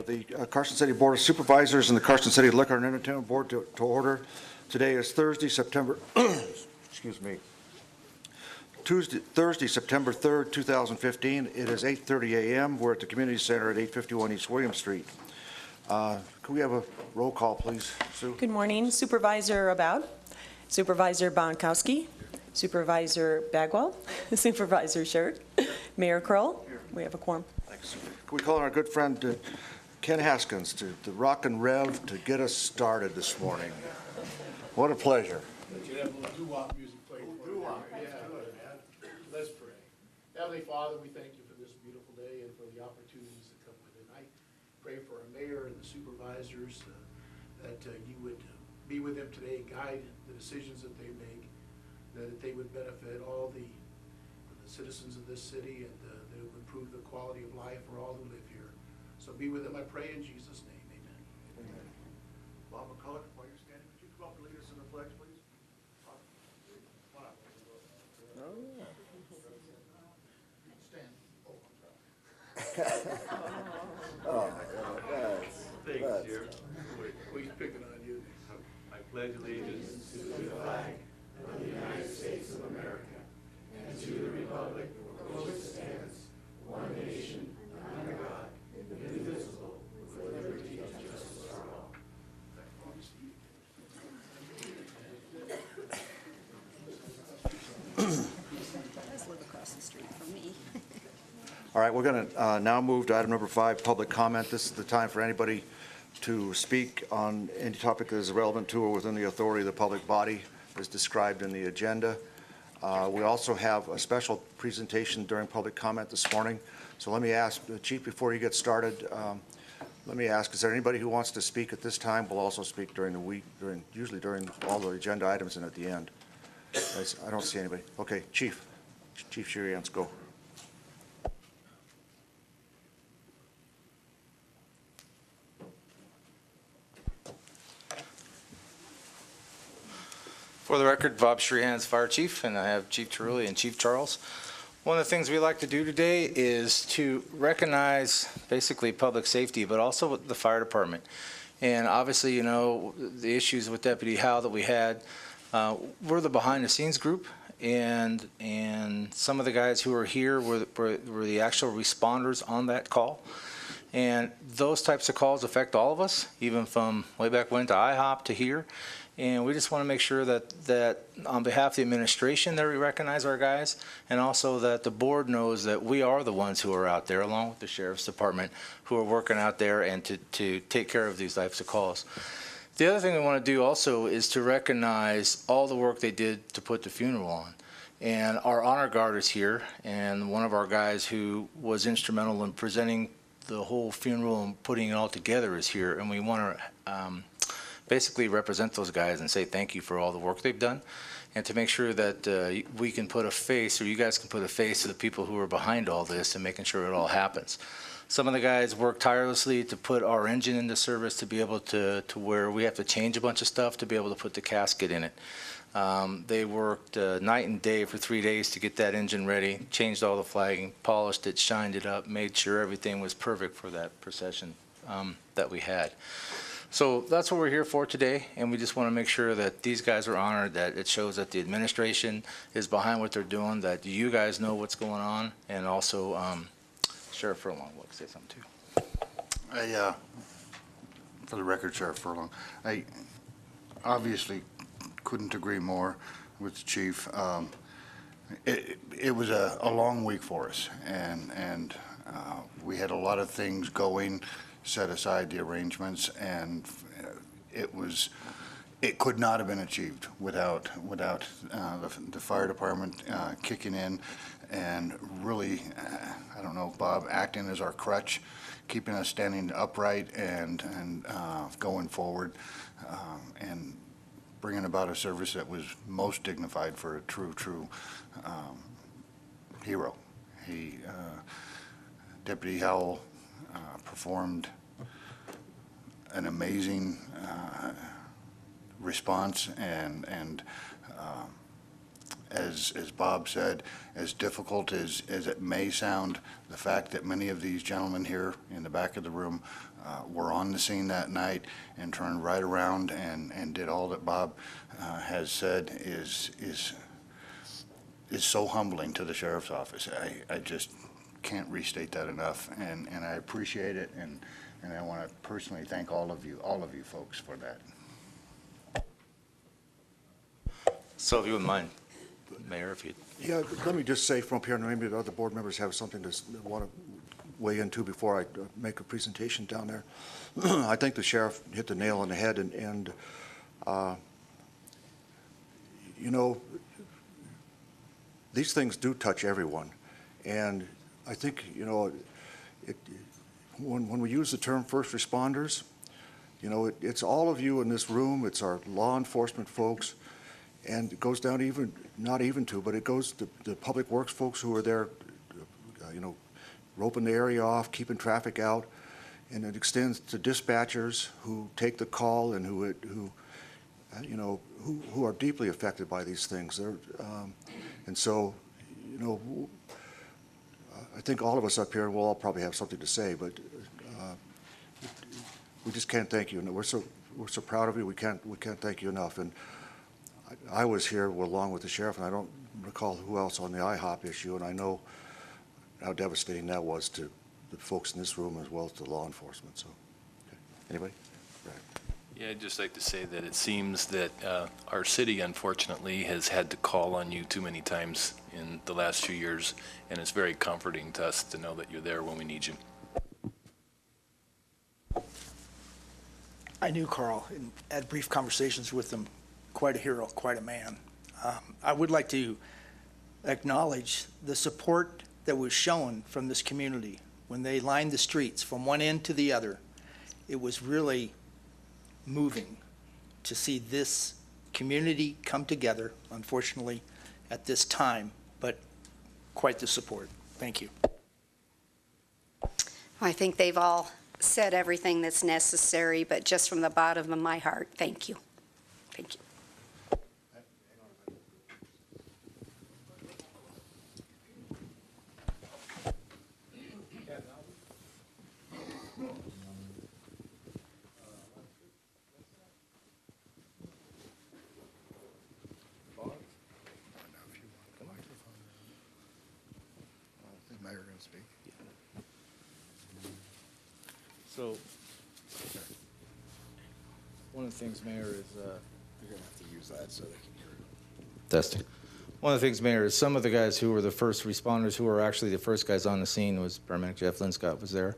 The Carson City Board of Supervisors and the Carson City Liquor and Entertainment Board to order. Today is Thursday, September, excuse me, Thursday, September 3rd, 2015. It is 8:30 a.m. We're at the Community Center at 851 East William Street. Can we have a roll call, please, Sue? Good morning. Supervisor Aboud, Supervisor Bonkowski, Supervisor Bagwell, Supervisor Shirt, Mayor Kroll. We have a quorum. Thanks. Can we call on our good friend Ken Haskins to rock and rev to get us started this morning? What a pleasure. That you have a little doo-wop music played for you. Let's pray. Heavenly Father, we thank you for this beautiful day and for the opportunities that come with it. I pray for our mayor and the supervisors that you would be with them today, guide the decisions that they make, that they would benefit all the citizens of this city, and that it would improve the quality of life for all who live here. So be with them, I pray in Jesus' name. Amen. Amen. Bob McCullough, while you're standing, would you come up and lead us in the pledge, please? Stand. Oh, that's. Thanks, dear. He's picking on you. I pledge allegiance to the flag of the United States of America and to the republic for which it stands, one nation, under God, indivisible, with liberty and justice for all. Just live across the street from me. All right, we're going to now move to item number 5, public comment. This is the time for anybody to speak on any topic that is relevant to or within the authority of the public body as described in the agenda. We also have a special presentation during public comment this morning. So let me ask, Chief, before you get started, let me ask, is there anybody who wants to speak at this time? We'll also speak during the week, usually during all the agenda items and at the end. I don't see anybody. Okay, Chief Shirians, go. For the record, Bob Shreehan's Fire Chief, and I have Chief Terulli and Chief Charles. One of the things we like to do today is to recognize basically public safety, but also the fire department. And obviously, you know, the issues with Deputy Howe that we had, we're the behind-the-scenes group, and some of the guys who are here were the actual responders on that call. And those types of calls affect all of us, even from way back when to IHOP to here. And we just want to make sure that on behalf of the administration that we recognize our guys, and also that the board knows that we are the ones who are out there, along with the Sheriff's Department, who are working out there and to take care of these types of calls. The other thing we want to do also is to recognize all the work they did to put the funeral on. And our honor guard is here, and one of our guys who was instrumental in presenting the whole funeral and putting it all together is here, and we want to basically represent those guys and say thank you for all the work they've done, and to make sure that we can put a face, or you guys can put a face to the people who are behind all this and making sure it all happens. Some of the guys work tirelessly to put our engine into service, to be able to where we have to change a bunch of stuff to be able to put the casket in it. They worked night and day for 3 days to get that engine ready, changed all the flagging, polished it, shined it up, made sure everything was perfect for that procession that we had. So that's what we're here for today, and we just want to make sure that these guys are honored, that it shows that the administration is behind what they're doing, that you guys know what's going on, and also Sheriff Furlong will say something too. For the record, Sheriff Furlong, I obviously couldn't agree more with the chief. It was a long week for us, and we had a lot of things going, set aside the arrangements, and it could not have been achieved without the fire department kicking in and really, I don't know, Bob, acting as our crutch, keeping us standing upright and going forward, and bringing about a service that was most dignified for a true hero. Deputy Howell performed an amazing response, and As Bob said, as difficult as it may sound, the fact that many of these gentlemen here in the back of the room were on the scene that night and turned right around and did all that Bob has said is so humbling to the sheriff's office. I just can't restate that enough, and I appreciate it, and I want to personally thank all of you folks for that. So if you wouldn't mind, Mayor, if you. Yeah, let me just say from up here, and maybe the other board members have something to want to weigh into before I make a presentation down there. I think the sheriff hit the nail on the head, and you know, these things do touch everyone. And I think, you know, when we use the term first responders, you know, it's all of you in this room, it's our law enforcement folks, and it goes down even, not even to, but it goes to the public works folks who are there, you know, roping the area off, keeping traffic out, and it extends to dispatchers who take the call and who you know, who are deeply affected by these things. And so, you know, I think all of us up here will all probably have something to say, but we just can't thank you. And we're so proud of you. We can't thank you enough. And I was here along with the sheriff, and I don't recall who else on the IHOP issue, and I know how devastating that was to the folks in this room as well as to law enforcement. So, okay. Anybody? Right. Yeah, I'd just like to say that it seems that our city, unfortunately, has had to call on you too many times in the last few years, and it's very comforting to us to know that you're there when we need you. I knew Carl and had brief conversations with him. Quite a hero, quite a man. I would like to acknowledge the support that was shown from this community when they lined the streets from one end to the other. It was really moving to see this community come together, unfortunately, at this time, but quite the support. Thank you. I think they've all said everything that's necessary, but just from the bottom of my heart, thank you. Thank you. So, one of the things, Mayor, is you're going to have to use that so they can hear it. Testing. One of the things, Mayor, is some of the guys who were the first responders, who were actually the first guys on the scene, was paramedic Jeff Linscott was there.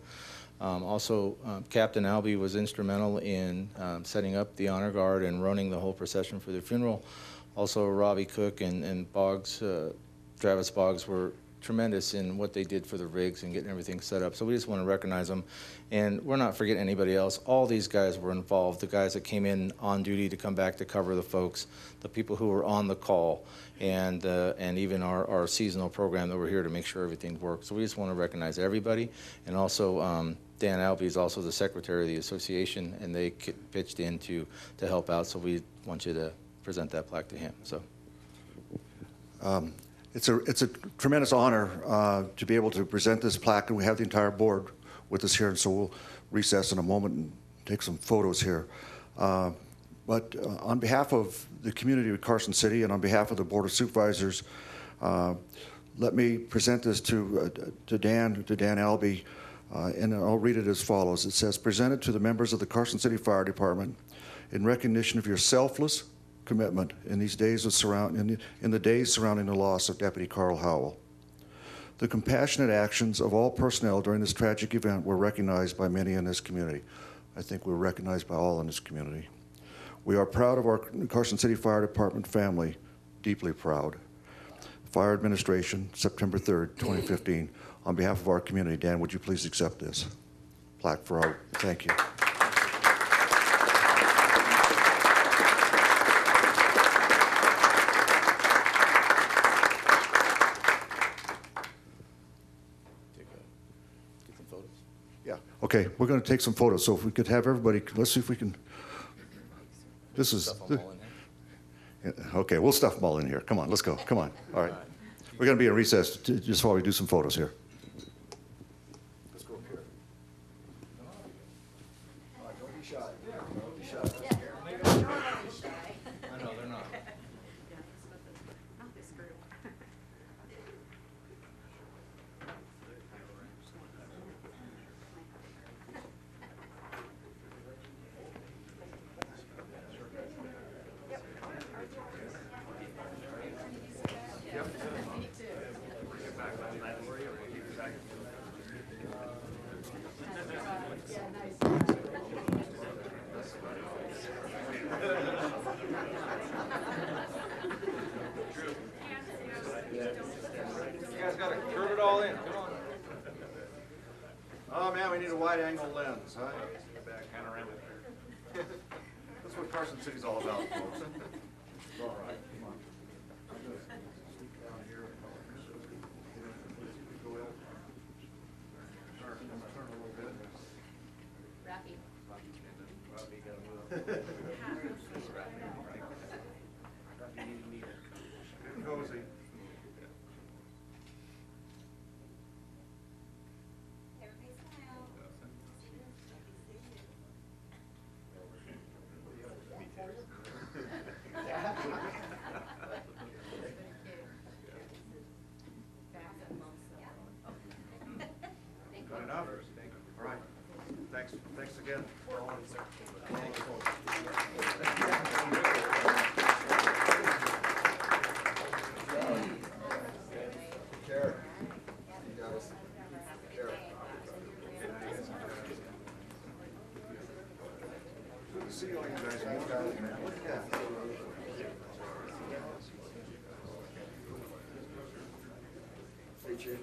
Also, Captain Albee was instrumental in setting up the honor guard and running the whole procession for the funeral. Also, Robbie Cook and Boggs, Travis Boggs, were tremendous in what they did for the rigs and getting everything set up. So we just want to recognize them. And we're not forgetting anybody else. All these guys were involved. The guys that came in on duty to come back to cover the folks, the people who were on the call, and even our seasonal program that we're here to make sure everything works. So we just want to recognize everybody. And also, Dan Albee is also the secretary of the association, and they pitched in to help out. So we want you to present that plaque to him. So. It's a tremendous honor to be able to present this plaque, and we have the entire board with us here, and so we'll recess in a moment and take some photos here. But on behalf of the community of Carson City and on behalf of the Board of Supervisors, let me present this to Dan Albee, and I'll read it as follows. It says, presented to the members of the Carson City Fire Department in recognition of your selfless commitment in these days in the days surrounding the loss of Deputy Carl Howell. The compassionate actions of all personnel during this tragic event were recognized by many in this community. I think we're recognized by all in this community. We are proud of our Carson City Fire Department family, deeply proud. Fire Administration, September 3rd, 2015. On behalf of our community, Dan, would you please accept this plaque for our, thank you. Okay, we're going to take some photos. So if we could have everybody, let's see if we can. This is, Okay, we'll stuff them all in here. Come on, let's go. Come on. All right. We're going to be in recess just while we do some photos here. Let's go up here. Don't be shy. Don't be shy. I know, they're not. You guys got to curve it all in. Come on. Oh, man, we need a wide-angle lens, huh? Back panoramic. That's what Carson City's all about, folks. All right, come on. I'm gonna sneak down here. Go in. Turn a little bit. Rafi. Cozy. Good enough? All right. Thanks again. Good to see all you guys. Look at that. Hey, Chief.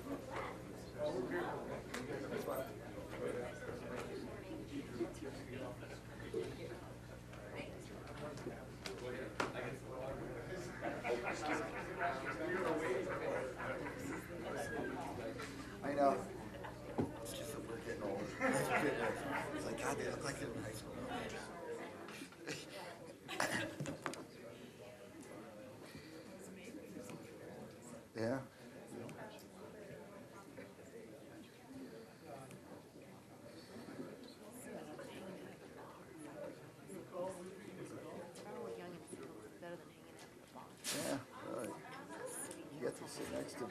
I know. It's just that we're getting older. It's like, God, they look like they're in high school. Yeah. Yeah, really. You get to sit next to me.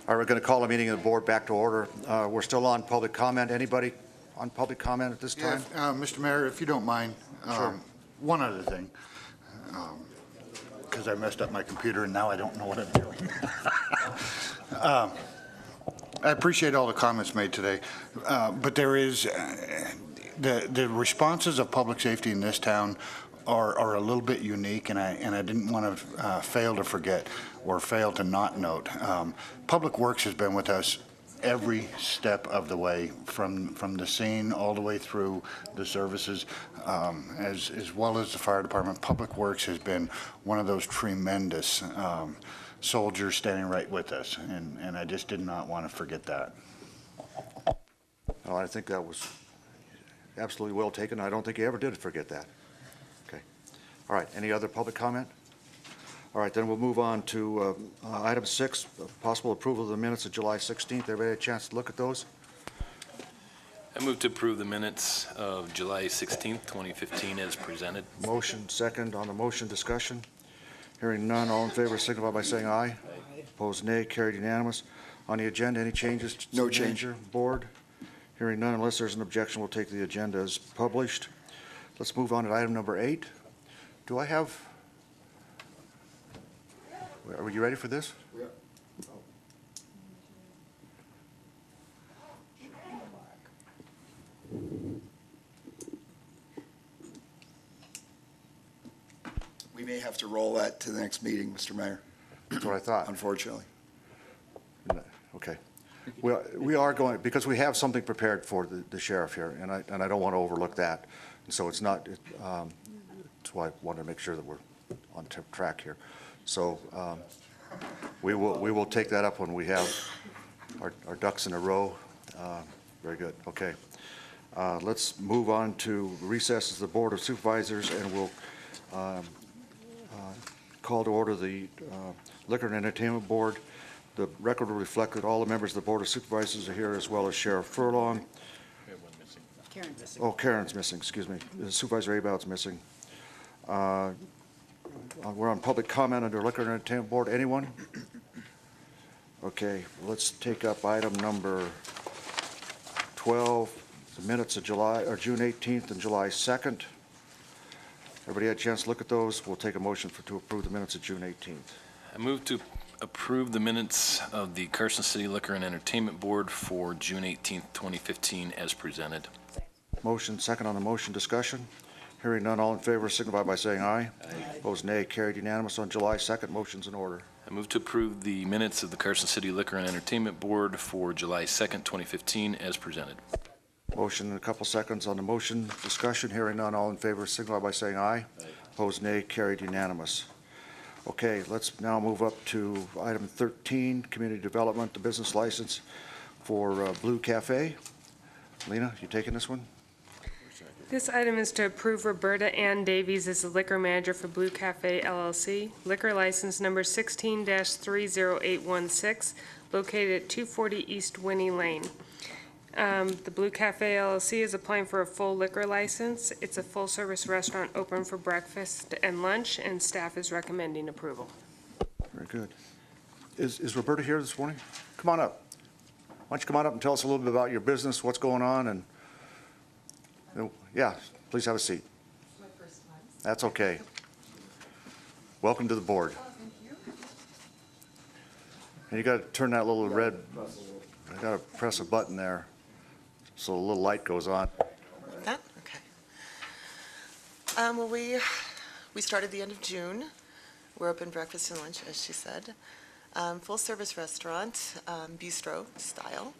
All right, we're going to call a meeting of the board back to order. We're still on public comment. Anybody on public comment at this time? Yeah, Mr. Mayor, if you don't mind, Sure. one other thing, because I messed up my computer and now I don't know what I'm doing. I appreciate all the comments made today, but there is, the responses of public safety in this town are a little bit unique, and I didn't want to fail to forget or fail to not note. Public Works has been with us every step of the way, from the scene all the way through the services, as well as the fire department. Public Works has been one of those tremendous soldiers standing right with us, and I just did not want to forget that. Oh, I think that was absolutely well taken. I don't think you ever did forget that. Okay. All right, any other public comment? All right, then we'll move on to item 6, possible approval of the minutes of July 16th. Everybody had a chance to look at those? I move to approve the minutes of July 16th, 2015 as presented. Motion second. On the motion, discussion. Hearing none, all in favor signify by saying aye. Opposed, nay. Carried unanimous. On the agenda, any changes? No change. Manager, board? Hearing none, unless there's an objection, we'll take the agenda as published. Let's move on to item number 8. Do I have, are you ready for this? Yeah. We may have to roll that to the next meeting, Mr. Mayor, That's what I thought. unfortunately. Okay. We are going, because we have something prepared for the sheriff here, and I don't want to overlook that. And so it's not, that's why I wanted to make sure that we're on track here. So we will take that up when we have our ducks in a row. Very good, okay. Let's move on to recess as the Board of Supervisors, and we'll call to order the Liquor and Entertainment Board. The record will reflect that all the members of the Board of Supervisors are here, as well as Sheriff Furlong. We have one missing. Karen's missing. Oh, Karen's missing, excuse me. Supervisor About's missing. We're on public comment under Liquor and Entertainment Board. Anyone? Okay, let's take up item number 12, the minutes of June 18th and July 2nd. Everybody had a chance to look at those. We'll take a motion to approve the minutes of June 18th. I move to approve the minutes of the Carson City Liquor and Entertainment Board for June 18th, 2015, as presented. Motion, second on the motion, discussion. Hearing none, all in favor signify by saying aye. Aye. Opposed, nay. Carried unanimous on July 2nd. Motion's in order. I move to approve the minutes of the Carson City Liquor and Entertainment Board for July 2nd, 2015, as presented. Motion in a couple seconds on the motion, discussion. Hearing none, all in favor signify by saying aye. Aye. Opposed, nay. Carried unanimous. Okay, let's now move up to item 13, community development, the business license for Blue Cafe. Lena, you taking this one? This item is to approve Roberta Ann Davies as the liquor manager for Blue Cafe LLC, liquor license number 16-30816, located at 240 East Winnie Lane. The Blue Cafe LLC is applying for a full liquor license. It's a full-service restaurant open for breakfast and lunch, and staff is recommending approval. Very good. Is Roberta here this morning? Come on up. Why don't you come on up and tell us a little bit about your business, what's going on, and yeah, please have a seat. It's my first time. That's okay. Welcome to the board. Oh, thank you. And you got to turn that little red, I got to press a button there so a little light goes on. That? Okay. Well, we started the end of June. We're open breakfast and lunch, as she said. Full-service restaurant, bistro style.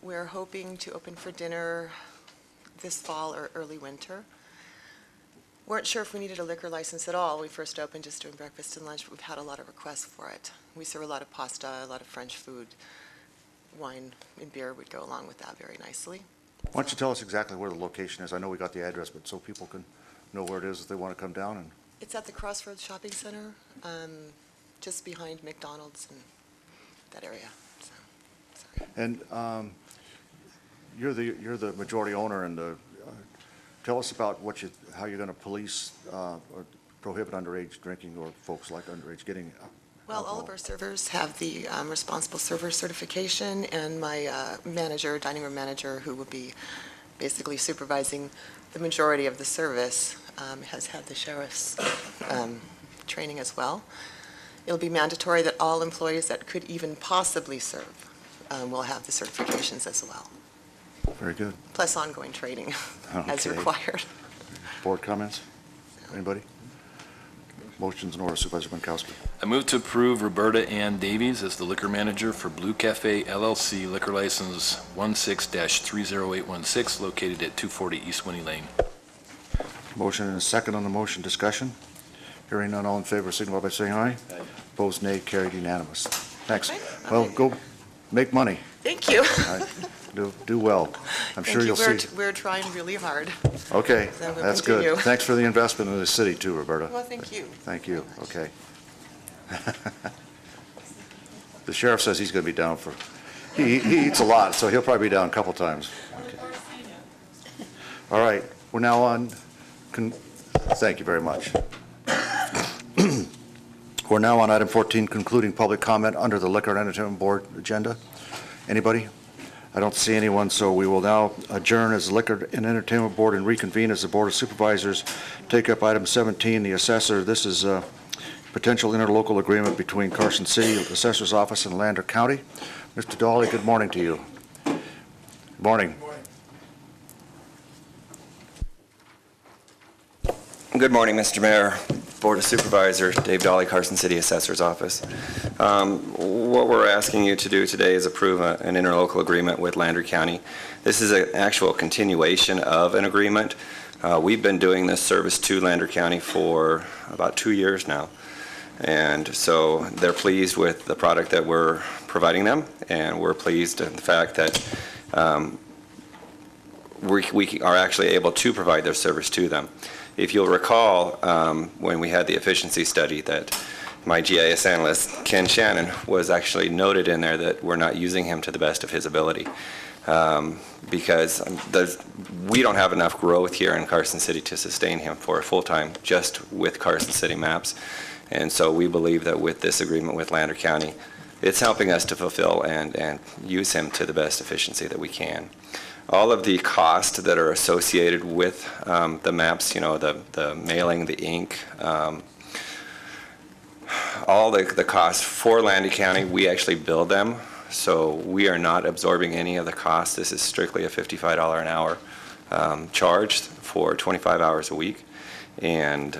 We're hoping to open for dinner this fall or early winter. Weren't sure if we needed a liquor license at all. We first opened just doing breakfast and lunch, but we've had a lot of requests for it. We serve a lot of pasta, a lot of French food. Wine and beer would go along with that very nicely. Why don't you tell us exactly where the location is? I know we got the address, but so people can know where it is if they want to come down. And It's at the Crossroads Shopping Center, just behind McDonald's and that area. So, sorry. And you're the majority owner, and tell us about how you're going to police or prohibit underage drinking, or folks like underage getting Well, all alcohol. of our servers have the responsible server certification, and my dining room manager, who will be basically supervising the majority of the service, has had the sheriff's training as well. It'll be mandatory that all employees that could even possibly serve will have the certifications as well, Very good. plus ongoing training as Okay. required. Board comments? Anybody? Motion's in order. Supervisor Bankowski. I move to approve Roberta Ann Davies as the liquor manager for Blue Cafe LLC, liquor license 16-30816, located at 240 East Winnie Lane. Motion and a second on the motion. Discussion? Hearing none, all in favor, signify by saying aye. Aye. Opposed, nay. Carried unanimous. Thanks. Okay. Well, go make money. Thank you. Do well. I'm sure you'll see. We're trying really hard. Okay, So we'll that's continue. good. Thanks for the investment in the city too, Roberta. Well, thank you. Thank you. Okay. The sheriff says he's going to be down for, he eats a lot, so he'll probably be down a couple times. All right, we're now on, thank you very much. We're now on item 14, concluding public comment under the Liquor and Entertainment Board agenda. Anybody? I don't see anyone, so we will now adjourn as the Liquor and Entertainment Board and reconvene as the Board of Supervisors. Take up item 17, the assessor. This is a potential interlocal agreement between Carson City Assessor's Office and Lander County. Mr. Dawley, good morning to you. Good morning. Good morning, Mr. Mayor. Board of Supervisors, Dave Dolly, Carson City Assessor's Office. What we're asking you to do today is approve an interlocal agreement with Landry County. This is an actual continuation of an agreement. We've been doing this service to Landry County for about 2 years now. And so they're pleased with the product that we're providing them, and we're pleased at the fact that we are actually able to provide their service to them. If you'll recall, when we had the efficiency study, that my GIS analyst, Ken Shannon, was actually noted in there that we're not using him to the best of his ability, because we don't have enough growth here in Carson City to sustain him for a full-time just with Carson City maps. And so we believe that with this agreement with Lander County, it's helping us to fulfill and use him to the best efficiency that we can. All of the costs that are associated with the maps, you know, the mailing, the ink, all the costs for Lander County, we actually bill them. So we are not absorbing any of the costs. This is strictly a $55 an hour charge for 25 hours a week. And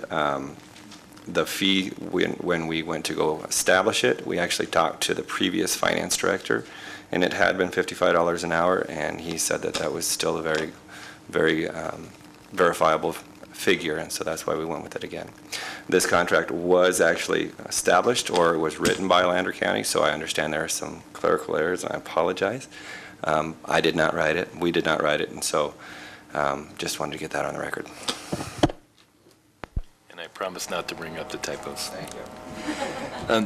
the fee, when we went to go establish it, we actually talked to the previous finance director, and it had been $55 an hour, and he said that that was still a very, very verifiable figure, and so that's why we went with it again. This contract was actually established, or it was written by Lander County, so I understand there are some clerical errors, and I apologize. I did not write it, we did not write it, and so just wanted to get that on the record. And I promise not to bring up the typos. Thank you.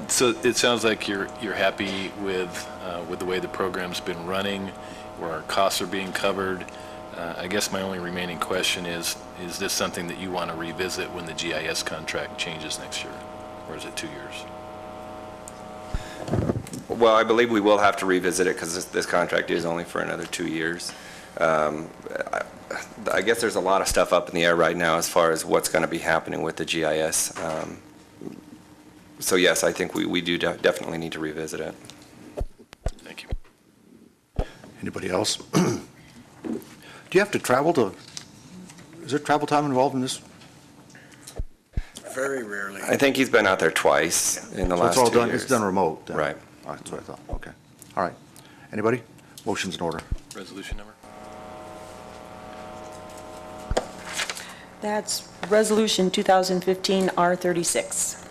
So it sounds like you're happy with the way the program's been running, where our costs are being covered. I guess my only remaining question is this something that you want to revisit when the GIS contract changes next year, or is it 2 years? Well, I believe we will have to revisit it because this contract is only for another 2 years. I guess there's a lot of stuff up in the air right now as far as what's going to be happening with the GIS. So yes, I think we do definitely need to revisit it. Thank you. Anybody else? Do you have to travel to, is there travel time involved in this? Very rarely. I think he's been out there twice in the So last it's all 2 done, years. it's done remote then? Right. All right, that's what I thought, okay. All right. Anybody? Motion's in order. Resolution number? That's Resolution 2015 R36.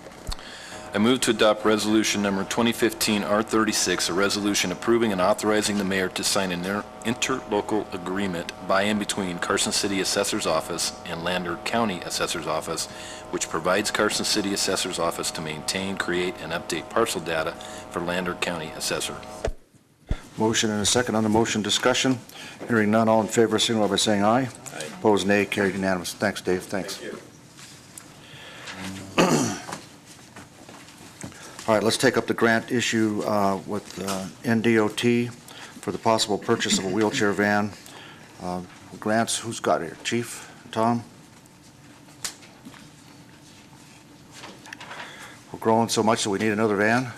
I move to adopt resolution number 2015 R36, a resolution approving and authorizing the mayor to sign an interlocal agreement by and between Carson City Assessor's Office and Lander County Assessor's Office, which provides Carson City Assessor's Office to maintain, create, and update parcel data for Lander County Assessor. Motion and a second on the motion. Discussion. Hearing none, all in favor, signify by saying aye. Aye. Opposed, nay. Carried unanimous. Thanks, Dave. Thanks. Thank you. All right, let's take up the grant issue with NDOT for the possible purchase of a wheelchair van. Grants, who's got it here? Chief? Tom? We're growing so much that we need another van?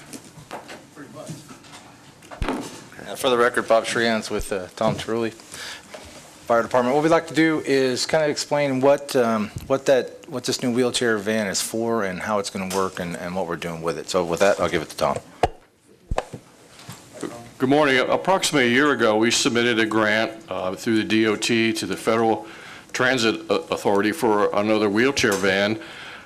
For the record, Bob Shrihans with Tom Cerulli, Fire Department. What we'd like to do is kind of explain what this new wheelchair van is for and how it's going to work and what we're doing with it. So with that, I'll give it to Tom. Good morning. Approximately a year ago, we submitted a grant through the DOT to the Federal Transit Authority for another wheelchair van.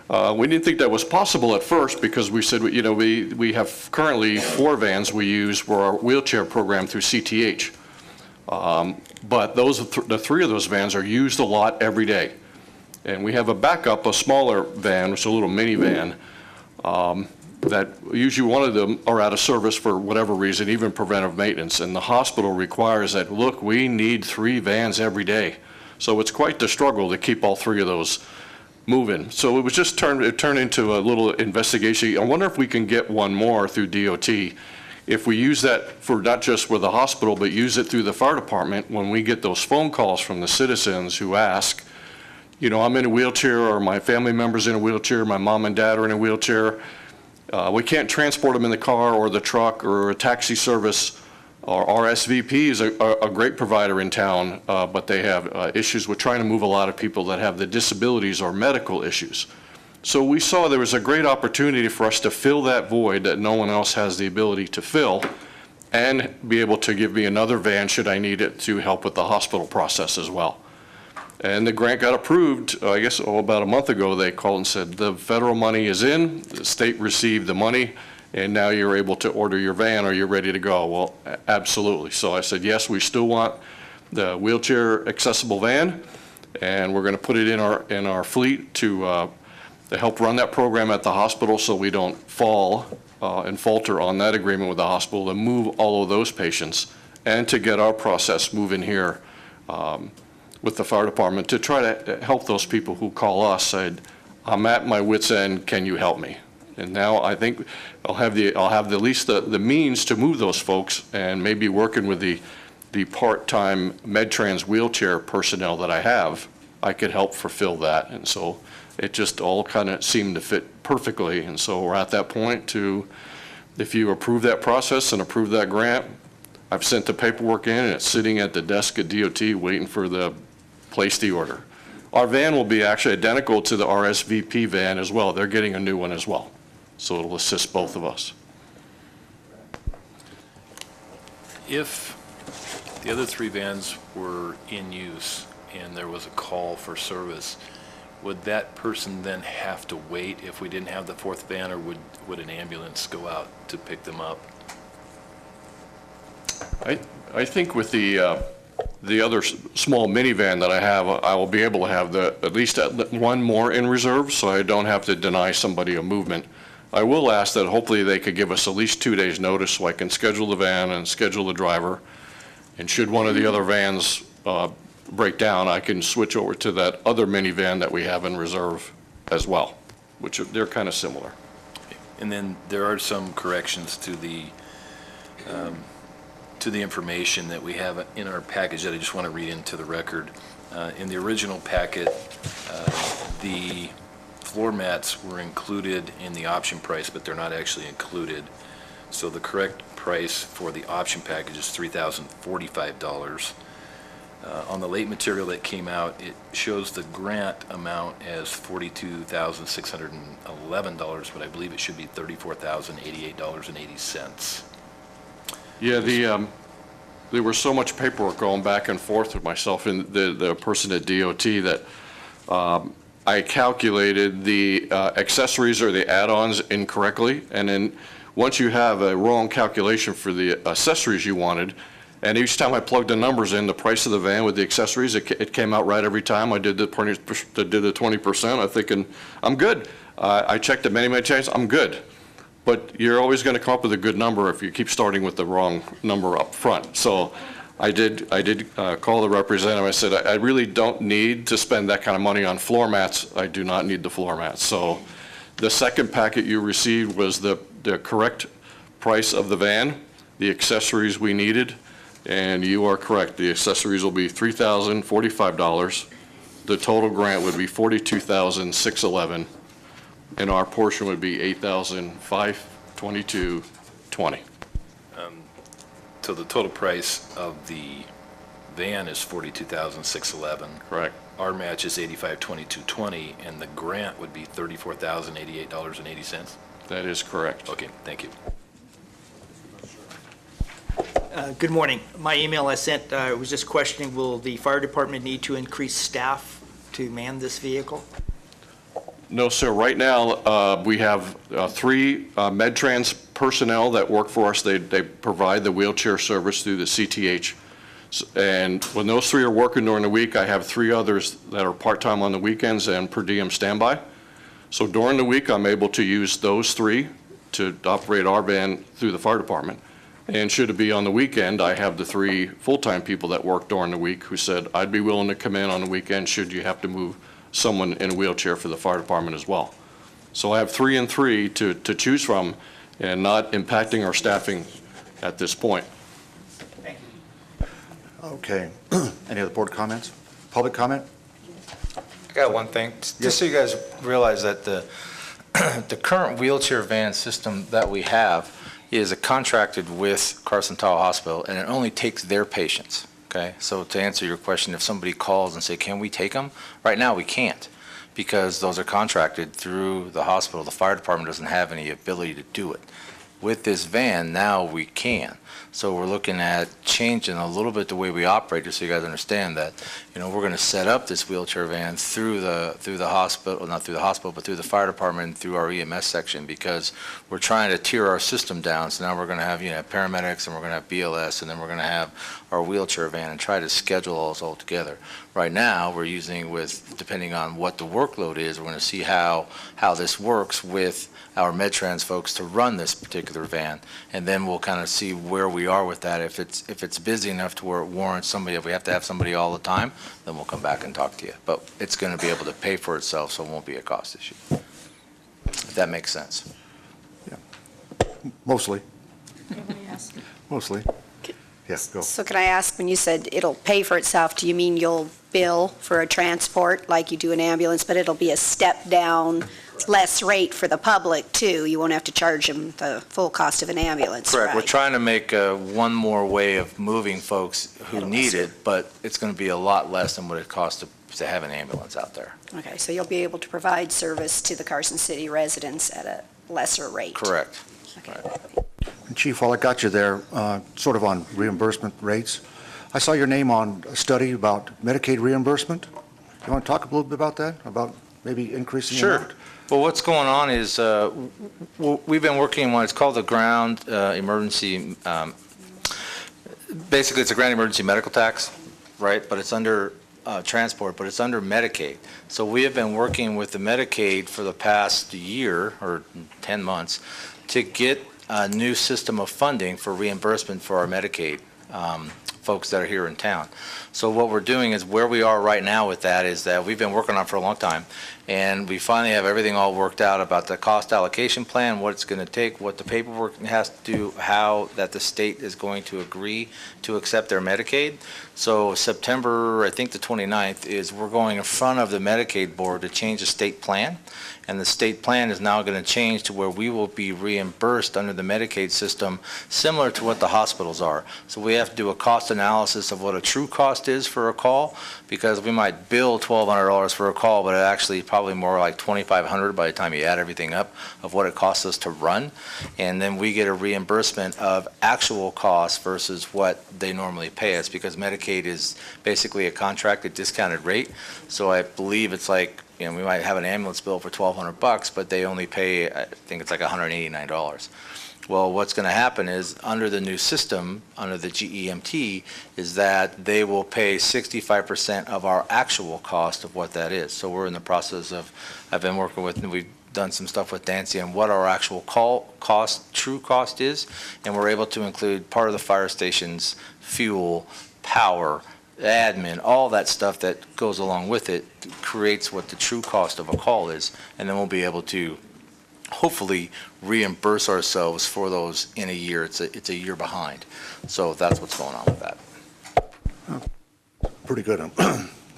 We didn't think that was possible at first because we said, you know, we have currently 4 vans we use for our wheelchair program through CTH. But the 3 of those vans are used a lot every day. And we have a backup, a smaller van, which is a little minivan, that usually one of them are out of service for whatever reason, even preventive maintenance. And the hospital requires that, look, we need 3 vans every day. So it's quite the struggle to keep all 3 of those moving. So it was just turned into a little investigation. I wonder if we can get one more through DOT. If we use that for not just with the hospital, but use it through the fire department, when we get those phone calls from the citizens who ask, you know, I'm in a wheelchair, or my family member's in a wheelchair, my mom and dad are in a wheelchair. We can't transport them in the car or the truck or a taxi service. Or RSVP is a great provider in town, but they have issues with trying to move a lot of people that have the disabilities or medical issues. So we saw there was a great opportunity for us to fill that void that no one else has the ability to fill, and be able to give me another van should I need it to help with the hospital process as well. And the grant got approved, I guess, about a month ago. They called and said, the federal money is in, the state received the money, and now you're able to order your van. Are you ready to go? Well, absolutely. So I said, yes, we still want the wheelchair accessible van, and we're going to put it in our fleet to help run that program at the hospital, so we don't fall and falter on that agreement with the hospital, to move all of those patients, and to get our process moving here with the fire department, to try to help those people who call us, said, I'm at my wit's end, can you help me? And now I think I'll have at least the means to move those folks, and maybe working with the part-time MedTrans wheelchair personnel that I have, I could help fulfill that. And so it just all kind of seemed to fit perfectly. And so we're at that point to, if you approve that process and approve that grant, I've sent the paperwork in, and it's sitting at the desk at DOT waiting for the place the order. Our van will be actually identical to the RSVP van as well. They're getting a new one as well. So it'll assist both of us. If the other 3 vans were in use and there was a call for service, would that person then have to wait if we didn't have the 4th van, or would an ambulance go out to pick them up? I think with the other small minivan that I have, I will be able to have at least one more in reserve, so I don't have to deny somebody a movement. I will ask that hopefully they could give us at least 2 days notice, so I can schedule the van and schedule the driver. And should one of the other vans break down, I can switch over to that other minivan that we have in reserve as well, which they're kind of similar. And then there are some corrections to the information that we have in our package that I just want to read into the record. In the original packet, the floor mats were included in the option price, but they're not actually included. So the correct price for the option package is $3,045. On the late material that came out, it shows the grant amount as $42,611, but I believe it should be $34,088.80. Yeah, there was so much paperwork going back and forth with myself and the person at DOT that I calculated the accessories or the add-ons incorrectly, and then once you have a wrong calculation for the accessories you wanted, and each time I plugged the numbers in, the price of the van with the accessories, it came out right every time. I did the 20%. I'm thinking, I'm good. I checked it many times. I'm good. But you're always going to come up with a good number if you keep starting with the wrong number up front. So I did call the representative. I said, I really don't need to spend that kind of money on floor mats. I do not need the floor mats. So the second packet you received was the correct price of the van, the accessories we needed, and you are correct. The accessories will be $3,045. The total grant would be $42,611, and our portion would be $8,522.20. So the total price of the van is $42,611. Correct. Our match is $85,22.20, and the grant would be $34,088.80. That is correct. Okay, thank you. Good morning. My email I sent was just questioning, will the fire department need to increase staff to man this vehicle? No, sir. Right now, we have 3 MedTrans personnel that work for us. They provide the wheelchair service through the CTH. And when those 3 are working during the week, I have 3 others that are part-time on the weekends and per diem standby. So during the week, I'm able to use those 3 to operate our van through the fire department. And should it be on the weekend, I have the 3 full-time people that work during the week who said, I'd be willing to come in on the weekend should you have to move someone in a wheelchair for the fire department as well. So I have 3 and 3 to choose from, and not impacting our staffing at this point. Thank you. Okay. Any other board comments? Public comment? I got one thing, just so you guys realize that the current wheelchair van system that we have is contracted with Carson City Hospital, and it only takes their patients, okay? So to answer your question, if somebody calls and say, can we take them? Right now, we can't, because those are contracted through the hospital. The fire department doesn't have any ability to do it. With this van, now we can. So we're looking at changing a little bit the way we operate, just so you guys understand that, we're going to set up this wheelchair van through the hospital, not through the hospital, but through the fire department and through our EMS section, because we're trying to tier our system down. So now we're going to have, paramedics, and we're going to have BLS, and then we're going to have our wheelchair van, and try to schedule all those all together. Right now, we're using depending on what the workload is, we're going to see how this works with our MedTrans folks to run this particular van, and then we'll kind of see where we are with that. If it's busy enough to where it warrants somebody, if we have to have somebody all the time, then we'll come back and talk to you. But it's going to be able to pay for itself, so it won't be a cost issue. If that makes sense. Mostly. Mostly. Yes, go. So can I ask, when you said it'll pay for itself, do you mean you'll bill for a transport like you do an ambulance, but it'll be a step down, less rate for the public too? You won't have to charge them the full cost of an ambulance, Correct. right? We're trying to make one more way of moving folks who need it, but it's going to be a lot less than what it costs to have an ambulance out there. Okay, so you'll be able to provide service to the Carson City residents at a lesser rate? Correct. Okay. And Chief, while I got you there, sort of on reimbursement rates, I saw your name on a study about Medicaid reimbursement. You want to talk a little bit about that, about maybe increasing the amount? Sure. Well, what's going on is we've been working on, it's called the ground emergency, basically it's a ground emergency medical tax, right? But it's under transport, but it's under Medicaid. So we have been working with the Medicaid for the past year or 10 months to get a new system of funding for reimbursement for our Medicaid folks that are here in town. So what we're doing is, where we are right now with that is that we've been working on it for a long time, and we finally have everything all worked out about the cost allocation plan, what it's going to take, what the paperwork has to do, how that the state is going to agree to accept their Medicaid. So September, I think the 29th, is we're going in front of the Medicaid board to change the state plan. And the state plan is now going to change to where we will be reimbursed under the Medicaid system, similar to what the hospitals are. So we have to do a cost analysis of what a true cost is for a call, because we might bill $1,200 for a call, but it actually probably more like $2,500 by the time you add everything up of what it costs us to run. And then we get a reimbursement of actual costs versus what they normally pay us, because Medicaid is basically a contracted discounted rate. So I believe it's like, we might have an ambulance bill for $1,200, but they only pay, I think it's like $189. Well, what's going to happen is, under the new system, under the GEMT, is that they will pay 65% of our actual cost of what that is. So we're in the process of, I've been working with, we've done some stuff with Nancy on what our actual true cost is, and we're able to include part of the fire station's fuel, power, admin, all that stuff that goes along with it creates what the true cost of a call is, and then we'll be able to hopefully reimburse ourselves for those in a year. It's a year behind. So that's what's going on with that. Pretty good. I'm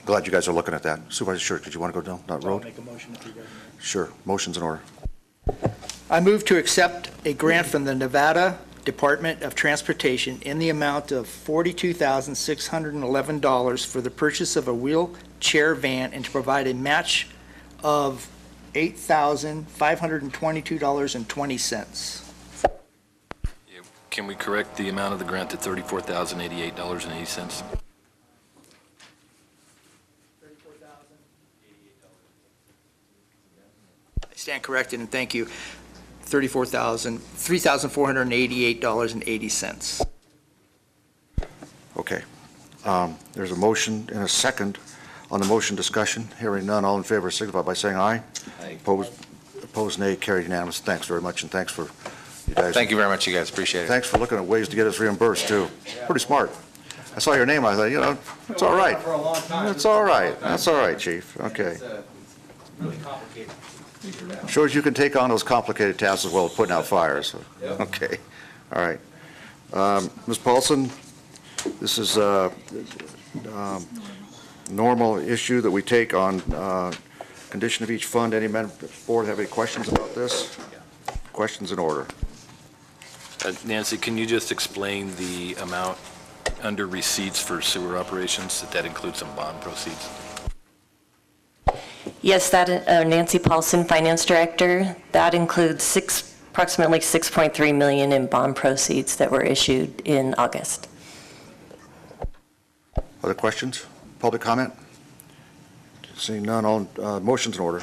glad you guys are looking at that. Supervisor Short, did you want to go down that road? I'll make a motion if you guys. Sure. Motion's in order. I move to accept a grant from the Nevada Department of Transportation in the amount of $42,611 for the purchase of a wheelchair van, and to provide a match of $8,522.20. Can we correct the amount of the grant to $34,088.80? I stand corrected, and thank you. $3,488.80. Okay. There's a motion and a second on the motion. Discussion. Hearing none. All in favor signify by saying aye. Aye. Opposed, nay. Carried unanimous. Thanks very much, and thanks for you guys. Thank you very much, you guys. Appreciate it. Thanks for looking at ways to get us reimbursed, too. Pretty smart. I saw your name. I thought, it's all right. It's all right. That's all right, Chief. Okay. It's really complicated. Shows you can take on those complicated tasks as well as putting out fires. Okay. All right. Ms. Paulson, this is a normal issue that we take on condition of each fund. Any member of the board have any questions about this? Questions in order. Nancy, can you just explain the amount under receipts for sewer operations, that includes some bond proceeds? Yes, that, Nancy Paulson, Finance Director. That includes approximately $6.3 million in bond proceeds that were issued in August. Other questions? Public comment? Seeing none, all, motion's in order.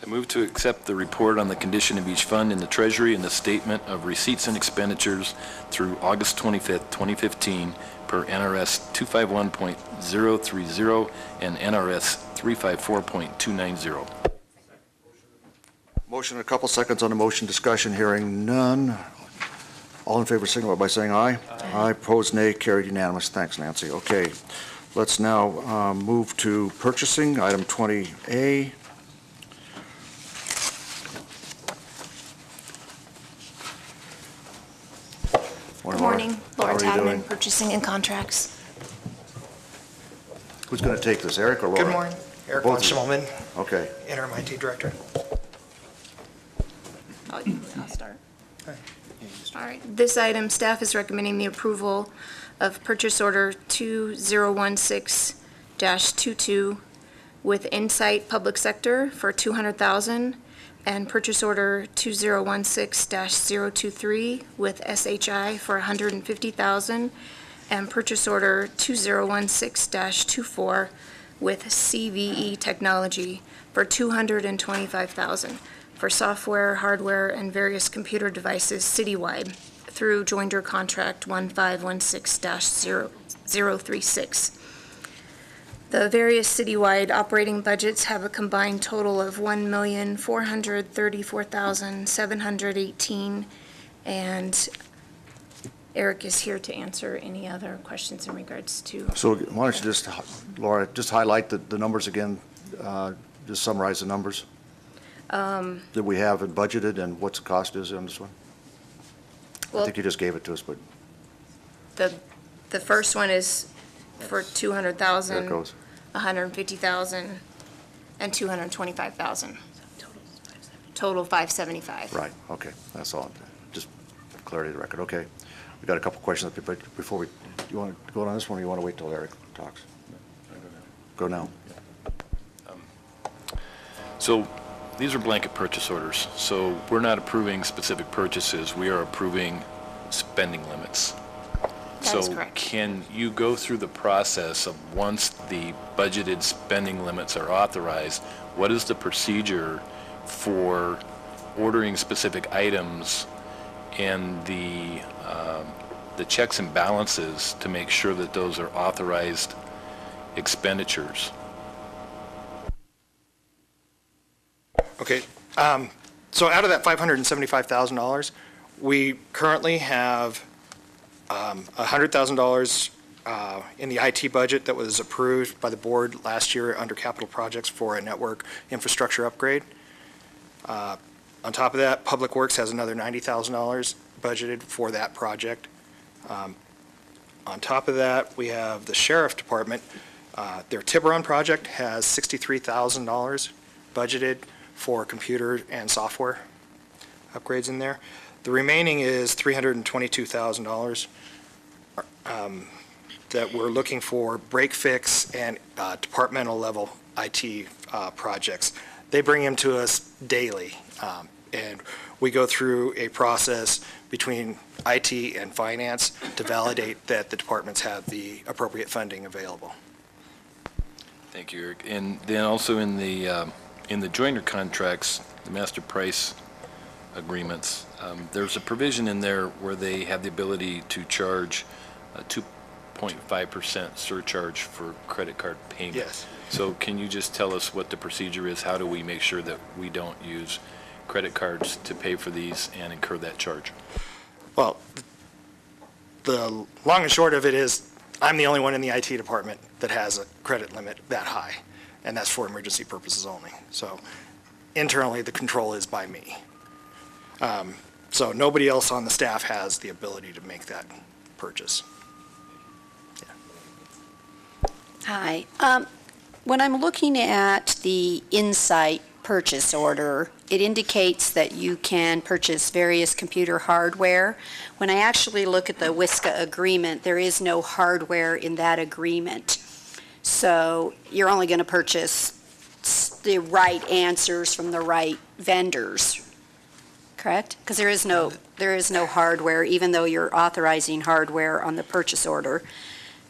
I move to accept the report on the condition of each fund in the Treasury and the statement of receipts and expenditures through August 25th, 2015 per NRS 251.030 and NRS 354.290. Motion, a couple seconds on the motion. Discussion, hearing none. All in favor, signify by saying aye. Aye. Opposed, nay. Carried unanimous. Thanks, Nancy. Okay, let's now move to purchasing, item 20A. Good morning, Laura How are you doing? Tadman, Purchasing and Contracts. Who's going to take this, Eric or Laura? Good morning, Eric Both von of you. Schimmelman, Okay. Interim IT Director. I'll start. All right, this item, staff is recommending the approval of purchase order 2016-22 with Insight Public Sector for $200,000 and purchase order 2016-023 with SHI for $150,000 and purchase order 2016-24 with CVE Technology for $225,000 for software, hardware, and various computer devices citywide through Joinder Contract 1516-036. The various citywide operating budgets have a combined total of $1,434,718, and Eric is here to answer any other questions in regards to. So why don't you just, Laura, just highlight the numbers again, just summarize the numbers that we have and budgeted and what the cost is on this one? I think you just gave it to us, but The first one is for $200,000. there it goes. $150,000 and $225,000. Total $575. Right, okay, that's all. Just clarity of the record, okay. We got a couple questions, but before we, you want to go on this one or you want to wait till Eric talks? Go now. So these are blanket purchase orders. So we're not approving specific purchases. We are approving spending limits. That is So correct. can you go through the process of once the budgeted spending limits are authorized, what is the procedure for ordering specific items and the checks and balances to make sure that those are authorized expenditures? Okay, so out of that $575,000, we currently have $100,000 in the IT budget that was approved by the board last year under capital projects for a network infrastructure upgrade. On top of that, Public Works has another $90,000 budgeted for that project. On top of that, we have the Sheriff Department. Their Tiburon project has $63,000 budgeted for computer and software upgrades in there. The remaining is $322,000 that we're looking for break fix and departmental level IT projects. They bring them to us daily, and we go through a process between IT and finance to validate that the departments have the appropriate funding available. Thank you, Eric. And then also in the joiner contracts, the master price agreements, there's a provision in there where they have the ability to charge a 2.5% surcharge for credit card payment. Yes. So can you just tell us what the procedure is? How do we make sure that we don't use credit cards to pay for these and incur that charge? Well, the long and short of it is, I'm the only one in the IT department that has a credit limit that high, and that's for emergency purposes only. So internally, the control is by me. So nobody else on the staff has the ability to make that purchase. Hi. When I'm looking at the Insight purchase order, it indicates that you can purchase various computer hardware. When I actually look at the WISCA agreement, there is no hardware in that agreement. So you're only going to purchase the right answers from the right vendors, correct? Because there is no hardware, even though you're authorizing hardware on the purchase order.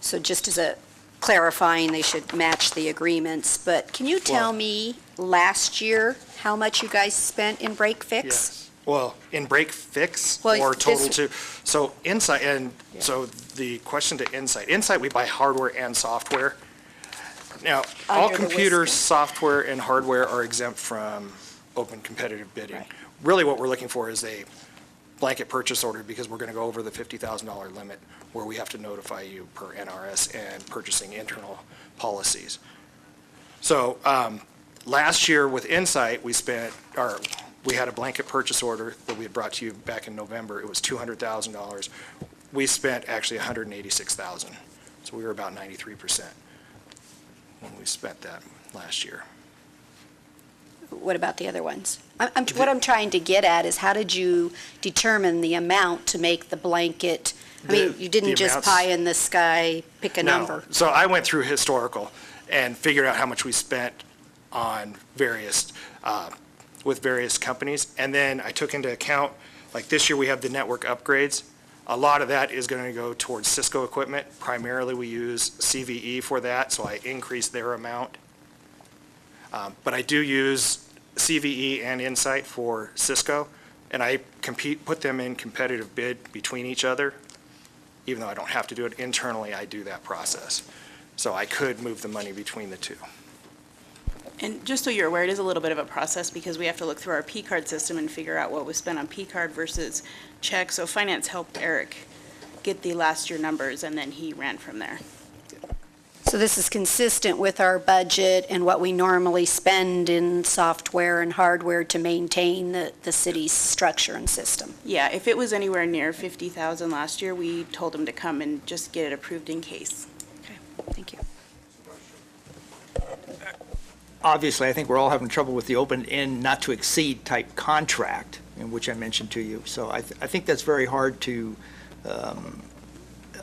So just as a clarifying, they should match the agreements. But can you tell me last year how much you guys spent in break fix? Yes. Well, in break fix Well, or total this- to, so Insight, and so the question to Insight, we buy hardware and software. Now, all Under the computers, WISPA? software, and hardware are exempt from open competitive bidding. Right. Really, what we're looking for is a blanket purchase order because we're going to go over the $50,000 limit where we have to notify you per NRS and purchasing internal policies. So last year with Insight, we had a blanket purchase order that we had brought to you back in November. It was $200,000. We spent actually $186,000. So we were about 93% when we spent that last year. What about the other ones? What I'm trying to get at is how did you determine the amount to make the blanket? I mean, you didn't just amounts- pie in the sky, pick a number. So I went through historical and figured out how much we spent on various, with various companies. And then I took into account, like this year we have the network upgrades. A lot of that is going to go towards Cisco equipment. Primarily, we use CVE for that, so I increased their amount. But I do use CVE and Insight for Cisco, and I put them in competitive bid between each other. Even though I don't have to do it internally, I do that process. So I could move the money between the two. And just so you're aware, it is a little bit of a process because we have to look through our P-card system and figure out what was spent on P-card versus check. So finance helped Eric get the last year numbers, and then he ran from there. So this is consistent with our budget and what we normally spend in software and hardware to maintain the city's structure and system. Yeah, if it was anywhere near 50,000 last year, we told him to come and just get it approved in case. Okay, thank you. Obviously, I think we're all having trouble with the open-end, not-to-exceed type contract, in which I mentioned to you. So I think that's very hard to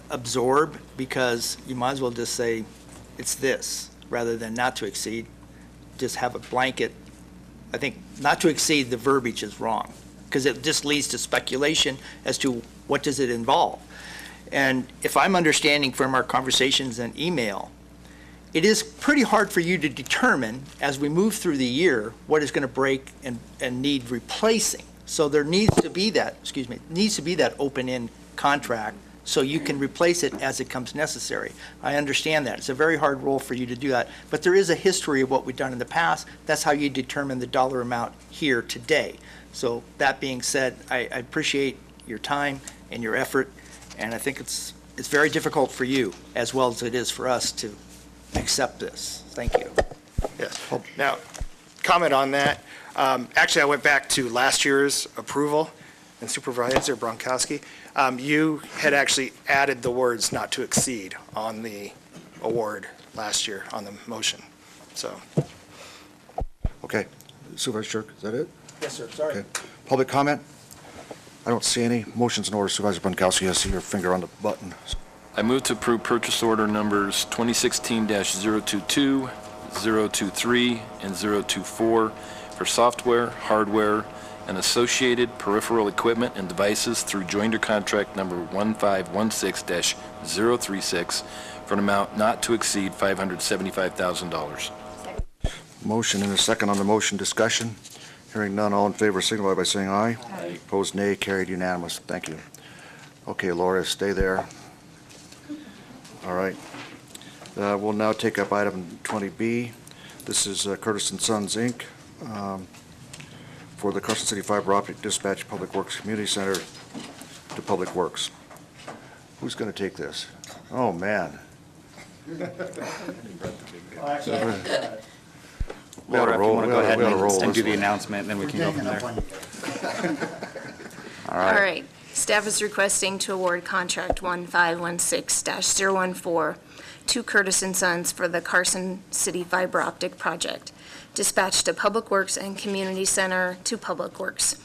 absorb, because you might as well just say, it's this, rather than not to exceed. Just have a blanket. I think not to exceed, the verbiage is wrong, because it just leads to speculation as to what does it involve. And if I'm understanding from our conversations and email, it is pretty hard for you to determine, as we move through the year, what is going to break and need replacing. So there needs to be that, open-end contract, so you can replace it as it comes necessary. I understand that. It's a very hard role for you to do that. But there is a history of what we've done in the past. That's how you determine the dollar amount here today. So that being said, I appreciate your time and your effort, and I think it's very difficult for you, as well as it is for us, to accept this. Thank you. Yes. Now, comment on that. Actually, I went back to last year's approval, and Supervisor Bronkowski, you had actually added the words "not to exceed" on the award last year on the motion. So, Okay. Supervisor Shirk, is that it? Yes, sir. Sorry. Okay. Public comment? I don't see any. Motion's in order. Supervisor Bronkowski, I see your finger on the button. I move to approve purchase order numbers 2016-022, 023, and 024 for software, hardware, and associated peripheral equipment and devices through joinder contract number 1516-036 for an amount not to exceed $575,000. Motion and a second on the motion. Discussion. Hearing none, all in favor signify by saying aye. Aye. Opposed, nay. Carried unanimous. Thank you. Okay, Laura, stay there. All right. We'll now take up item 20B. This is Curtis & Sons, Inc., for the Carson City Fiber Optic Dispatch Public Works Community Center to Public Works. Who's going to take this? Oh, man. Laura, if you want to go ahead We gotta roll and this do the one. announcement, then we can go from there. All All right. right. Staff is requesting to award contract 1516-014 to Curtis & Sons for the Carson City Fiber Optic Project, dispatched to Public Works and Community Center to Public Works,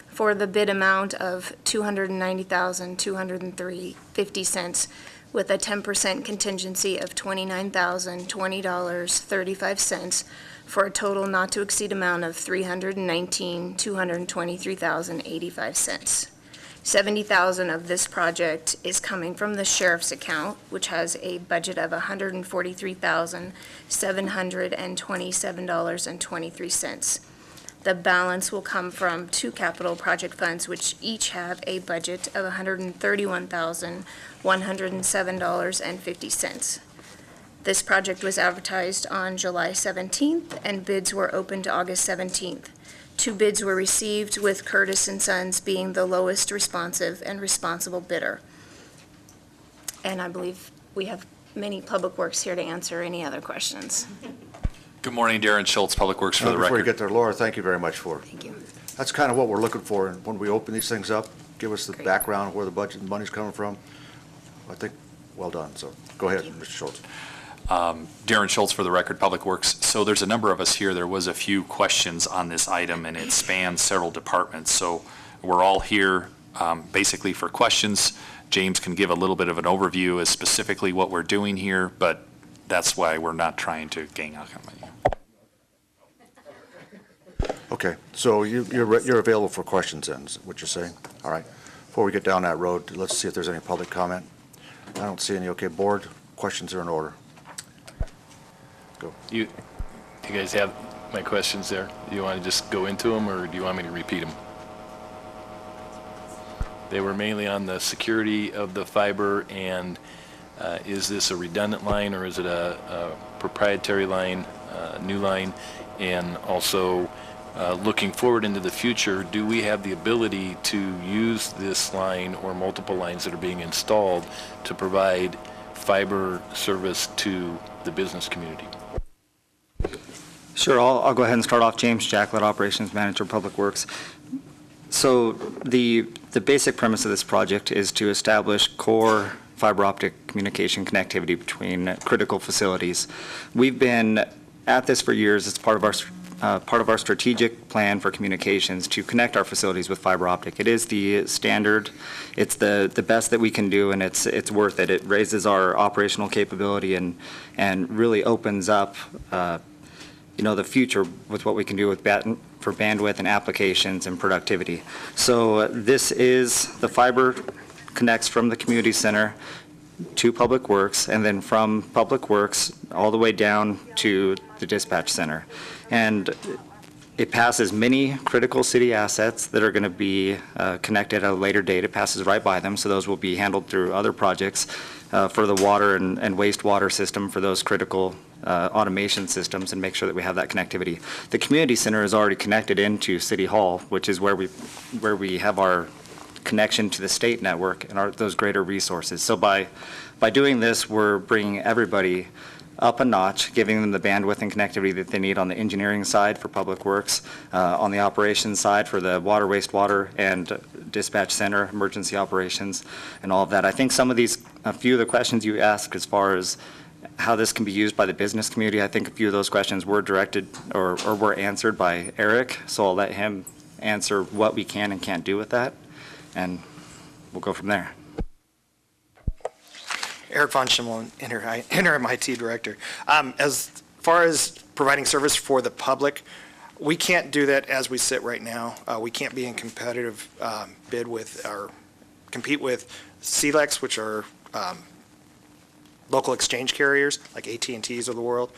for the bid amount of $290,203.50, with a 10% contingency of $29,020.35 for a total not to exceed amount of $319,223.85. $70,000 of this project is coming from the sheriff's account, which has a budget of $143,727.23. The balance will come from two capital project funds, which each have a budget of $131,107.50. This project was advertised on July 17th, and bids were opened August 17th. 2 bids were received, with Curtis & Sons being the lowest responsive and responsible bidder. And I believe we have many Public Works here to answer any other questions. Good morning, Darren Schultz, Public Works for the Before you record. get there, Laura, thank you very much for it. Thank you. That's kind of what we're looking for, and when we open these things up, give us the background of where the budget and money's coming from. I think, well done, so go ahead, Mr. Schultz. Darren Schultz for the record, Public Works. So there's a number of us here. There was a few questions on this item, and it spans several departments. So we're all here basically for questions. James can give a little bit of an overview as specifically what we're doing here, but that's why we're not trying to gang up on you. Okay, so you're available for questions then, is what you're saying? All right. Before we get down that road, let's see if there's any public comment. I don't see any. Okay, board, questions are in order. Go. You guys have my questions there? Do you want to just go into them, or do you want me to repeat them? They were mainly on the security of the fiber, and is this a redundant line, or is it a proprietary line, new line? And also, looking forward into the future, do we have the ability to use this line or multiple lines that are being installed to provide fiber service to the business community? Sure, I'll go ahead and start off. James Jacklett, Operations Manager, Public Works. So the basic premise of this project is to establish core fiber optic communication connectivity between critical facilities. We've been at this for years. It's part of our strategic plan for communications to connect our facilities with fiber optic. It is the standard. It's the best that we can do, and it's worth it. It raises our operational capability and really opens up the future with what we can do with for bandwidth and applications and productivity. So this is the fiber connects from the community center to Public Works, and then from Public Works all the way down to the dispatch center. And it passes many critical city assets that are going to be connected at a later date. It passes right by them, so those will be handled through other projects for the water and wastewater system for those critical automation systems, and make sure that we have that connectivity. The community center is already connected into City Hall, which is where we have our connection to the state network and those greater resources. So by doing this, we're bringing everybody up a notch, giving them the bandwidth and connectivity that they need on the engineering side for Public Works, on the operations side for the water, wastewater, and dispatch center, emergency operations, and all of that. I think a few of the questions you asked as far as how this can be used by the business community, I think a few of those questions were directed or were answered by Eric, so I'll let him answer what we can and can't do with that, and we'll go from there. Eric Von Schimmel, interim IT director. As far as providing service for the public, we can't do that as we sit right now. We can't be in competitive bid with or compete with CLECs, which are local exchange carriers like AT&Ts of the world.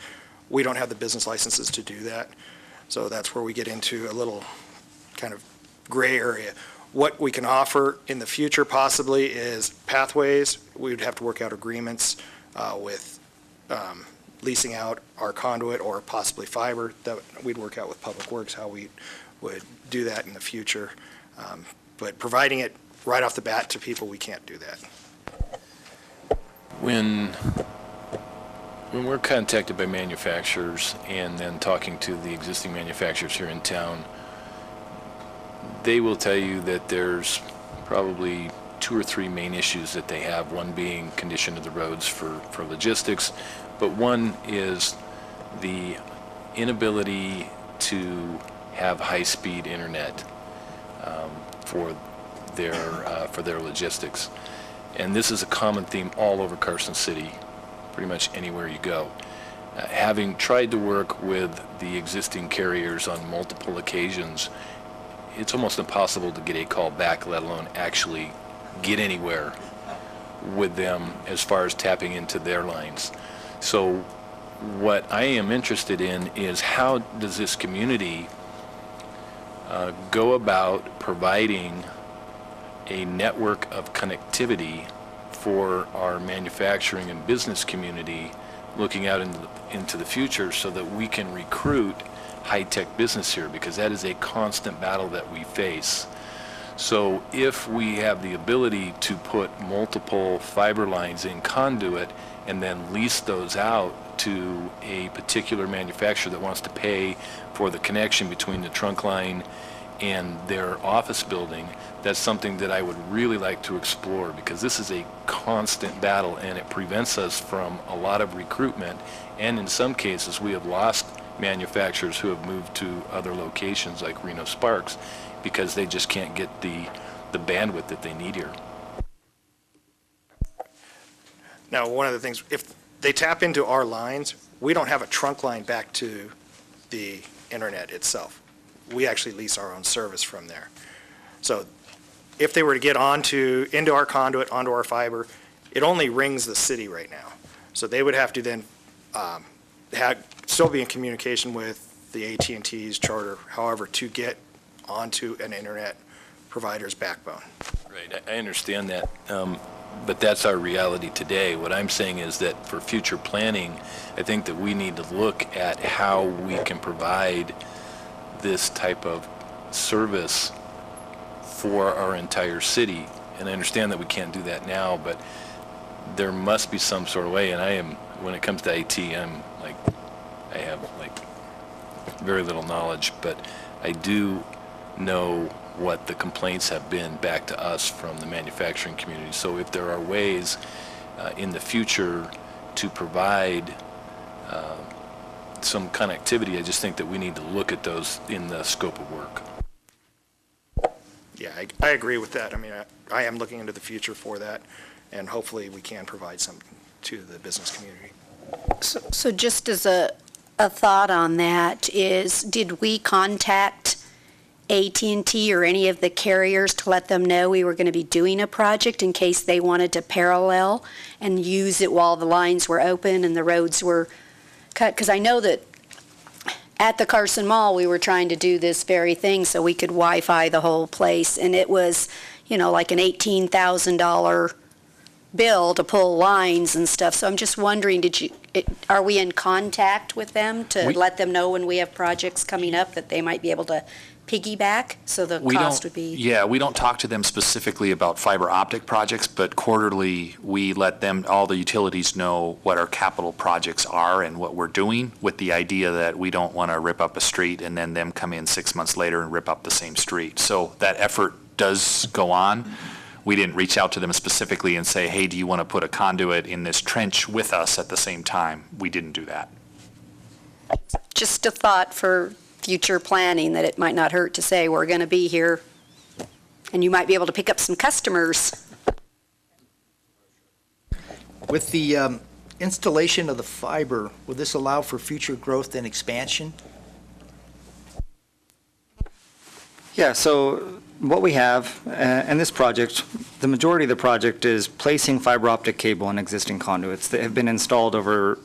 We don't have the business licenses to do that. So that's where we get into a little kind of gray area. What we can offer in the future possibly is pathways. We would have to work out agreements with leasing out our conduit or possibly fiber that we'd work out with Public Works, how we would do that in the future. But providing it right off the bat to people, we can't do that. When we're contacted by manufacturers and then talking to the existing manufacturers here in town, they will tell you that there's probably 2 or 3 main issues that they have, one being condition of the roads for logistics, but one is the inability to have high-speed internet for their logistics. And this is a common theme all over Carson City, pretty much anywhere you go. having tried to work with the existing carriers on multiple occasions, it's almost impossible to get a call back, let alone actually get anywhere with them as far as tapping into their lines. So what I am interested in is how does this community go about providing a network of connectivity for our manufacturing and business community looking out into the future so that we can recruit high-tech business here, because that is a constant battle that we face. So if we have the ability to put multiple fiber lines in conduit and then lease those out to a particular manufacturer that wants to pay for the connection between the trunk line and their office building, that's something that I would really like to explore, because this is a constant battle and it prevents us from a lot of recruitment, and in some cases we have lost manufacturers who have moved to other locations like Reno Sparks because they just can't get the bandwidth that they need here. Now, one of the things, if they tap into our lines, we don't have a trunk line back to the internet itself. We actually lease our own service from there. So if they were to get into our conduit, onto our fiber, it only rings the city right now. So they would have to then still be in communication with the AT&T's, Charter, however, to get onto an internet provider's backbone. Right, I understand that, but that's our reality today. What I'm saying is that for future planning, I think that we need to look at how we can provide this type of service for our entire city. And I understand that we can't do that now, but there must be some sort of way. And when it comes to IT, I have very little knowledge, but I do know what the complaints have been back to us from the manufacturing community. So if there are ways in the future to provide some connectivity, I just think that we need to look at those in the scope of work. Yeah, I agree with that. I mean, I am looking into the future for that, and hopefully we can provide something to the business community. So just as a thought on that is, did we contact AT&T or any of the carriers to let them know we were going to be doing a project in case they wanted to parallel and use it while the lines were open and the roads were cut? Because I know that at the Carson Mall, we were trying to do this very thing so we could Wi-Fi the whole place, and it was, like an $18,000 bill to pull lines and stuff. So I'm just wondering, are we in contact with them to let them know when we have projects coming up that they might be able to piggyback, so the cost would be? Yeah, we don't talk to them specifically about fiber optic projects, but quarterly, we let them, all the utilities, know what our capital projects are and what we're doing, with the idea that we don't want to rip up a street and then them come in 6 months later and rip up the same street. So that effort does go on. We didn't reach out to them specifically and say, hey, do you want to put a conduit in this trench with us at the same time? We didn't do that. Just a thought for future planning, that it might not hurt to say we're going to be here, and you might be able to pick up some customers. With the installation of the fiber, will this allow for future growth and expansion? Yeah, so what we have in this project, the majority of the project is placing fiber optic cable in existing conduits that have been installed over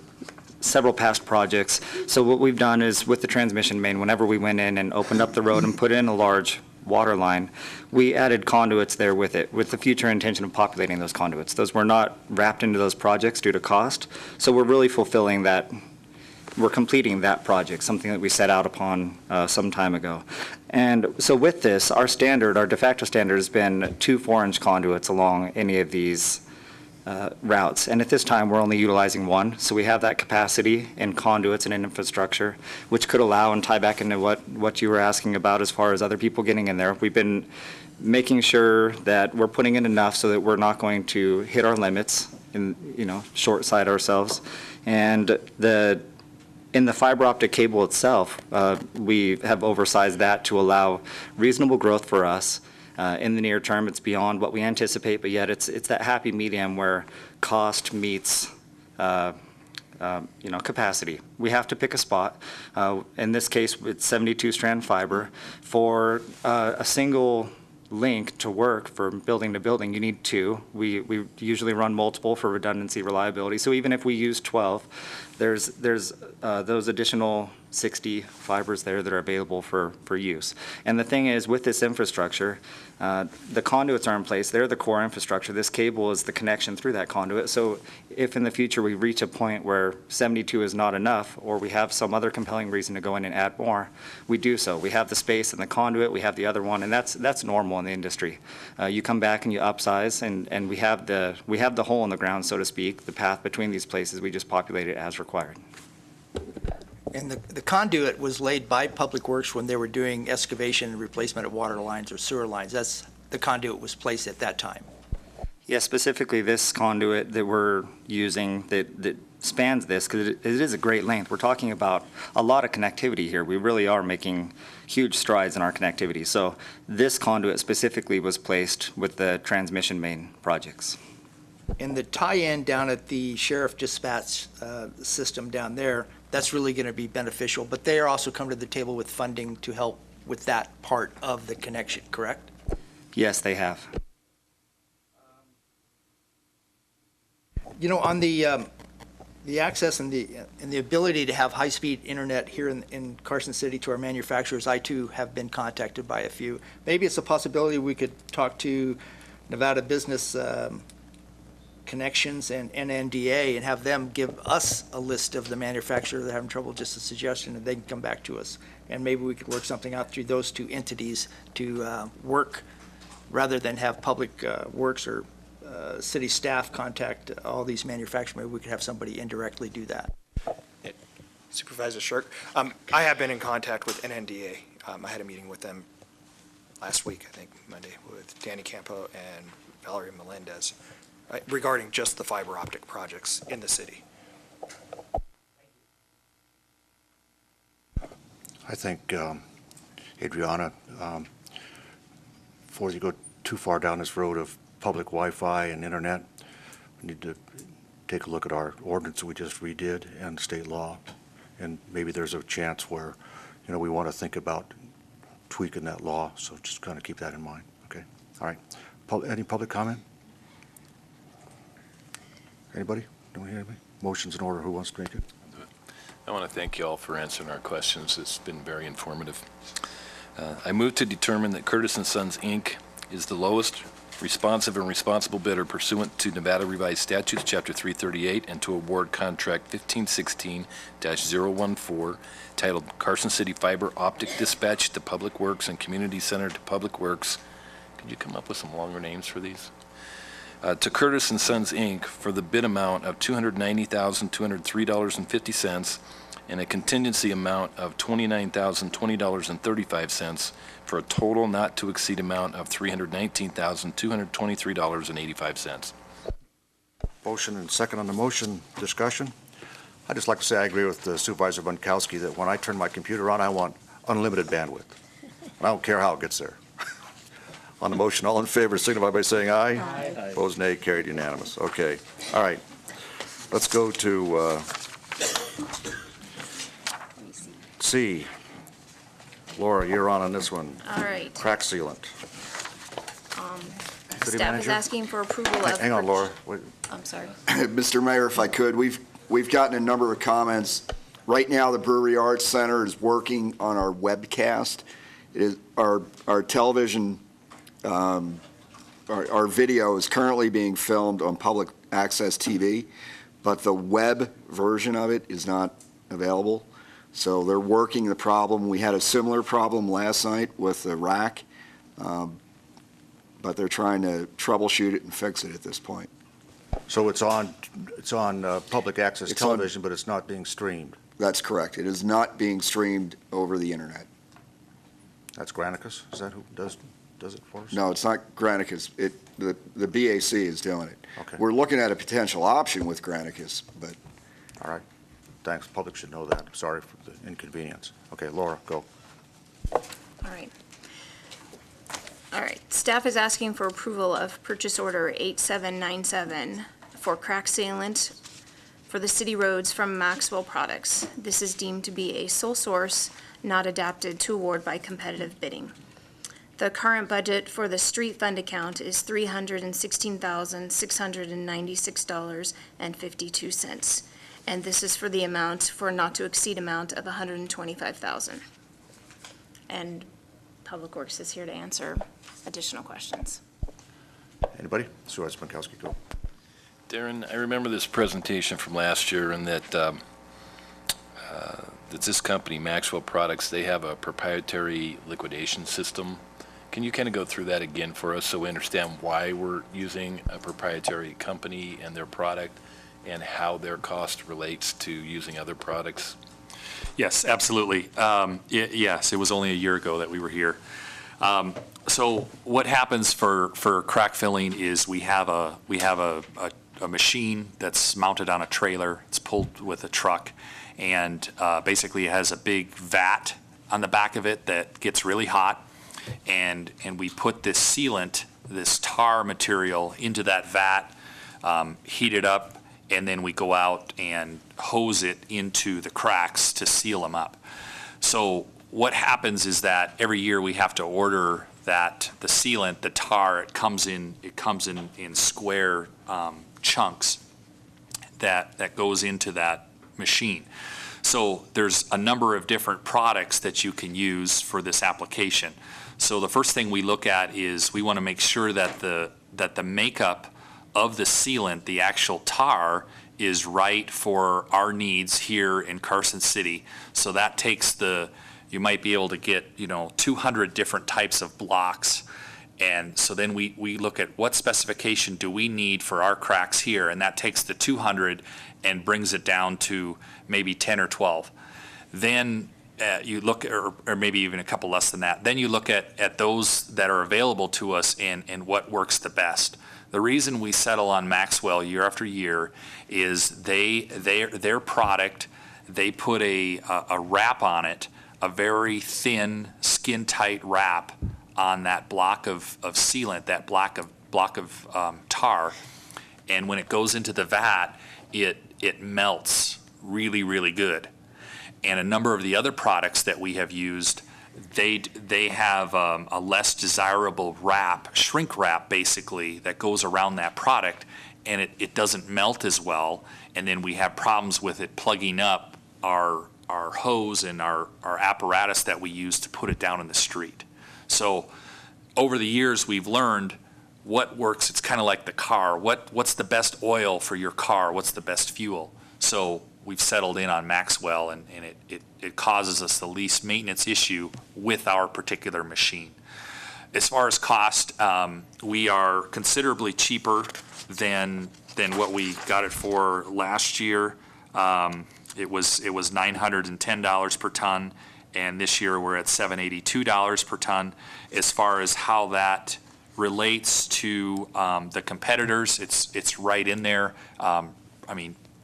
several past projects. So what we've done is, with the transmission main, whenever we went in and opened up the road and put in a large water line, we added conduits there with it, with the future intention of populating those conduits. Those were not wrapped into those projects due to cost. So we're really fulfilling that. We're completing that project, something that we set out upon some time ago. And so with this, our de facto standard has been 2 4-inch conduits along any of these routes. And at this time, we're only utilizing 1. So we have that capacity in conduits and in infrastructure, which could allow and tie back into what you were asking about as far as other people getting in there. We've been making sure that we're putting in enough so that we're not going to hit our limits and, short side ourselves. And in the fiber optic cable itself, we have oversized that to allow reasonable growth for us. In the near term, it's beyond what we anticipate, but yet it's that happy medium where cost meets capacity. We have to pick a spot. In this case, it's 72 strand fiber. For a single link to work for building to building, you need 2. We usually run multiple for redundancy, reliability. So even if we use 12, there's those additional 60 fibers there that are available for use. And the thing is, with this infrastructure, the conduits are in place. They're the core infrastructure. This cable is the connection through that conduit. So if in the future we reach a point where 72 is not enough, or we have some other compelling reason to go in and add more, we do so. We have the space and the conduit, we have the other one, and that's normal in the industry. You come back and you upsize, and we have the hole in the ground, so to speak, the path between these places. We just populate it as required. And the conduit was laid by Public Works when they were doing excavation and replacement of water lines or sewer lines. That's, the conduit was placed at that time. Yeah, specifically this conduit that we're using that spans this, because it is a great length. We're talking about a lot of connectivity here. We really are making huge strides in our connectivity. So this conduit specifically was placed with the transmission main projects. And the tie-in down at the sheriff dispatch system down there, that's really going to be beneficial, but they are also coming to the table with funding to help with that part of the connection, correct? Yes, they have. You know, on the access and the ability to have high-speed internet here in Carson City to our manufacturers, I too have been contacted by a few. Maybe it's a possibility we could talk to Nevada Business Connections and NNDA and have them give us a list of the manufacturers that are having trouble, just a suggestion, and they can come back to us. And maybe we could work something out through those 2 entities to work, rather than have Public Works or city staff contact all these manufacturers. Maybe we could have somebody indirectly do that. Supervisor Shirk, I have been in contact with NNDA. I had a meeting with them last week, I think, Monday, with Danny Campo and Valerie Melendez, regarding just the fiber optic projects in the city. I think, Adriana, before you go too far down this road of public Wi-Fi and internet, we need to take a look at our ordinance we just redid and state law. And maybe there's a chance where, we want to think about tweaking that law. So just kind of keep that in mind. Okay. All right. Any public comment? Anybody? Don't hear anybody? Motion's in order. Who wants to make it? I want to thank you all for answering our questions. It's been very informative. I move to determine that Curtis & Sons, Inc. is the lowest responsive and responsible bidder pursuant to Nevada Revised Statutes, Chapter 338, and to award contract 1516-014 titled Carson City Fiber Optic Dispatch to Public Works and Community Center to Public Works. Could you come up with some longer names for these? To Curtis & Sons, Inc. for the bid amount of $290,203.50 and a contingency amount of $29,020.35 for a total not to exceed amount of $319,223.85. Motion and second on the motion. Discussion. I'd just like to say I agree with Supervisor Bunkowski that when I turn my computer on, I want unlimited bandwidth. And I don't care how it gets there. On the motion, all in favor, signify by saying aye. Aye. Opposed, nay. Carried unanimous. Okay. All right. Let's go to C. Laura, you're on this one. All right. Crack sealant. City Staff is manager? asking for approval of. Hang on, Laura. Wait. I'm sorry. Mr. Mayor, if I could, we've gotten a number of comments. Right now, the Brewery Arts Center is working on our webcast. It is our television, our video is currently being filmed on public access TV, but the web version of it is not available. So they're working the problem. We had a similar problem last night with the rack, but they're trying to troubleshoot it and fix it at this point. So it's on public access television, but it's not being streamed. That's correct. It is not being streamed over the internet. That's Granicus? Is that who does it for us? No, it's not Granicus. The BAC is doing it. Okay. We're looking at a potential option with Granicus, but. All right. Thanks. Public should know that. I'm sorry for the inconvenience. Okay, Laura, go. All right. All right. Staff is asking for approval of purchase order 8797 for crack sealant for the city roads from Maxwell Products. This is deemed to be a sole source, not adapted to award by competitive bidding. The current budget for the street fund account is $316,696.52. And this is for the amount, for a not to exceed amount of $125,000. And Public Works is here to answer additional questions. Anybody? Supervisor Bankowski, go. Darren, I remember this presentation from last year, and that this company, Maxwell Products, they have a proprietary liquidation system. Can you kind of go through that again for us so we understand why we're using a proprietary company and their product and how their cost relates to using other products? Yes, absolutely. Yes, it was only a year ago that we were here. So what happens for crack filling is we have a machine that's mounted on a trailer. It's pulled with a truck, and basically it has a big vat on the back of it that gets really hot, and we put this sealant, this tar material, into that vat, heat it up, and then we go out and hose it into the cracks to seal them up. So what happens is that every year we have to order the sealant, the tar. It comes in square chunks that goes into that machine. So there's a number of different products that you can use for this application. So the first thing we look at is we want to make sure that the makeup of the sealant, the actual tar, is right for our needs here in Carson City. So that takes you might be able to get 200 different types of blocks. And so then we look at what specification do we need for our cracks here, and that takes the 200 and brings it down to maybe 10 or 12. Then you look, or maybe even a couple less than that. Then you look at those that are available to us and what works the best. The reason we settle on Maxwell year after year is their product, they put a wrap on it, a very thin, skin-tight wrap on that block of sealant, that block of tar, and when it goes into the vat, it melts really, really good. And a number of the other products that we have used, they have a less desirable wrap, shrink wrap basically, that goes around that product, and it doesn't melt as well, and then we have problems with it plugging up our hose and our apparatus that we use to put it down in the street. So over the years, we've learned what works. It's kind of like the car. What's the best oil for your car? What's the best fuel? So we've settled in on Maxwell, and it causes us the least maintenance issue with our particular machine. As far as cost, we are considerably cheaper than what we got it for last year. It was $910 per ton, and this year we're at $782 per ton. As far as how that relates to the competitors, it's right in there.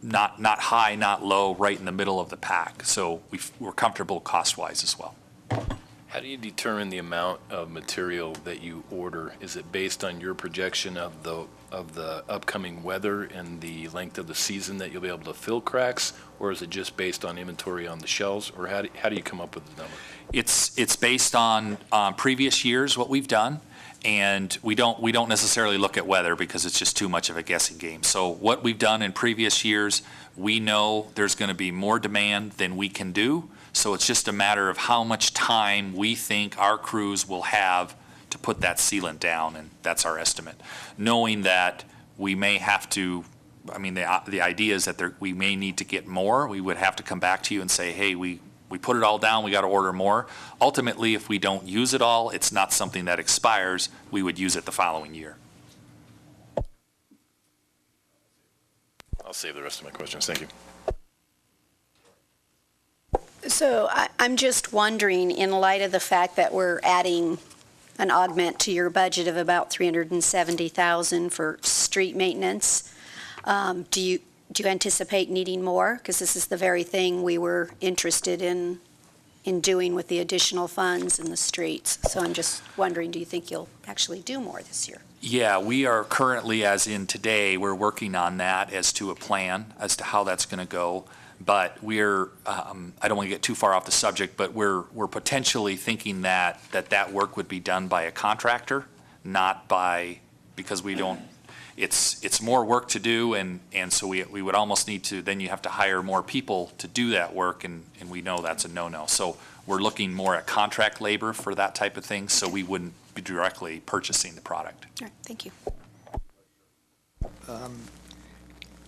Not high, not low, right in the middle of the pack. So we're comfortable cost-wise as well. How do you determine the amount of material that you order? Is it based on your projection of the upcoming weather and the length of the season that you'll be able to fill cracks, or is it just based on inventory on the shelves, or how do you come up with the number? It's based on previous years, what we've done, and we don't necessarily look at weather because it's just too much of a guessing game. So what we've done in previous years, we know there's going to be more demand than we can do. So it's just a matter of how much time we think our crews will have to put that sealant down, and that's our estimate. Knowing that we may have to, the idea is that we may need to get more. We would have to come back to you and say, hey, we put it all down, we got to order more. Ultimately, if we don't use it all, it's not something that expires. We would use it the following year. I'll save the rest of my questions. Thank you. So I'm just wondering, in light of the fact that we're adding an augment to your budget of about $370,000 for street maintenance, do you anticipate needing more? Because this is the very thing we were interested in in doing with the additional funds in the streets. So I'm just wondering, do you think you'll actually do more this year? Yeah, we are currently, as in today, we're working on that as to a plan as to how that's going to go. But we're, I don't want to get too far off the subject, but we're potentially thinking that work would be done by a contractor, not by, because we don't, it's more work to do, and so we would almost need to, then you have to hire more people to do that work, and we know that's a no-no. So we're looking more at contract labor for that type of thing, so we wouldn't be directly purchasing the product. All right, thank you.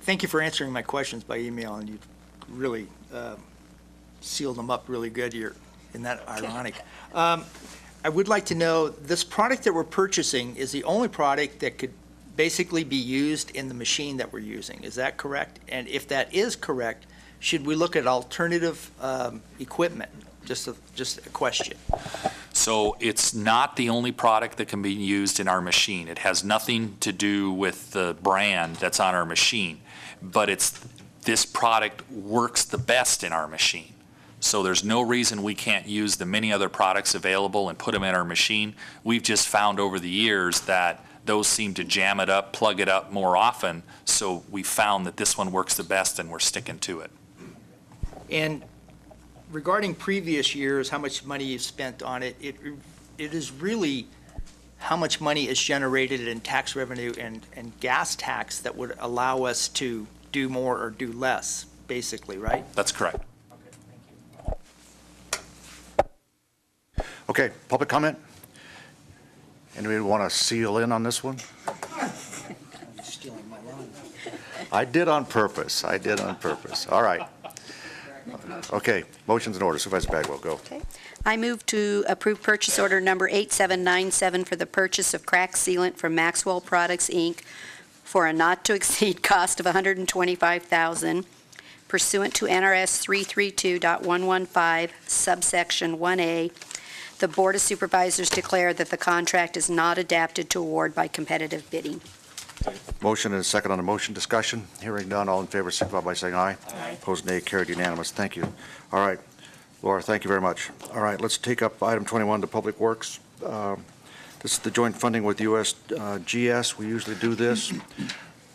Thank you for answering my questions by email, and you really sealed them up really good. Isn't that ironic? I would like to know, this product that we're purchasing is the only product that could basically be used in the machine that we're using. Is that correct? And if that is correct, should we look at alternative equipment? Just a question. So it's not the only product that can be used in our machine. It has nothing to do with the brand that's on our machine, but this product works the best in our machine. So there's no reason we can't use the many other products available and put them in our machine. We've just found over the years that those seem to jam it up, plug it up more often, so we found that this one works the best and we're sticking to it. And regarding previous years, how much money you've spent on it, it is really how much money is generated in tax revenue and gas tax that would allow us to do more or do less, basically, right? That's correct. Okay, public comment? Anybody want to seal in on this one? Stealing my line. I did on purpose. All right. Okay, motion's in order. Supervisor Bagwell, go. Okay. I move to approve purchase order number 8797 for the purchase of crack sealant from Maxwell Products, Inc. for a not-to-exceed cost of $125,000 pursuant to NRS 332.115, subsection 1A. The Board of Supervisors declare that the contract is not adapted to award by competitive bidding. Motion and a second on the motion. Discussion. Hearing none. All in favor, signify by saying aye. Aye. Opposed, nay. Carried unanimous. Thank you. All right. Laura, thank you very much. All right, let's take up item 21, the Public Works. This is the joint funding with USGS. We usually do this.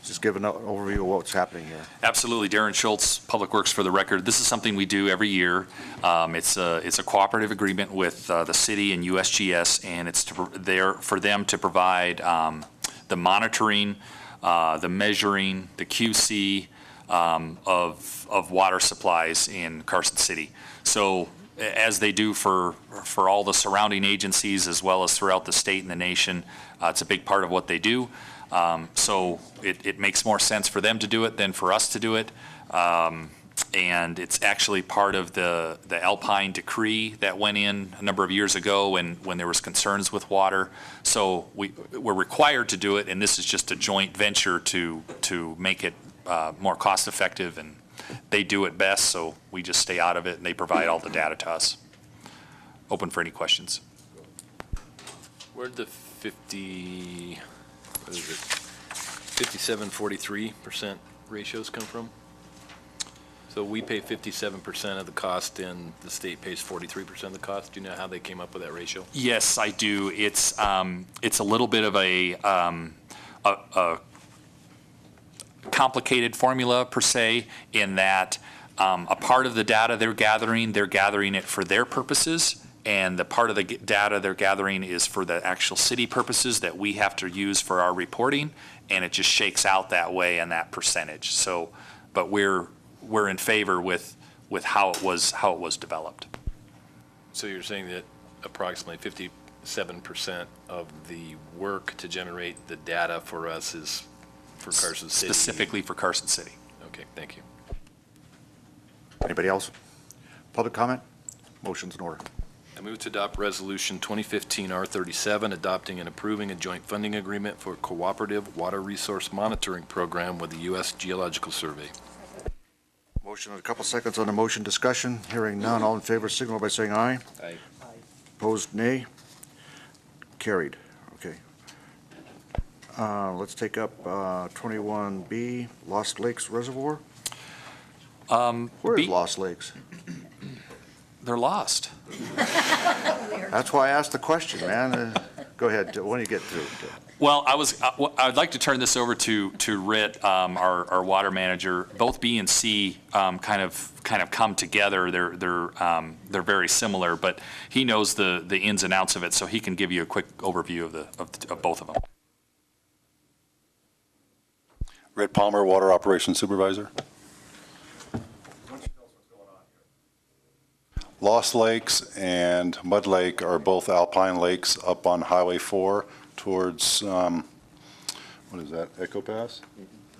Just give an overview of what's happening here. Absolutely. Darren Schultz, Public Works for the record. This is something we do every year. It's a cooperative agreement with the city and USGS, and it's there for them to provide the monitoring, the measuring, the QC of water supplies in Carson City. So as they do for all the surrounding agencies as well as throughout the state and the nation, it's a big part of what they do. So it makes more sense for them to do it than for us to do it. And it's actually part of the Alpine decree that went in a number of years ago when there was concerns with water. So we're required to do it, and this is just a joint venture to make it more cost effective, and they do it best, so we just stay out of it, and they provide all the data to us. Open for any questions. Where'd the 57-43% ratios come from? So we pay 57% of the cost and the state pays 43% of the cost. Do you know how they came up with that ratio? Yes, I do. It's a little bit of a complicated formula per se, in that a part of the data they're gathering it for their purposes, and the part of the data they're gathering is for the actual city purposes that we have to use for our reporting, and it just shakes out that way in that percentage. So, but we're in favor with how it was developed. So you're saying that approximately 57% of the work to generate the data for us is for Carson City? Specifically for Carson City. Okay, thank you. Anybody else? Public comment? Motion's in order. I move to adopt Resolution 2015 R37, adopting and approving a joint funding agreement for a cooperative water resource monitoring program with the U.S. Geological Survey. Motion and a couple seconds on the motion. Discussion. Hearing none. All in favor, signal by saying aye. Aye. Opposed, nay. Carried. Okay. Let's take up 21B, Lost Lakes Reservoir. Where is Lost Lakes? They're lost. That's why I asked the question, man. Go ahead, when you get through. Well, I'd like to turn this over to Rit, our water manager. Both B and C kind of come together. They're very similar, but he knows the ins and outs of it, so he can give you a quick overview of both of them. Rit Palmer, Water Operations Supervisor. Lost Lakes and Mud Lake are both alpine lakes up on Highway 4 towards, what is that, Echo Pass?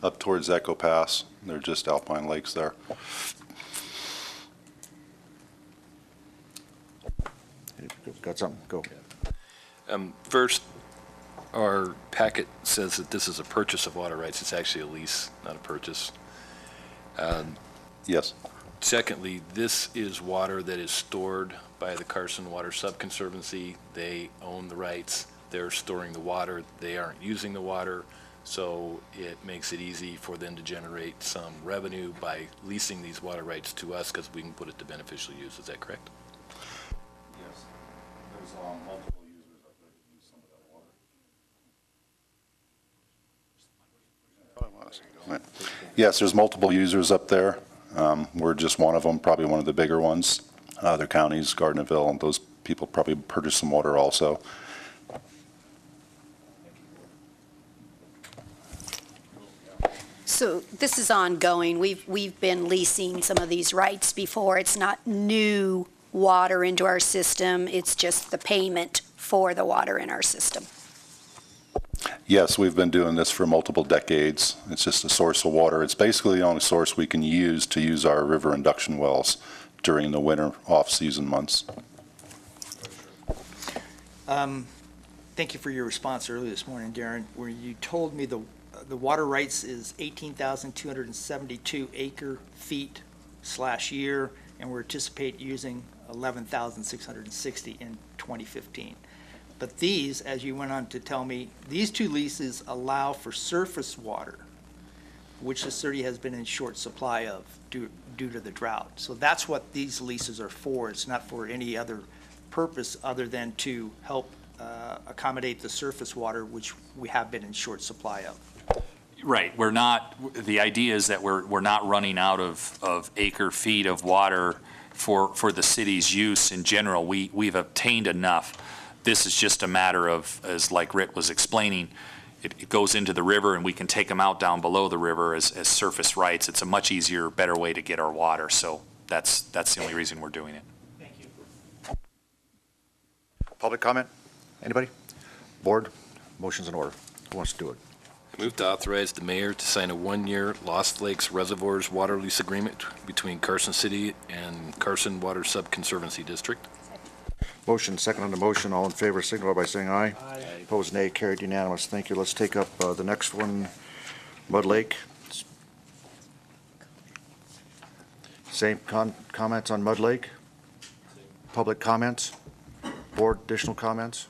Up towards Echo Pass. They're just alpine lakes there. Got something? Go. First, our packet says that this is a purchase of water rights. It's actually a lease, not a purchase. Yes. Secondly, this is water that is stored by the Carson Water Subconservancy. They own the rights. They're storing the water. They aren't using the water, so it makes it easy for them to generate some revenue by leasing these water rights to us because we can put it to beneficial use. Is that correct? Yes. There's multiple users up there that use some of that water. Yes, there's multiple users up there. We're just one of them, probably one of the bigger ones. Other counties, Gardnerville, and those people probably purchase some water also. So this is ongoing. We've been leasing some of these rights before. It's not new water into our system. It's just the payment for the water in our system. Yes, we've been doing this for multiple decades. It's just a source of water. It's basically the only source we can use to use our river induction wells during the winter off-season months. Thank you for your response earlier this morning, Darren, where you told me the water rights is 18,272 acre feet / year, and we anticipate using 11,660 in 2015. But these, as you went on to tell me, these two leases allow for surface water, which the city has been in short supply of due to the drought. So that's what these leases are for. It's not for any other purpose other than to help accommodate the surface water, which we have been in short supply of. Right. We're not, the idea is that we're not running out of acre feet of water for the city's use in general. We've obtained enough. This is just a matter of, as like Rit was explaining, it goes into the river and we can take them out down below the river as surface rights. It's a much easier, better way to get our water. So that's the only reason we're doing it. Thank you. Public comment? Anybody? Board? Motion's in order. Who wants to do it? I move to authorize the mayor to sign a one-year Lost Lakes Reservoirs water lease agreement between Carson City and Carson Water Subconservancy District. Motion, second on the motion. All in favor, signify by saying aye. Aye. Opposed, nay. Carried unanimous. Thank you. Let's take up the next one, Mud Lake. Same comments on Mud Lake? Public comments? Board, additional comments?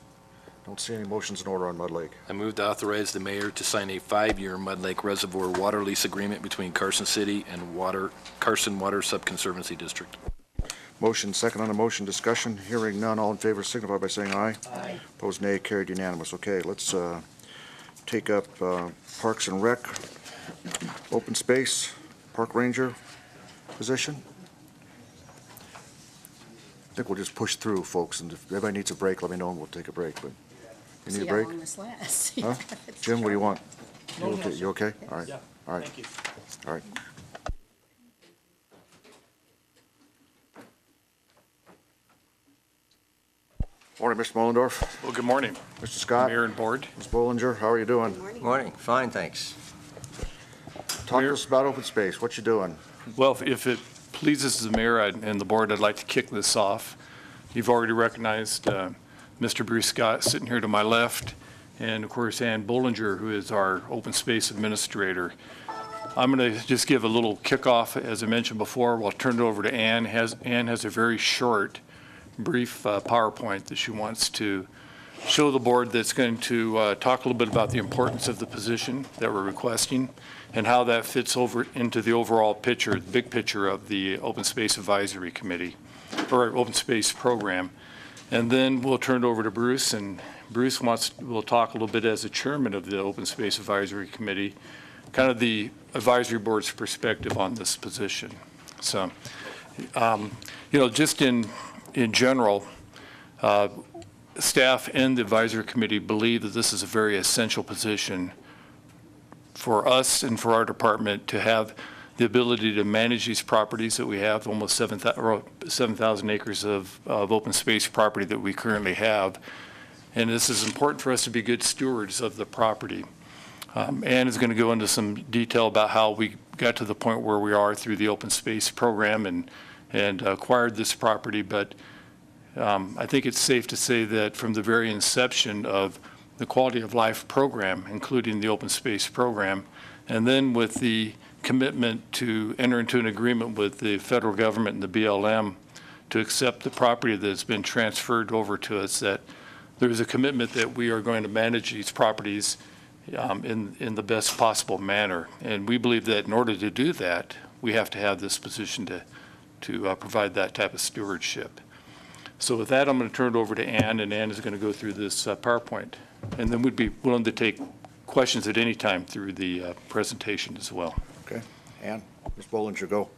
Don't see any motions in order on Mud Lake. I move to authorize the mayor to sign a 5-year Mud Lake Reservoir water lease agreement between Carson City and Carson Water Subconservancy District. Motion, second on the motion. Discussion. Hearing none. All in favor signify by saying aye. Aye. Opposed, nay. Carried unanimous. Okay, let's take up Parks and Rec, open space, park ranger position. I think we'll just push through, folks, and if anybody needs a break, let me know and we'll take a break, but you need a break? See how long this lasts. Huh? Jim, what do you want? No, You okay? no, You okay? All right. Yeah. All right. Thank you. All right. Morning, Mr. Mollendorf. Well, good morning. Mr. Scott. Mayor and board. Ms. Bollinger, how are you doing? Morning. Fine, thanks. Talk to us about open space. What you doing? Well, if it pleases the mayor and the board, I'd like to kick this off. You've already recognized Mr. Bruce Scott sitting here to my left, and of course Ann Bollinger, who is our open space administrator. I'm going to just give a little kickoff, as I mentioned before. We'll turn it over to Ann. Ann has a very short, brief PowerPoint that she wants to show the board that's going to talk a little bit about the importance of the position that we're requesting and how that fits over into the overall picture, the big picture of the Open Space Advisory Committee. or open space program. And then we'll turn it over to Bruce, and Bruce will talk a little bit as the chairman of the Open Space Advisory Committee, kind of the advisory board's perspective on this position. So, just in general, staff and the advisory committee believe that this is a very essential position for us and for our department to have the ability to manage these properties that we have, almost 7,000 acres of open space property that we currently have. And this is important for us to be good stewards of the property. Ann is going to go into some detail about how we got to the point where we are through the open space program and acquired this property. But I think it's safe to say that from the very inception of the quality of life program, including the open space program, and then with the commitment to enter into an agreement with the federal government and the BLM to accept the property that's been transferred over to us, that there's a commitment that we are going to manage these properties in the best possible manner. And we believe that in order to do that, we have to have this position to provide that type of stewardship. So with that, I'm going to turn it over to Ann, and Ann is going to go through this PowerPoint. And then we'd be willing to take questions at any time through the presentation as well. Okay. Ann, Ms. Bollinger, go.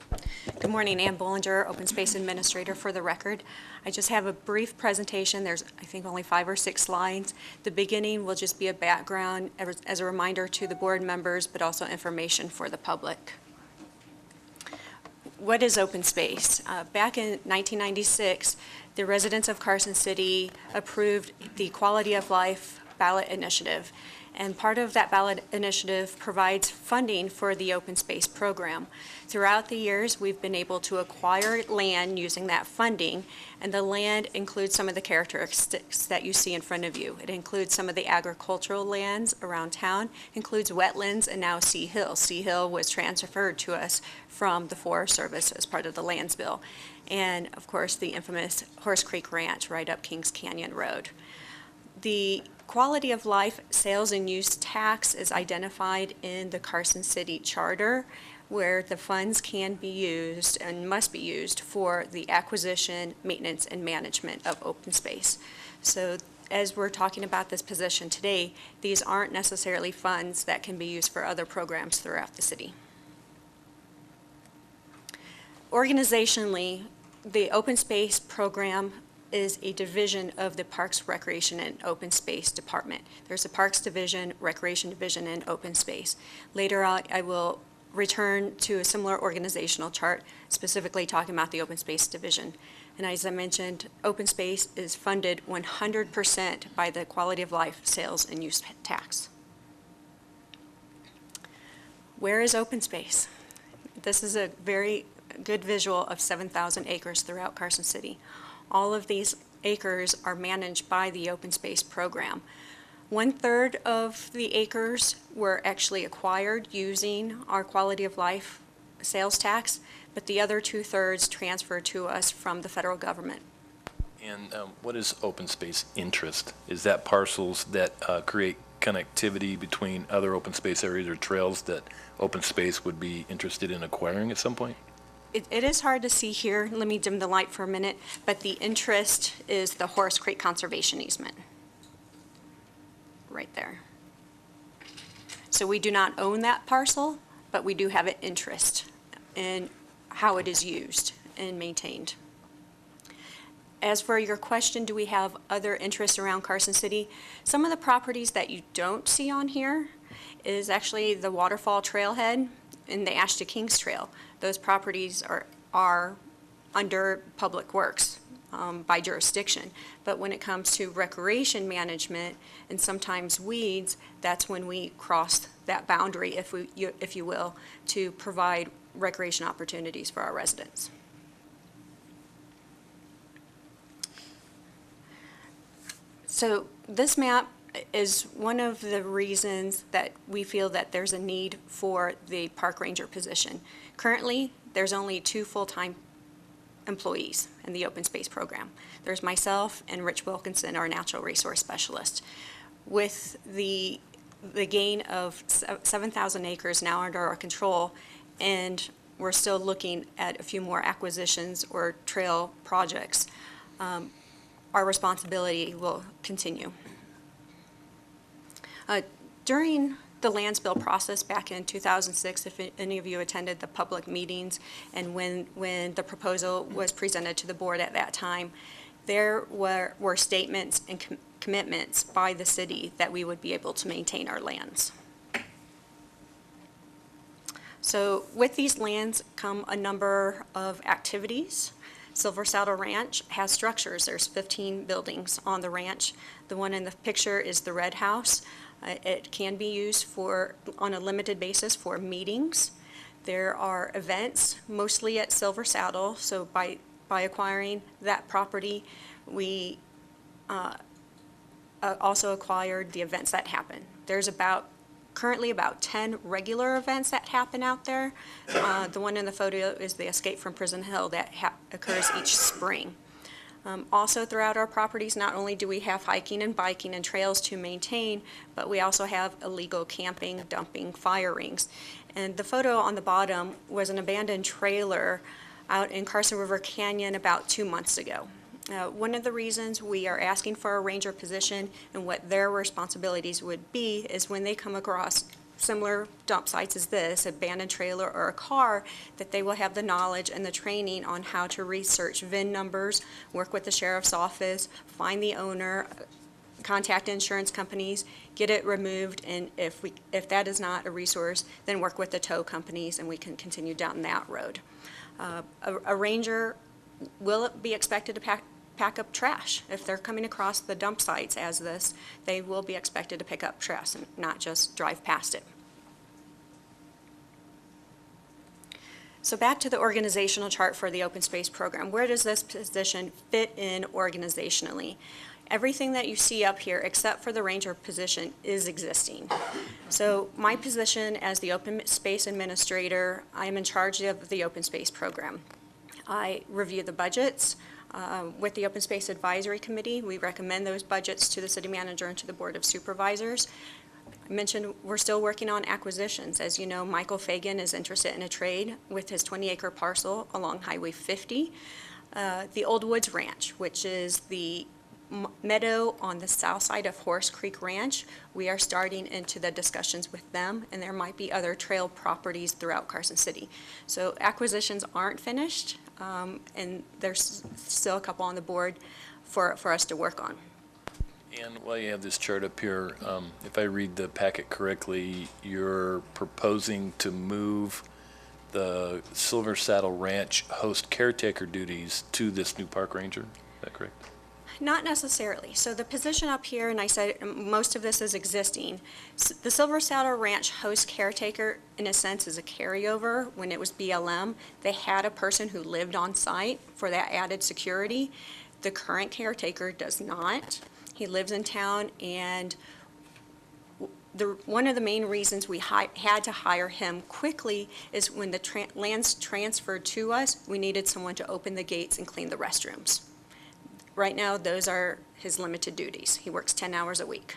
Good morning, Ann Bollinger, Open Space Administrator for the record. I just have a brief presentation. There's, I think, only 5 or 6 slides. The beginning will just be a background as a reminder to the board members, but also information for the public. What is open space? Back in 1996, the residents of Carson City approved the Quality of Life ballot initiative. And part of that ballot initiative provides funding for the open space program. Throughout the years, we've been able to acquire land using that funding, and the land includes some of the characteristics that you see in front of you. It includes some of the agricultural lands around town, includes wetlands, and now Sea Hill. Sea Hill was transferred to us from the Forest Service as part of the lands bill. And of course, the infamous Horse Creek Ranch right up Kings Canyon Road. The Quality of Life Sales and Use Tax is identified in the Carson City Charter, where the funds can be used and must be used for the acquisition, maintenance, and management of open space. So as we're talking about this position today, these aren't necessarily funds that can be used for other programs throughout the city. Organizationally, the open space program is a division of the Parks, Recreation, and Open Space Department. There's a Parks Division, Recreation Division, and Open Space. Later on, I will return to a similar organizational chart, specifically talking about the Open Space Division. And as I mentioned, Open Space is funded 100% by the Quality of Life Sales and Use Tax. Where is open space? This is a very good visual of 7,000 acres throughout Carson City. All of these acres are managed by the open space program. 1/3 of the acres were actually acquired using our quality of life sales tax, but the other 2/3 transferred to us from the federal government. And what is open space interest? Is that parcels that create connectivity between other open space areas or trails that open space would be interested in acquiring at some point? It is hard to see here. Let me dim the light for a minute, but the interest is the Horse Creek Conservation Easement. Right there. So we do not own that parcel, but we do have an interest in how it is used and maintained. As for your question, do we have other interests around Carson City? Some of the properties that you don't see on here is actually the Waterfall Trailhead and the Ashton Kings Trail. Those properties are under Public Works by jurisdiction. But when it comes to recreation management and sometimes weeds, that's when we cross that boundary, if you will, to provide recreation opportunities for our residents. So this map is one of the reasons that we feel that there's a need for the park ranger position. Currently, there's only 2 full-time employees in the open space program. There's myself and Rich Wilkinson, our natural resource specialist. With the gain of 7,000 acres now under our control and we're still looking at a few more acquisitions or trail projects, our responsibility will continue. During the lands bill process back in 2006, if any of you attended the public meetings, and when the proposal was presented to the board at that time, there were statements and commitments by the city that we would be able to maintain our lands. So with these lands come a number of activities. Silver Saddle Ranch has structures. There's 15 buildings on the ranch. The one in the picture is the Red House. It can be used on a limited basis for meetings. There are events, mostly at Silver Saddle. So by acquiring that property, we also acquired the events that happen. There's currently about 10 regular events that happen out there. The one in the photo is the Escape from Prison Hill that occurs each spring. Also throughout our properties, not only do we have hiking and biking and trails to maintain, but we also have illegal camping, dumping, fire rings. And the photo on the bottom was an abandoned trailer out in Carson River Canyon about 2 months ago. One of the reasons we are asking for a ranger position and what their responsibilities would be is when they come across similar dump sites as this, abandoned trailer or a car, that they will have the knowledge and the training on how to research VIN numbers, work with the sheriff's office, find the owner, contact insurance companies, get it removed, and if that is not a resource, then work with the tow companies and we can continue down that road. A ranger will be expected to pack up trash. If they're coming across the dump sites as this, they will be expected to pick up trash and not just drive past it. So back to the organizational chart for the open space program. Where does this position fit in organizationally? Everything that you see up here, except for the ranger position, is existing. So my position as the open space administrator, I am in charge of the open space program. I review the budgets. With the Open Space Advisory Committee, we recommend those budgets to the city manager and to the Board of Supervisors. I mentioned we're still working on acquisitions. As you know, Michael Fagan is interested in a trade with his 20-acre parcel along Highway 50. The Old Woods Ranch, which is the meadow on the south side of Horse Creek Ranch, we are starting into the discussions with them, and there might be other trail properties throughout Carson City. So acquisitions aren't finished, and there's still a couple on the board for us to work on. And while you have this chart up here, if I read the packet correctly, you're proposing to move the Silver Saddle Ranch host caretaker duties to this new park ranger. Is that correct? Not necessarily. So the position up here, and I said most of this is existing. The Silver Saddle Ranch host caretaker, in a sense, is a carryover. When it was BLM, they had a person who lived on site for that added security. The current caretaker does not. He lives in town, and one of the main reasons we had to hire him quickly is when the land's transferred to us, we needed someone to open the gates and clean the restrooms. Right now, those are his limited duties. He works 10 hours a week.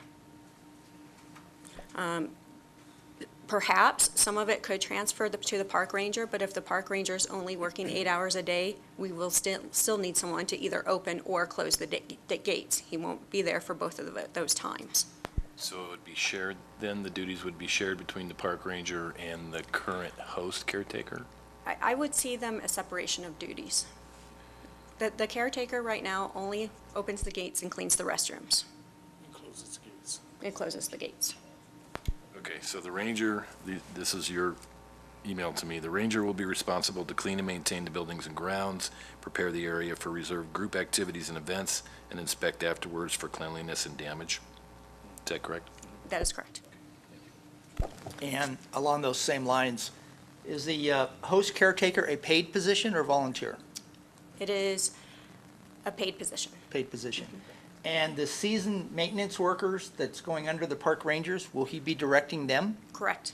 Perhaps some of it could transfer to the park ranger, but if the park ranger is only working 8 hours a day, we will still need someone to either open or close the gates. He won't be there for both of those times. So it would be shared, then the duties would be shared between the park ranger and the current host caretaker? I would see them as separation of duties. The caretaker right now only opens the gates and cleans the restrooms. And closes the gates. It closes the gates. Okay, so the ranger, this is your email to me. The ranger will be responsible to clean and maintain the buildings and grounds, prepare the area for reserved group activities and events, and inspect afterwards for cleanliness and damage. Is that correct? That is correct. And along those same lines, is the host caretaker a paid position or volunteer? It is a paid position. Paid position. And the season maintenance workers that's going under the park rangers, will he be directing them? Correct.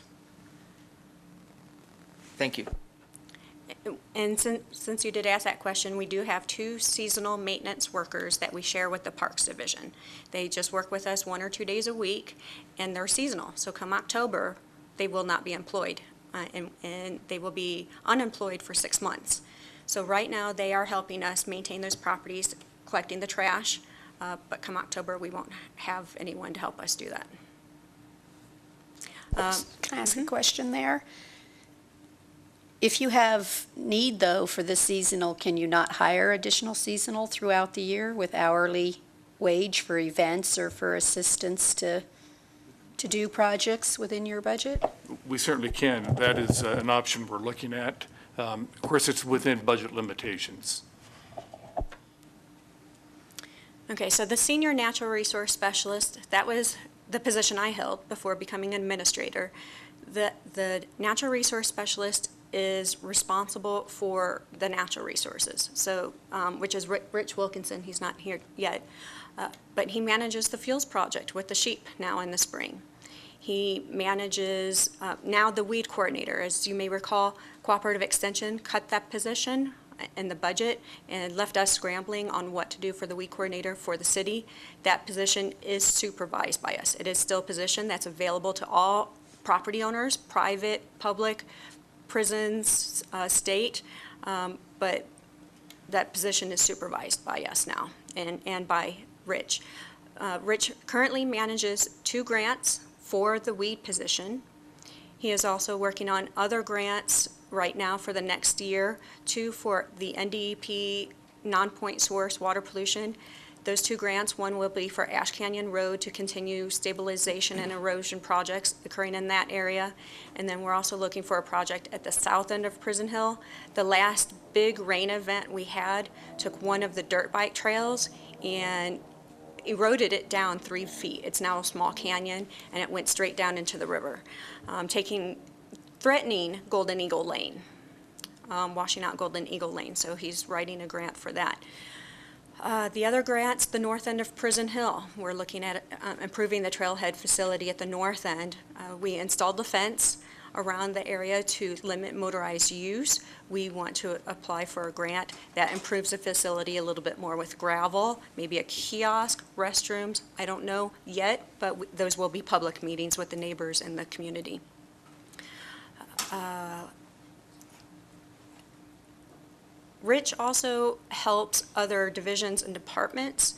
Thank you. And since you did ask that question, we do have 2 seasonal maintenance workers that we share with the Parks Division. They just work with us 1 or 2 days a week, and they're seasonal. So come October, they will not be employed. and they will be unemployed for 6 months. So right now, they are helping us maintain those properties, collecting the trash, but come October, we won't have anyone to help us do that. Can I ask a question there? If you have need, though, for the seasonal, can you not hire additional seasonal throughout the year with hourly wage for events or for assistance to do projects within your budget? We certainly can. That is an option we're looking at. Of course, it's within budget limitations. Okay, so the Senior Natural Resource Specialist, that was the position I held before becoming an administrator. The Natural Resource Specialist is responsible for the natural resources, so, which is Rich Wilkinson. He's not here yet, but he manages the fuels project with the sheep now in the spring. He manages, now the weed coordinator. As you may recall, Cooperative Extension cut that position in the budget and left us scrambling on what to do for the weed coordinator for the city. That position is supervised by us. It is still a position that's available to all property owners, private, public, prisons, state, but that position is supervised by us now and by Rich. Rich currently manages 2 grants for the weed position. He is also working on other grants right now for the next year, 2 for the NDEP non-point source water pollution. Those 2 grants, one will be for Ash Canyon Road to continue stabilization and erosion projects occurring in that area. And then we're also looking for a project at the south end of Prison Hill. The last big rain event we had took one of the dirt bike trails and eroded it down 3 feet. It's now a small canyon, and it went straight down into the river, threatening Golden Eagle Lane, washing out Golden Eagle Lane. So he's writing a grant for that. The other grants, the north end of Prison Hill, we're looking at improving the trailhead facility at the north end. We installed the fence around the area to limit motorized use. We want to apply for a grant that improves the facility a little bit more with gravel, maybe a kiosk, restrooms. I don't know yet, but those will be public meetings with the neighbors and the community. Rich also helps other divisions and departments.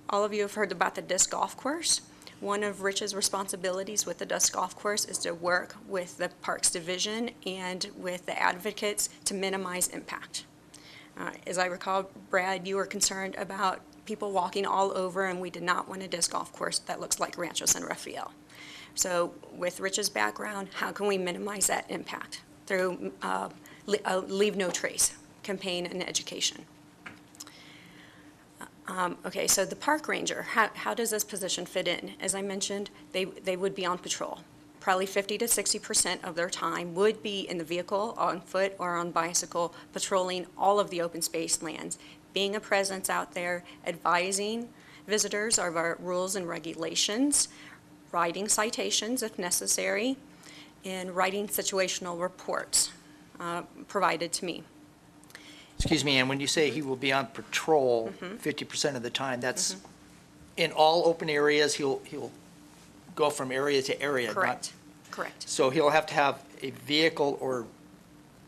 All of you have heard about the disc golf course. One of Rich's responsibilities with the disc golf course is to work with the Parks Division and with the advocates to minimize impact. As I recall, Brad, you were concerned about people walking all over, and we did not want a disc golf course that looks like Rancho San Rafael. So with Rich's background, how can we minimize that impact? Through Leave No Trace campaign and education. Okay, so the park ranger, how does this position fit in? As I mentioned, they would be on patrol. Probably 50 to 60% of their time would be in the vehicle, on foot or on bicycle, patrolling all of the open space lands, being a presence out there, advising visitors of our rules and regulations, writing citations if necessary, and writing situational reports provided to me. Excuse me, and when you say he will be on patrol 50% of the time, that's in all open areas, he'll go from area to area? Correct, correct. So he'll have to have a vehicle or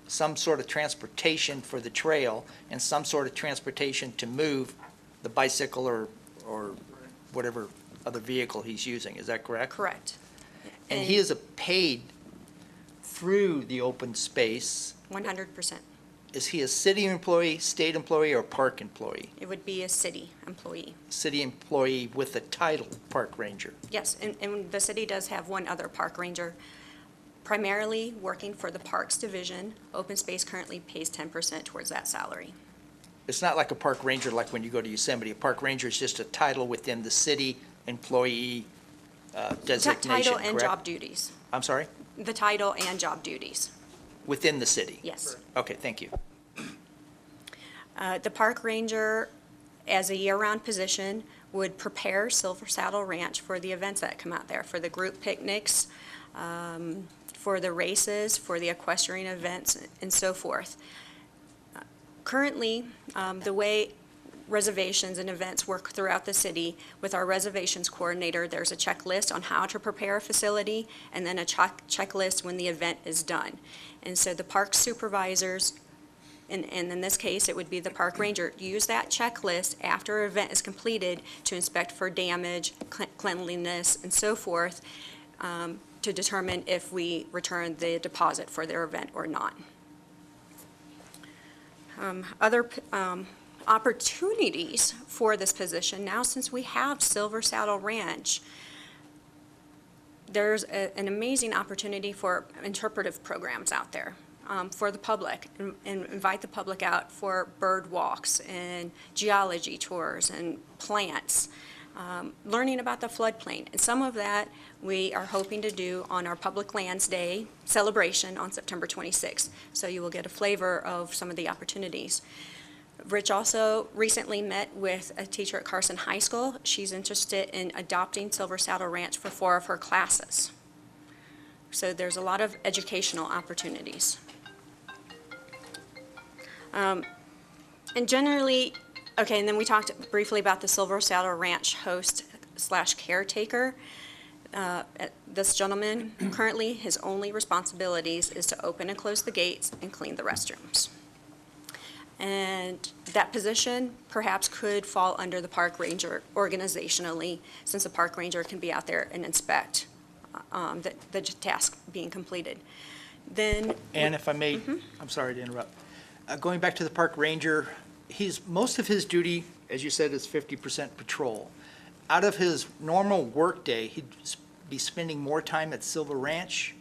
some sort of transportation for the trail and some sort of transportation to move the bicycle or whatever other vehicle he's using, is that correct? Correct. And he is paid through the open space. 100%. Is he a city employee, state employee, or park employee? It would be a city employee. City employee with the title park ranger. Yes, and the city does have one other park ranger, primarily working for the Parks Division. Open Space currently pays 10% towards that salary. It's not like a park ranger like when you go to Yosemite. A park ranger is just a title within the city employee designation, Title and correct? job duties. I'm sorry? The title and job duties. Within the city? Yes. Okay, thank you. The park ranger, as a year-round position, would prepare Silver Saddle Ranch for the events that come out there, for the group picnics, for the races, for the equestrian events, and so forth. Currently, the way reservations and events work throughout the city. With our reservations coordinator, there's a checklist on how to prepare a facility, and then a checklist when the event is done. And so the park supervisors, and in this case, it would be the park ranger, use that checklist after an event is completed to inspect for damage, cleanliness, and so forth, to determine if we return the deposit for their event or not. Other opportunities for this position, now since we have Silver Saddle Ranch, there's an amazing opportunity for interpretive programs out there for the public, and invite the public out for bird walks and geology tours and plants, learning about the floodplain. And some of that we are hoping to do on our Public Lands Day celebration on September 26th. So you will get a flavor of some of the opportunities. Rich also recently met with a teacher at Carson High School. She's interested in adopting Silver Saddle Ranch for 4 of her classes. So there's a lot of educational opportunities. And generally, okay, and then we talked briefly about the Silver Saddle Ranch host/caretaker. This gentleman, currently, his only responsibilities is to open and close the gates and clean the restrooms. And that position perhaps could fall under the park ranger organizationally, since the park ranger can be out there and inspect the task being completed. Then, and if I may, I'm sorry to interrupt. Going back to the park ranger, most of his duty, as you said, is 50% patrol. Out of his normal workday, he'd be spending more time at Silver Ranch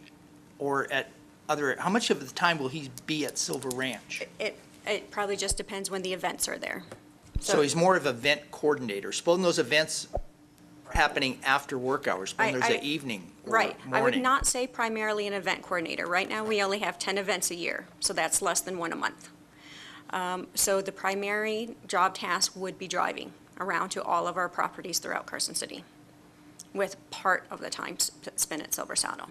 or at other, how much of the time will he be at Silver Ranch? It probably just depends when the events are there. So he's more of an event coordinator. Supposing those events are happening after work hours, when there's an evening or right. morning. I would not say primarily an event coordinator. Right now, we only have 10 events a year, so that's less than 1 a month. So the primary job task would be driving around to all of our properties throughout Carson City, with part of the time spent at Silver Saddle.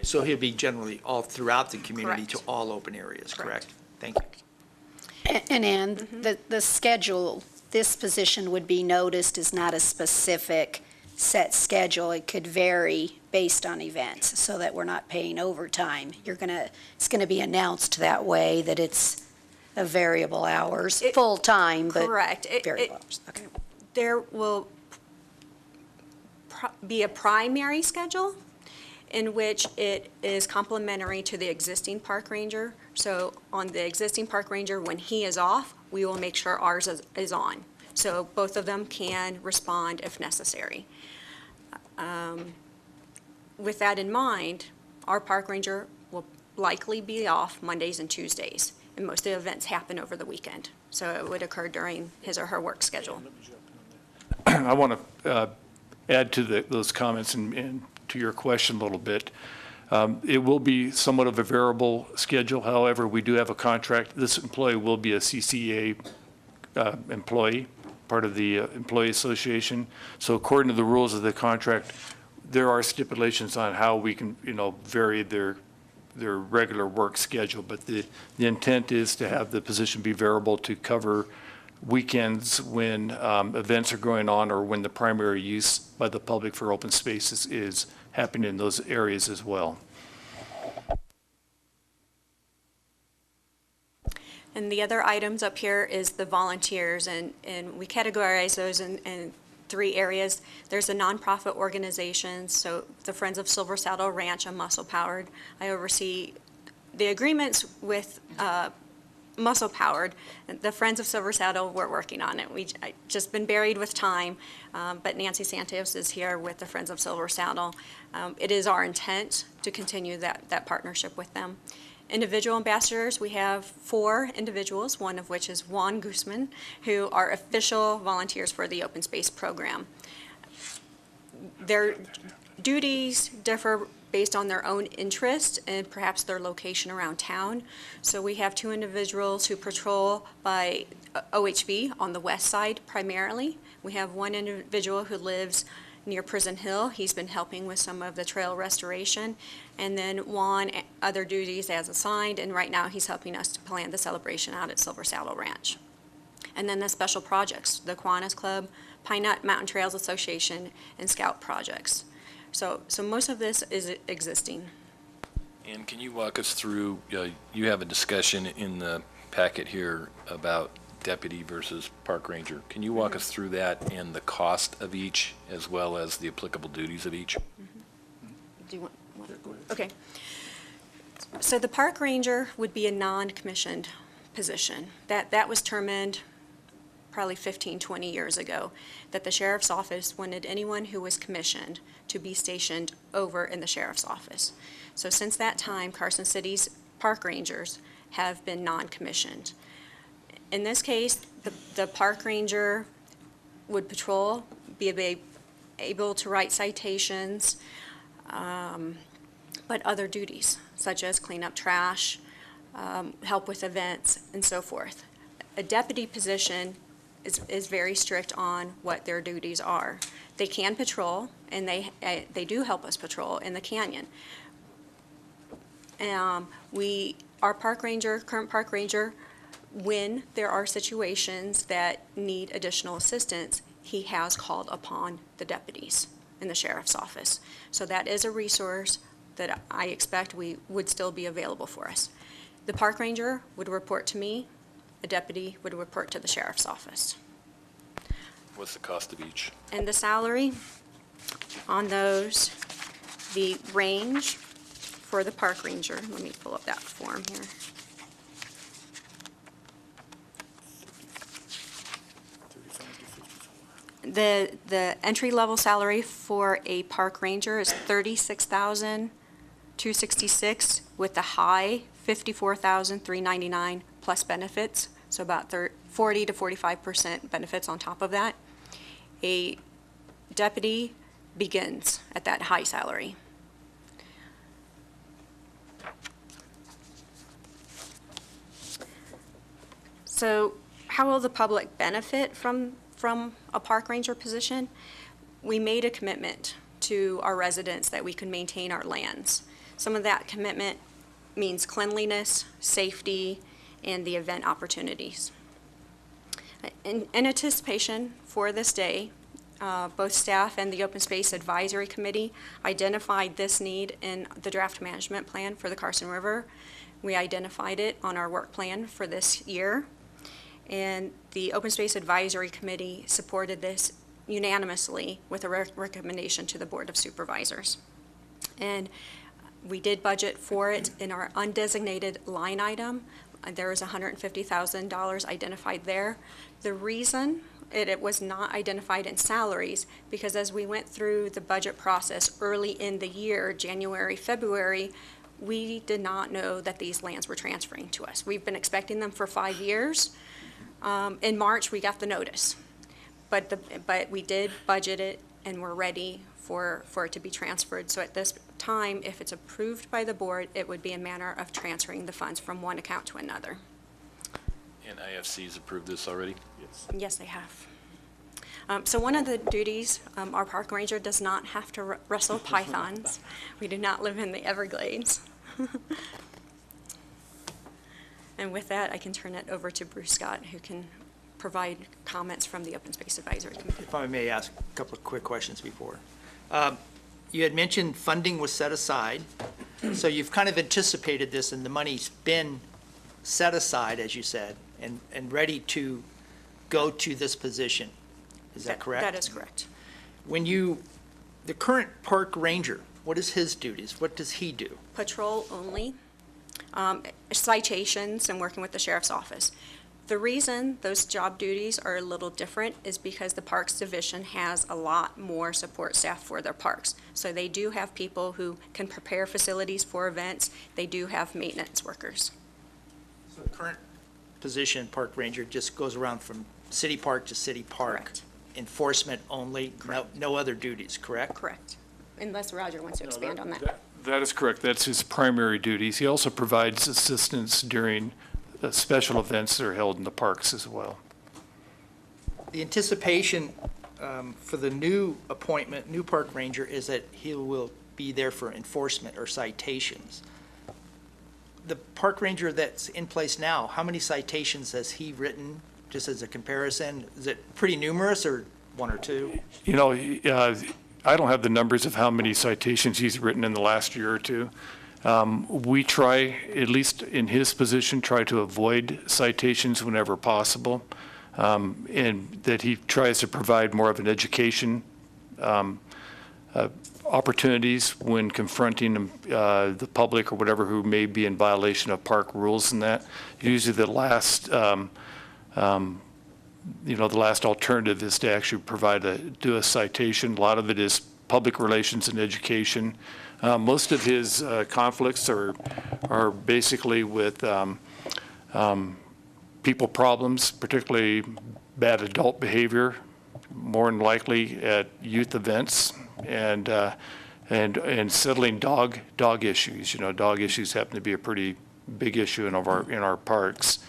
So he'll be generally all throughout the community Correct. to all open areas, correct? Thank you. And Ann, the schedule, this position would be noticed as not a specific set schedule. It could vary based on events, so that we're not paying overtime. It's gonna be announced that way, that it's a variable hours, full-time, but Correct. variable hours. Okay. There will be a primary schedule in which it is complementary to the existing park ranger. So on the existing park ranger, when he is off, we will make sure ours is on. So both of them can respond if necessary. With that in mind, our park ranger will likely be off Mondays and Tuesdays, and most of the events happen over the weekend. So it would occur during his or her work schedule. I want to add to those comments and to your question a little bit. It will be somewhat of a variable schedule. However, we do have a contract. This employee will be a CCA employee, part of the Employee Association. So according to the rules of the contract, there are stipulations on how we can, vary their regular work schedule. But the intent is to have the position be variable to cover weekends when events are going on, or when the primary use by the public for open spaces is happening in those areas as well. And the other items up here is the volunteers, and we categorize those in 3 areas. There's a nonprofit organization, so the Friends of Silver Saddle Ranch, I'm muscle powered. I oversee the agreements with muscle powered. The Friends of Silver Saddle, we're working on it. I just been buried with time, but Nancy Santos is here with the Friends of Silver Saddle. It is our intent to continue that partnership with them. Individual ambassadors, we have 4 individuals, one of which is Juan Guzman, who are official volunteers for the Open Space Program. Their duties differ based on their own interest and perhaps their location around town. So we have 2 individuals who patrol by OHV on the west side primarily. We have 1 individual who lives near Prison Hill. He's been helping with some of the trail restoration. And then Juan, other duties as assigned, and right now he's helping us to plan the celebration out at Silver Saddle Ranch. And then the special projects, the Kiwanis Club, Pine Nut Mountain Trails Association, and Scout projects. So most of this is existing. And can you walk us through, you have a discussion in the packet here about deputy versus park ranger. Can you walk us through that and the cost of each as well as the applicable duties of each? Do you want? Okay. So the park ranger would be a non-commissioned position. That was determined probably 15, 20 years ago, that the sheriff's office wanted anyone who was commissioned to be stationed over in the sheriff's office. So since that time, Carson City's park rangers have been non-commissioned. In this case, the park ranger would patrol, be able to write citations, but other duties, such as clean up trash, help with events, and so forth. A deputy position is very strict on what their duties are. They can patrol, and they do help us patrol in the canyon. Our park ranger, current park ranger, when there are situations that need additional assistance, he has called upon the deputies in the sheriff's office. So that is a resource that I expect would still be available for us. The park ranger would report to me, a deputy would report to the sheriff's office. What's the cost of each? And the salary on those, the range for the park ranger, let me pull up that form here. The entry-level salary for a park ranger is $36,266 with the high $54,399 plus benefits, so about 40 to 45% benefits on top of that. A deputy begins at that high salary. So how will the public benefit from a park ranger position? We made a commitment to our residents that we could maintain our lands. Some of that commitment means cleanliness, safety, and the event opportunities. In anticipation for this day, both staff and the Open Space Advisory Committee identified this need in the draft management plan for the Carson River. We identified it on our work plan for this year. And the Open Space Advisory Committee supported this unanimously with a recommendation to the Board of Supervisors. And we did budget for it in our undesignated line item. There is $150,000 identified there. The reason it was not identified in salaries, because as we went through the budget process early in the year, January, February, we did not know that these lands were transferring to us. We've been expecting them for 5 years. In March, we got the notice, but we did budget it, and we're ready for it to be transferred. So at this time, if it's approved by the board, it would be a manner of transferring the funds from one account to another. And IFC's approved this already? Yes. Yes, they have. So one of the duties, our park ranger does not have to wrestle pythons. We do not live in the Everglades. And with that, I can turn it over to Bruce Scott, who can provide comments from the Open Space Advisory Committee. If I may ask a couple of quick questions before. You had mentioned funding was set aside, so you've kind of anticipated this, and the money's been set aside, as you said, and ready to go to this position. Is that correct? That is correct. The current park ranger, what is his duties? What does he do? Patrol only, citations, and working with the sheriff's office. The reason those job duties are a little different is because the Parks Division has a lot more support staff for their parks. So they do have people who can prepare facilities for events. They do have maintenance workers. So the current position, park ranger, just goes around from city park to city park. Correct. Enforcement only, no other duties, correct? Correct. Unless Roger wants to expand on that. That is correct. That's his primary duties. He also provides assistance during special events that are held in the parks as well. The anticipation for the new appointment, new park ranger, is that he will be there for enforcement or citations. The park ranger that's in place now, how many citations has he written just as a comparison? Is it pretty numerous or one or two? You know, I don't have the numbers of how many citations he's written in the last year or two. We try, at least in his position, try to avoid citations whenever possible, and that he tries to provide more of an education opportunities when confronting the public or whatever who may be in violation of park rules and that. Usually the last, the last alternative is to actually do a citation. A lot of it is public relations and education. Most of his conflicts are basically with people problems, particularly bad adult behavior, more than likely at youth events, and settling dog issues. You know, dog issues happen to be a pretty big issue in our parks,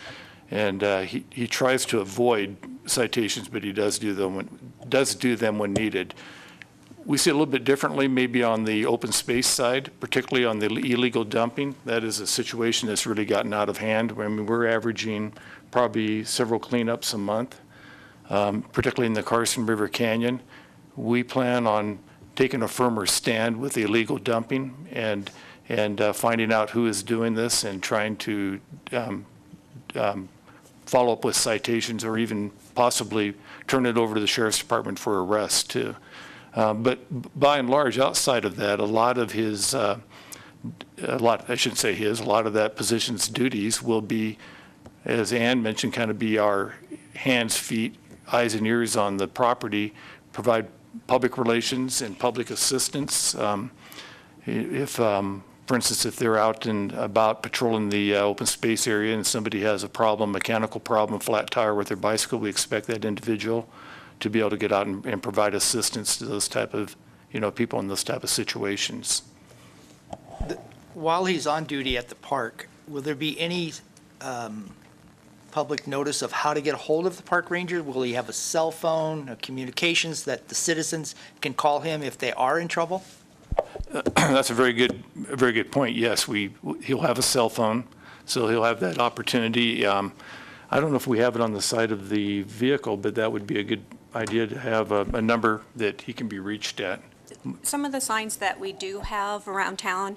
and he tries to avoid citations, but he does do them when needed. We see it a little bit differently, maybe on the open space side, particularly on the illegal dumping. That is a situation that's really gotten out of hand. I mean, we're averaging probably several cleanups a month, particularly in the Carson River Canyon. We plan on taking a firmer stand with the illegal dumping and finding out who is doing this and trying to follow up with citations or even possibly turn it over to the Sheriff's Department for arrest too. But by and large, outside of that, a lot of that position's duties will be, as Ann mentioned, kind of be our hands, feet, eyes and ears on the property, provide public relations and public assistance. For instance, if they're out and about patrolling the open space area and somebody has a problem, mechanical problem, flat tire with their bicycle, we expect that individual to be able to get out and provide assistance to those type of, people in those type of situations. While he's on duty at the park, will there be any public notice of how to get a hold of the park ranger? Will he have a cell phone, communications that the citizens can call him if they are in trouble? That's a very good point. Yes, he'll have a cell phone, so he'll have that opportunity. I don't know if we have it on the side of the vehicle, but that would be a good idea to have a number that he can be reached at. Some of the signs that we do have around town,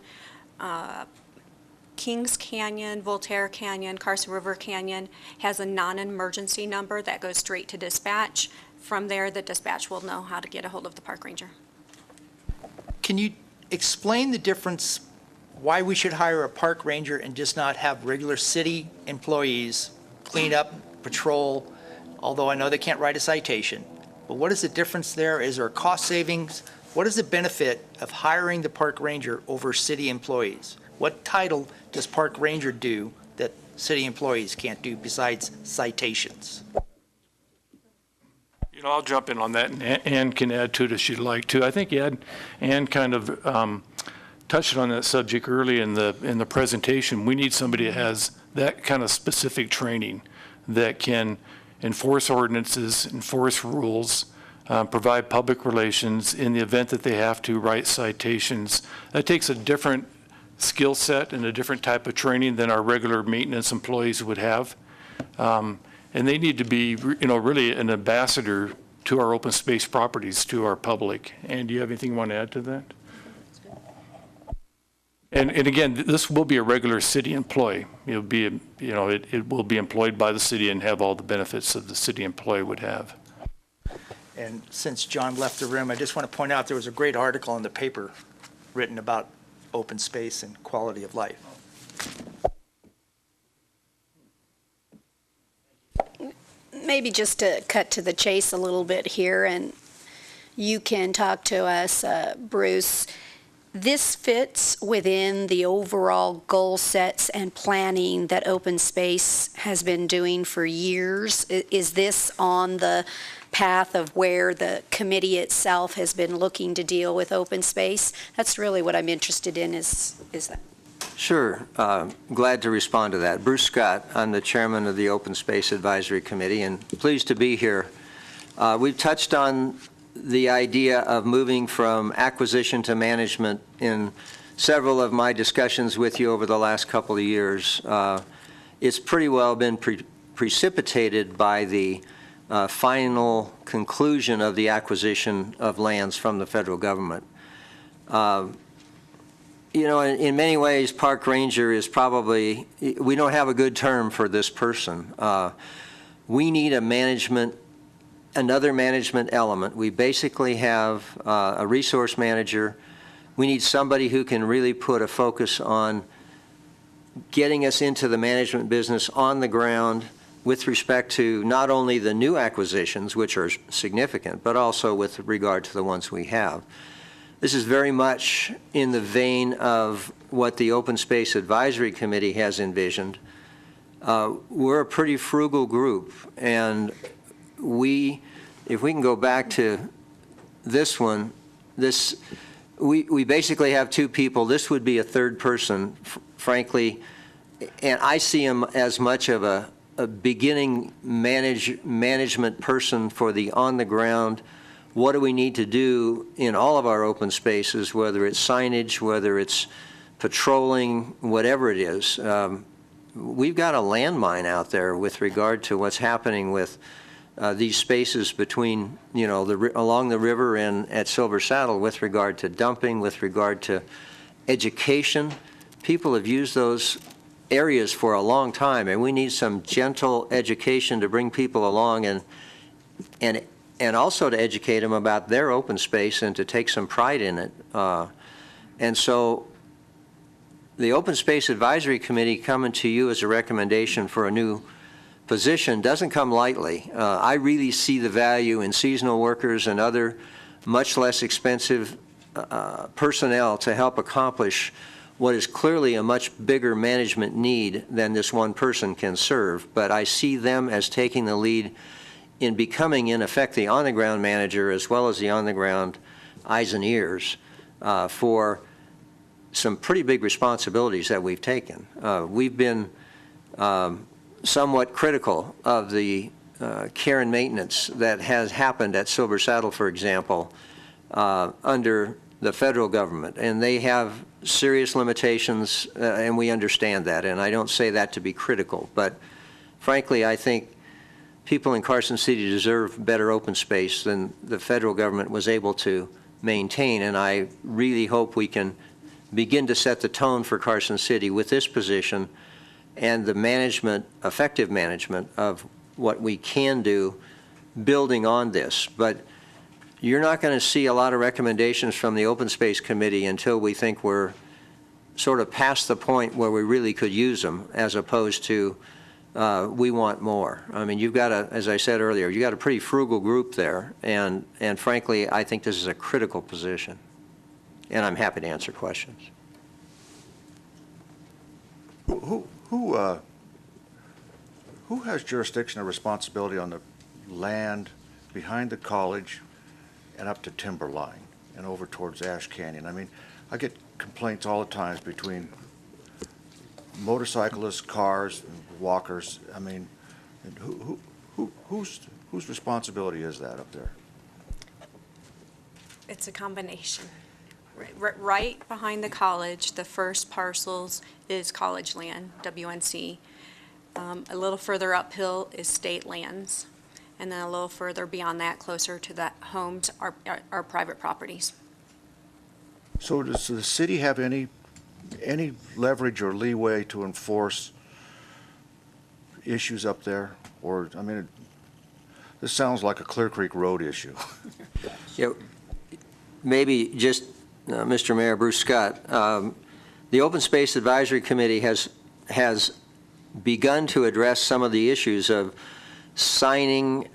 Kings Canyon, Voltaire Canyon, Carson River Canyon has a non-emergency number that goes straight to dispatch. From there, the dispatch will know how to get a hold of the park ranger. Can you explain the difference, why we should hire a park ranger and just not have regular city employees clean up, patrol, although I know they can't write a citation? But what is the difference there? Is there a cost savings? What is the benefit of hiring the park ranger over city employees? What title does park ranger do that city employees can't do besides citations? I'll jump in on that, and Ann can add to it if she'd like to. I think Ann kind of touched on that subject early in the presentation. We need somebody that has that kind of specific training that can enforce ordinances, enforce rules, provide public relations in the event that they have to write citations. That takes a different skill set and a different type of training than our regular maintenance employees would have. And they need to be, really an ambassador to our open space properties, to our public. And do you have anything you want to add to that? And again, this will be a regular city employee. It'll be, it will be employed by the city and have all the benefits that the city employee would have. And since John left the room, I just want to point out there was a great article in the paper written about open space and quality of life. Maybe just to cut to the chase a little bit here, and you can talk to us, Bruce. This fits within the overall goal sets and planning that open space has been doing for years. Is this on the path of where the committee itself has been looking to deal with open space? That's really what I'm interested in, is that. Sure. Glad to respond to that. Bruce Scott, I'm the chairman of the Open Space Advisory Committee, and pleased to be here. We've touched on the idea of moving from acquisition to management in several of my discussions with you over the last couple of years. It's pretty well been precipitated by the final conclusion of the acquisition of lands from the federal government. You know, in many ways, park ranger is probably, we don't have a good term for this person. We need another management element. We basically have a resource manager. We need somebody who can really put a focus on getting us into the management business on the ground with respect to not only the new acquisitions, which are significant, but also with regard to the ones we have. This is very much in the vein of what the Open Space Advisory Committee has envisioned. We're a pretty frugal group, and if we can go back to this one, we basically have two people. This would be a third person, frankly, and I see him as much of a beginning management person for the on-the-ground. What do we need to do in all of our open spaces, whether it's signage, whether it's patrolling, whatever it is. We've got a landmine out there with regard to what's happening with these spaces between, you know, along the river and at Silver Saddle with regard to dumping, with regard to education. People have used those areas for a long time, and we need some gentle education to bring people along and also to educate them about their open space and to take some pride in it. And so the Open Space Advisory Committee coming to you as a recommendation for a new position doesn't come lightly. I really see the value in seasonal workers and other much less expensive personnel to help accomplish what is clearly a much bigger management need than this one person can serve. But I see them as taking the lead in becoming, in effect, the on-the-ground manager as well as the on-the-ground eyes and ears for some pretty big responsibilities that we've taken. We've been somewhat critical of the care and maintenance that has happened at Silver Saddle, for example, under the federal government, and they have serious limitations, and we understand that, and I don't say that to be critical, but frankly, I think people in Carson City deserve better open space than the federal government was able to maintain, and I really hope we can begin to set the tone for Carson City with this position and the management, effective management of what we can do building on this. But you're not going to see a lot of recommendations from the Open Space Committee until we think we're sort of past the point where we really could use them, as opposed to we want more. I mean, you've got as I said earlier, you've got a pretty frugal group there, and frankly, I think this is a critical position. And I'm happy to answer questions. Who has jurisdiction or responsibility on the land behind the college and up to Timberline and over towards Ash Canyon? I mean, I get complaints all the time between motorcyclists, cars, and walkers. I mean, whose responsibility is that up there? It's a combination. Right behind the college, the first parcels is college land, WNC. A little further uphill is state lands. And then a little further beyond that, closer to the homes, are private properties. So does the city have any leverage or leeway to enforce issues up there? Or, I mean, this sounds like a Clear Creek Road issue. Yeah, maybe just, Mr. Mayor, Bruce Scott, the Open Space Advisory Committee has begun to address some of the issues of signing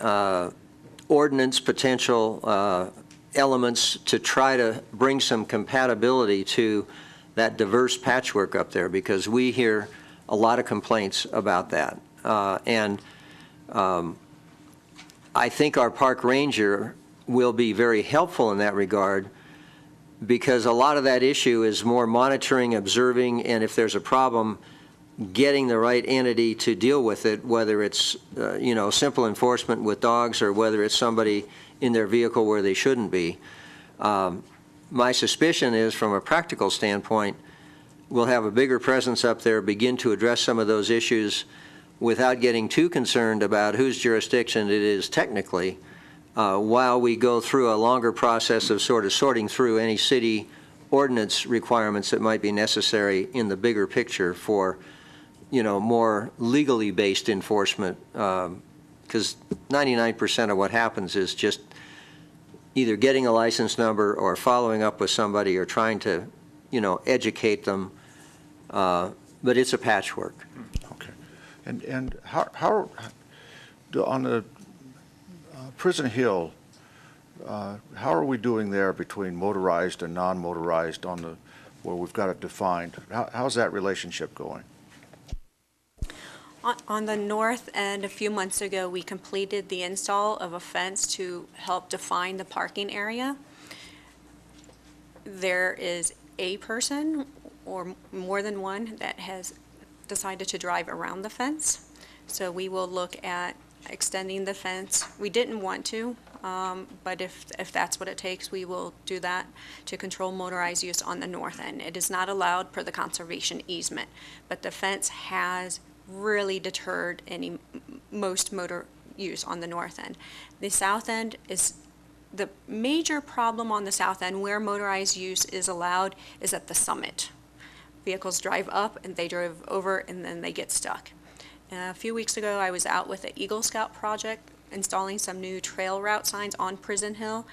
ordinance potential elements to try to bring some compatibility to that diverse patchwork up there, because we hear a lot of complaints about that. And I think our park ranger will be very helpful in that regard, because a lot of that issue is more monitoring, observing, and if there's a problem, getting the right entity to deal with it, whether it's simple enforcement with dogs or whether it's somebody in their vehicle where they shouldn't be. My suspicion is, from a practical standpoint, we'll have a bigger presence up there, begin to address some of those issues without getting too concerned about whose jurisdiction it is technically, while we go through a longer process of sort of sorting through any city ordinance requirements that might be necessary in the bigger picture for, more legally based enforcement, because 99% of what happens is just either getting a license number or following up with somebody or trying to, educate them, but it's a patchwork. Okay. And how on the Prison Hill, how are we doing there between motorized and non-motorized where we've got it defined? How's that relationship going? On the north end, a few months ago, we completed the install of a fence to help define the parking area. There is a person or more than one that has decided to drive around the fence. So we will look at extending the fence. We didn't want to, but if that's what it takes, we will do that to control motorized use on the north end. It is not allowed per the conservation easement, but the fence has really deterred most motor use on the north end. The south end is the major problem on the south end where motorized use is allowed is at the summit. Vehicles drive up and they drive over and then they get stuck. A few weeks ago, I was out with the Eagle Scout project installing some new trail route signs on Prison Hill,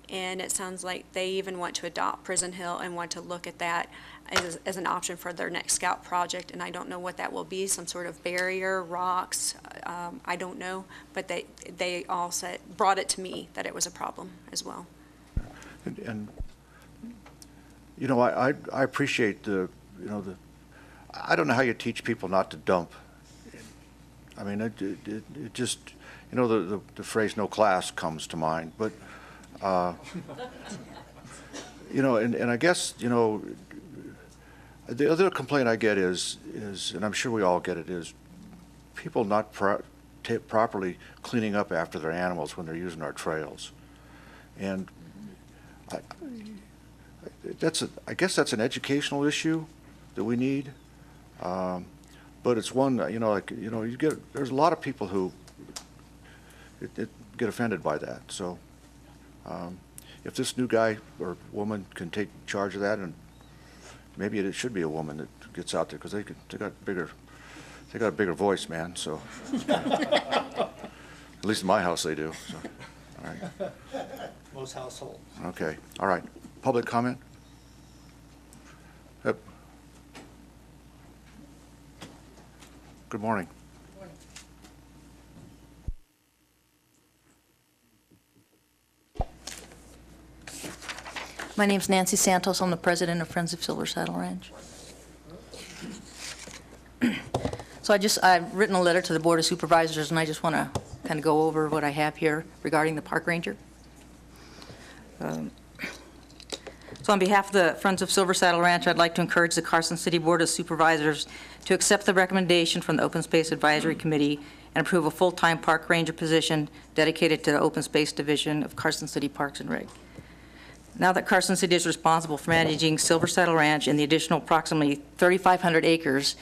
and it sounds like they even want to adopt Prison Hill and want to look at that as an option for their next scout project, and I don't know what that will be, some sort of barrier, rocks, I don't know, but they all brought it to me that it was a problem as well. And I appreciate I don't know how you teach people not to dump. I mean, it just, the phrase "no class" comes to mind, but and I guess the other complaint I get is, and I'm sure we all get it, is people not properly cleaning up after their animals when they're using our trails. And I guess that's an educational issue that we need. But it's one, there's a lot of people who get offended by that. So if this new guy or woman can take charge of that, and maybe it should be a woman that gets out there, because they got a bigger voice, man. So at least in my house they do. So, all right. Most households. Okay. All right. Public comment? Yep. Good morning. My name's Nancy Santos. I'm the president of Friends of Silver Saddle Ranch. So I've written a letter to the Board of Supervisors, and I just want to kind of go over what I have here regarding the park ranger. So on behalf of the Friends of Silver Saddle Ranch, I'd like to encourage the Carson City Board of Supervisors to accept the recommendation from the Open Space Advisory Committee and approve a full-time park ranger position dedicated to the Open Space Division of Carson City Parks and Rec. Now that Carson City is responsible for managing Silver Saddle Ranch and the additional approximately 3,500 acres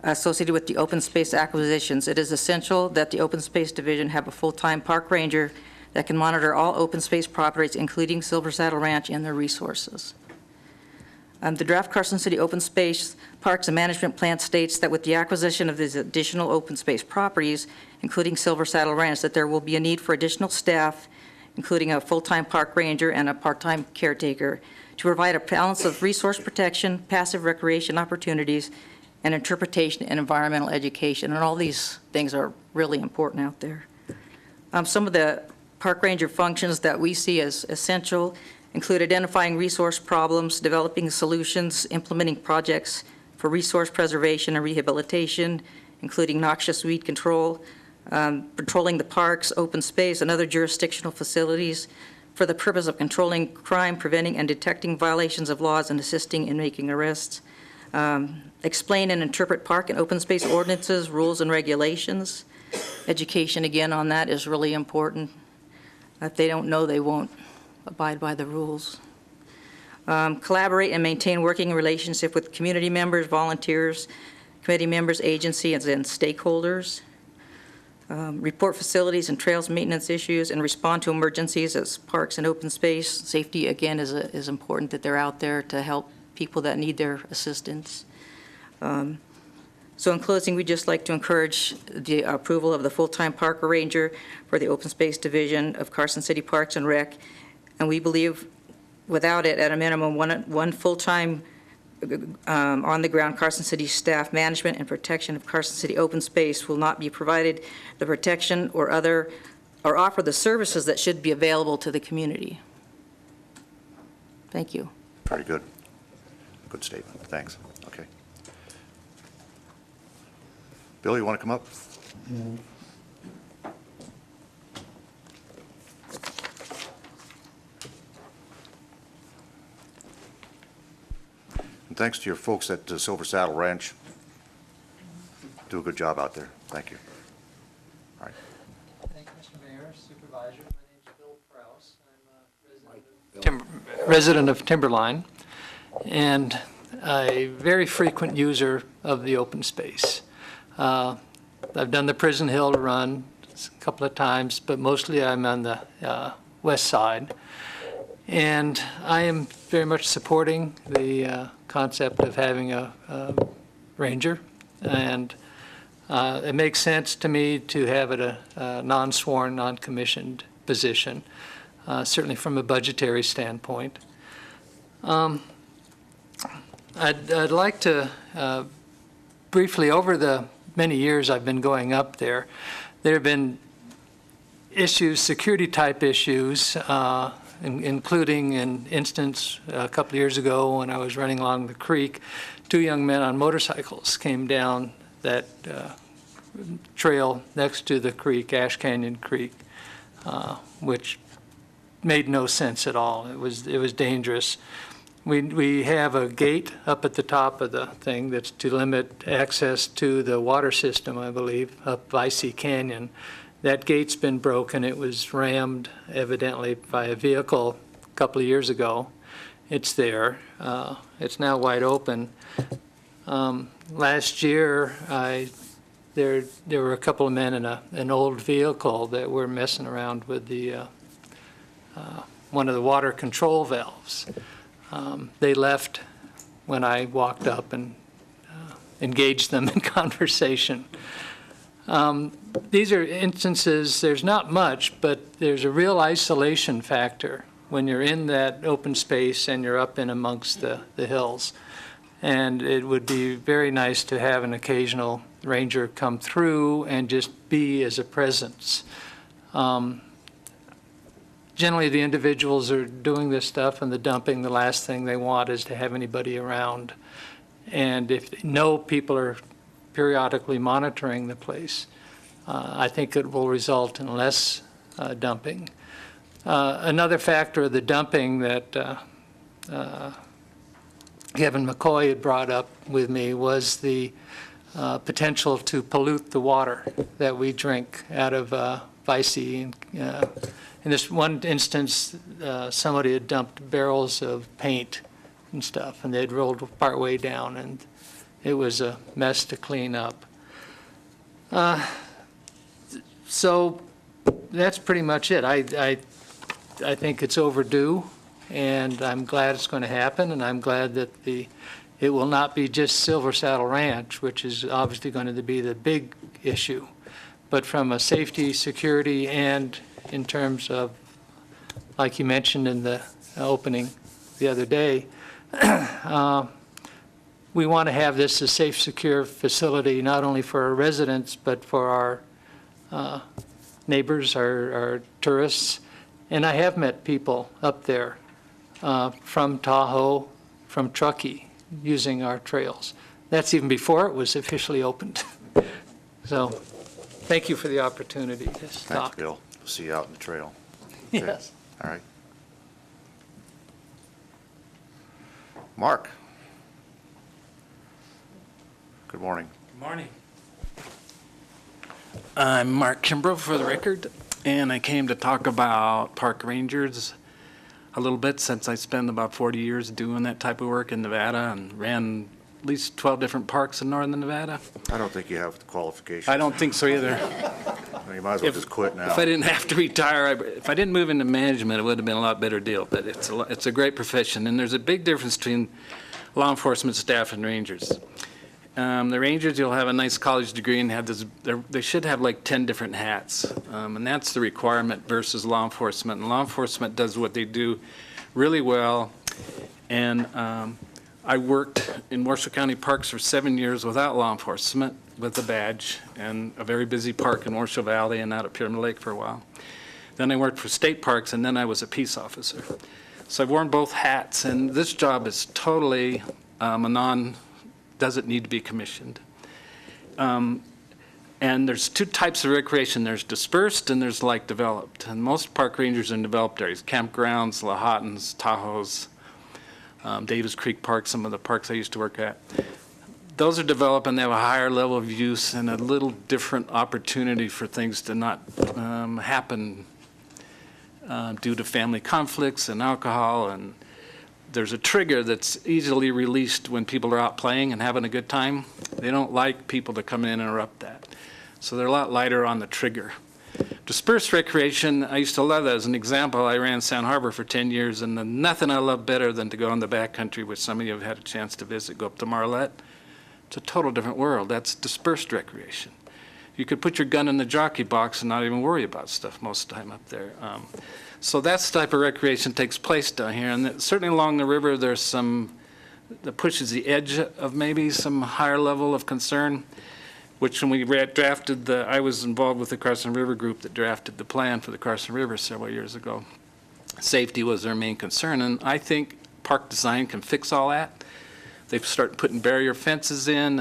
associated with the open space acquisitions, it is essential that the Open Space Division have a full-time park ranger that can monitor all open space properties, including Silver Saddle Ranch and their resources. The draft Carson City Open Space Parks and Management Plan states that with the acquisition of these additional open space properties, including Silver Saddle Ranch, that there will be a need for additional staff, including a full-time park ranger and a part-time caretaker, to provide a balance of resource protection, passive recreation opportunities, and interpretation and environmental education. And all these things are really important out there. Some of the park ranger functions that we see as essential include identifying resource problems, developing solutions, implementing projects for resource preservation and rehabilitation, including noxious weed control, patrolling the parks, open space, and other jurisdictional facilities for the purpose of controlling crime, preventing and detecting violations of laws, and assisting in making arrests. Explain and interpret park and open space ordinances, rules, and regulations. Education, again, on that is really important. If they don't know, they won't abide by the rules. Collaborate and maintain working relationship with community members, volunteers, committee members, agencies, and stakeholders. Report facilities and trails maintenance issues, and respond to emergencies as parks and open space. Safety, again, is important that they're out there to help people that need their assistance. So in closing, we'd just like to encourage the approval of the full-time park ranger for the Open Space Division of Carson City Parks and Rec. And we believe without it, at a minimum, one full-time on-the-ground Carson City staff management and protection of Carson City open space will not be provided the protection or offer the services that should be available to the community. Thank you. Very good. Good statement. Thanks. Okay. Bill, you want to come up? And thanks to your folks at Silver Saddle Ranch. Do a good job out there. Thank you. All right. Thank you, Mr. Mayor, Supervisor. My name is Bill Kraus. I'm a resident of Timberline and a very frequent user of the open space. I've done the Prison Hill run a couple of times, but mostly I'm on the west side. And I am very much supporting the concept of having a ranger. And it makes sense to me to have it a non-sworn, non-commissioned position, certainly from a budgetary standpoint. I'd like to briefly, over the many years I've been going up there, there have been issues, security-type issues, including an instance a couple of years ago when I was running along the creek. 2 young men on motorcycles came down that trail next to the creek, Ash Canyon Creek, which made no sense at all. It was dangerous. We have a gate up at the top of the thing that's to limit access to the water system, I believe, up Vicey Canyon. That gate's been broken. It was rammed evidently by a vehicle a couple of years ago. It's there. It's now wide open. Last year, there were a couple of men in an old vehicle that were messing around with the one of the water control valves. They left when I walked up and engaged them in conversation. These are instances, there's not much, but there's a real isolation factor when you're in that open space and you're up in amongst the hills. And it would be very nice to have an occasional ranger come through and just be as a presence. Generally, the individuals are doing this stuff and the dumping, the last thing they want is to have anybody around. And if they know people are periodically monitoring the place, I think it will result in less dumping. Another factor of the dumping that Kevin McCoy had brought up with me was the potential to pollute the water that we drink out of Vicey. In this one instance, somebody had dumped barrels of paint and stuff, and they'd rolled partway down, and it was a mess to clean up. So that's pretty much it. I think it's overdue, and I'm glad it's going to happen, and I'm glad that it will not be just Silver Saddle Ranch, which is obviously going to be the big issue, but from a safety, security, and in terms of, like you mentioned in the opening the other day, we want to have this a safe, secure facility, not only for our residents, but for our neighbors, our tourists. And I have met people up there from Tahoe, from Truckee, using our trails. That's even before it was officially opened. So thank you for the opportunity to talk. Thanks, Bill. We'll see you out in the trail. Okay. Yes. All right. Mark. Good morning. Good morning. I'm Mark Kimbrough for the record, and I came to talk about park rangers a little bit since I spent about 40 years doing that type of work in Nevada and ran at least 12 different parks in northern Nevada. I don't think you have the qualifications. I don't think so either. You might as well just quit now. If I didn't have to retire, if I didn't move into management, it would have been a lot better deal. But it's a great profession, and there's a big difference between law enforcement staff and rangers. The rangers, you'll have a nice college degree and have this. They should have like 10 different hats, and that's the requirement versus law enforcement. And law enforcement does what they do really well. And I worked in Washoe County Parks for 7 years without law enforcement, with a badge, and a very busy park in Washoe Valley and out at Pyramid Lake for a while. Then I worked for state parks, and then I was a peace officer. So I've worn both hats, and this job is totally doesn't need to be commissioned. And there's two types of recreation. There's dispersed and there's like developed. And most park rangers are in developed areas, campgrounds, Lahatans, Tahoes, Davis Creek Park, some of the parks I used to work at. Those are developed and they have a higher level of use and a little different opportunity for things to not happen due to family conflicts and alcohol. And there's a trigger that's easily released when people are out playing and having a good time. They don't like people to come in and interrupt that. So they're a lot lighter on the trigger. Dispersed recreation, I used to love that. As an example, I ran San Harbor for 10 years, and nothing I love better than to go in the backcountry, which some of you have had a chance to visit, go up to Marlette. It's a total different world. That's dispersed recreation. You could put your gun in the jockey box and not even worry about stuff most of the time up there. So that type of recreation takes place down here, and certainly along the river there's some that pushes the edge of maybe some higher level of concern, which when we drafted I was involved with the Carson River group that drafted the plan for the Carson River several years ago. Safety was their main concern, and I think park design can fix all that. They've started putting barrier fences in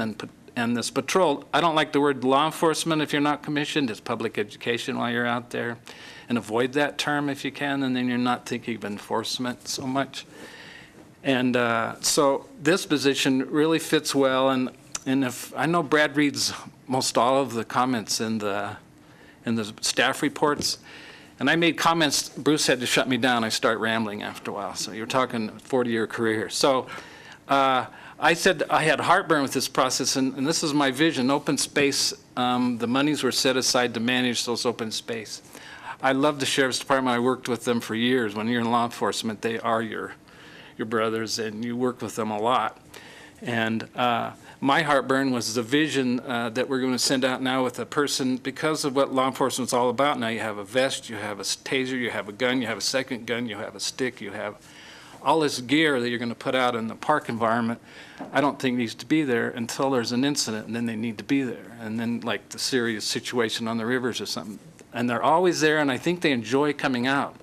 and this patrol. I don't like the word law enforcement if you're not commissioned. It's public education while you're out there. And avoid that term if you can, and then you're not thinking of enforcement so much. And so this position really fits well, and if I know Brad reads most all of the comments in the staff reports, and I made comments, Bruce had to shut me down. I start rambling after a while, so you're talking 40-year career. So I said I had heartburn with this process, and this is my vision, open space. The monies were set aside to manage those open space. I love the Sheriff's Department. I worked with them for years. When you're in law enforcement, they are your brothers, and you work with them a lot. And my heartburn was the vision that we're going to send out now with a person, because of what law enforcement's all about. Now you have a vest, you have a taser, you have a gun, you have a second gun, you have a stick, you have all this gear that you're going to put out in the park environment. I don't think needs to be there until there's an incident, and then they need to be there. And then like the serious situation on the rivers or something. And they're always there, and I think they enjoy coming out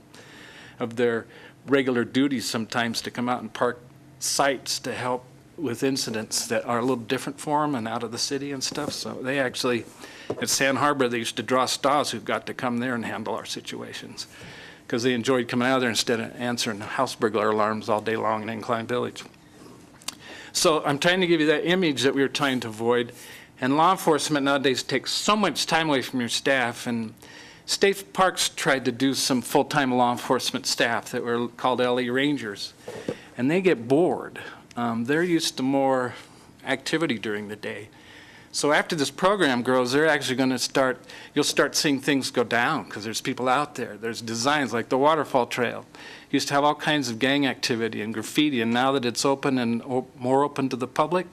of their regular duties sometimes to come out and park sites to help with incidents that are a little different for them and out of the city and stuff. So they actually, at San Harbor, they used to draw stars who got to come there and handle our situations because they enjoyed coming out of there instead of answering house burglar alarms all day long in Incline Village. So I'm trying to give you that image that we were trying to avoid. And law enforcement nowadays takes so much time away from your staff, and state parks tried to do some full-time law enforcement staff that were called LE Rangers, and they get bored. They're used to more activity during the day. So after this program grows, they're actually going to you'll start seeing things go down because there's people out there. There's designs like the Waterfall Trail. Used to have all kinds of gang activity and graffiti, and now that it's open and more open to the public,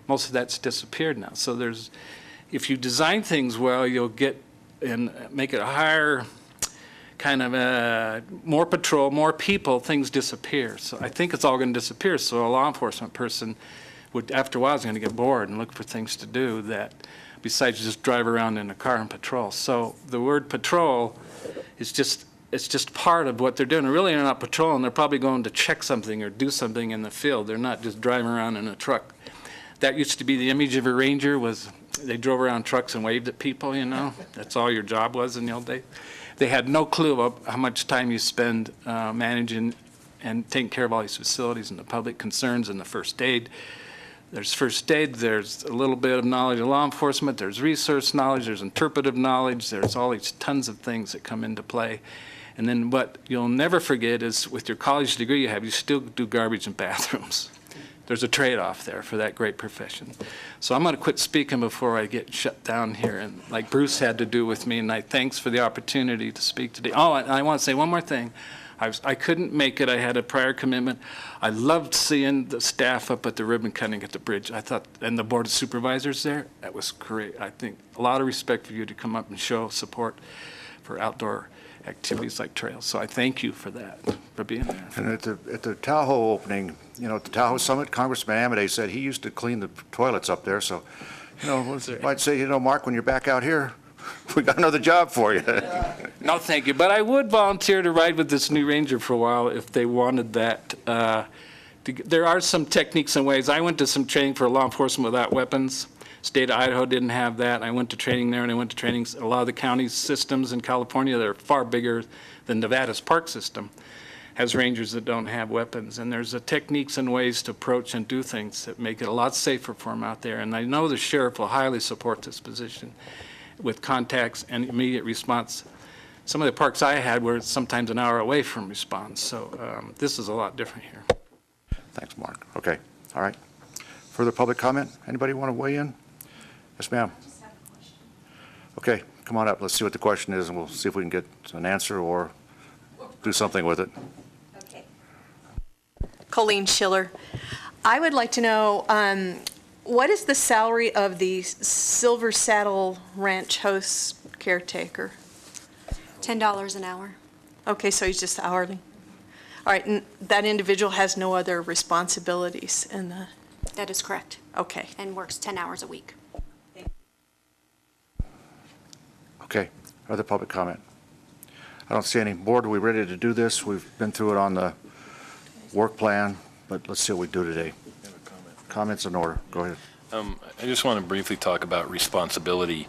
most of that's disappeared now. So if you design things well, you'll get and make it a higher kind of more patrol, more people, things disappear. So I think it's all going to disappear. So a law enforcement person would, after a while, is going to get bored and look for things to do that besides just drive around in a car and patrol. So the word patrol is it's just part of what they're doing. Really, they're not patrolling. They're probably going to check something or do something in the field. They're not just driving around in a truck. That used to be the image of a ranger, was they drove around trucks and waved at people, you know. That's all your job was in the old days. They had no clue about how much time you spend managing and taking care of all these facilities and the public concerns and the first aid. There's first aid, there's a little bit of knowledge of law enforcement, there's resource knowledge, there's interpretive knowledge, there's all these tons of things that come into play. And then what you'll never forget is with your college degree you have, you still do garbage and bathrooms. there's a trade-off there for that great profession. So I'm going to quit speaking before I get shut down here, and like Bruce had to do with me, and thanks for the opportunity to speak today. Oh, and I want to say one more thing. I couldn't make it. I had a prior commitment. I loved seeing the staff up at the ribbon cutting at the bridge. I thought, and the Board of Supervisors there, that was great. I think a lot of respect for you to come up and show support for outdoor activities like trails. So I thank you for that, for being there. And at the Tahoe opening, at the Tahoe Summit, Congressman Amade said he used to clean the toilets up there. So, might say, Mark, when you're back out here, we got another job for you. No, thank you. But I would volunteer to ride with this new Ranger for a while if they wanted that. There are some techniques and ways. I went to some training for law enforcement without weapons. State of Idaho didn't have that. I went to training there, and I went to training a lot of the county systems in California that are far bigger than Nevada's park system has rangers that don't have weapons. And there's techniques and ways to approach and do things that make it a lot safer for them out there. And I know the sheriff will highly support this position with contacts and immediate response. Some of the parks I had were sometimes an hour away from response. So this is a lot different here. Thanks, Mark. Okay. All right. Further public comment? Anybody want to weigh in? Yes, ma'am. Okay, come on up. Let's see what the question is, and we'll see if we can get an answer or do something with it. Okay. Colleen Schiller. I would like to know, what is the salary of the Silver Saddle Ranch host caretaker? $10 an hour. Okay, so he's just hourly. All right, and that individual has no other responsibilities in the... That is correct. Okay. And works 10 hours a week. Okay. Other public comment? I don't see any. Board, are we ready to do this? We've been through it on the work plan, but let's see what we do today. Comments in order. Go ahead. I just want to briefly talk about responsibility.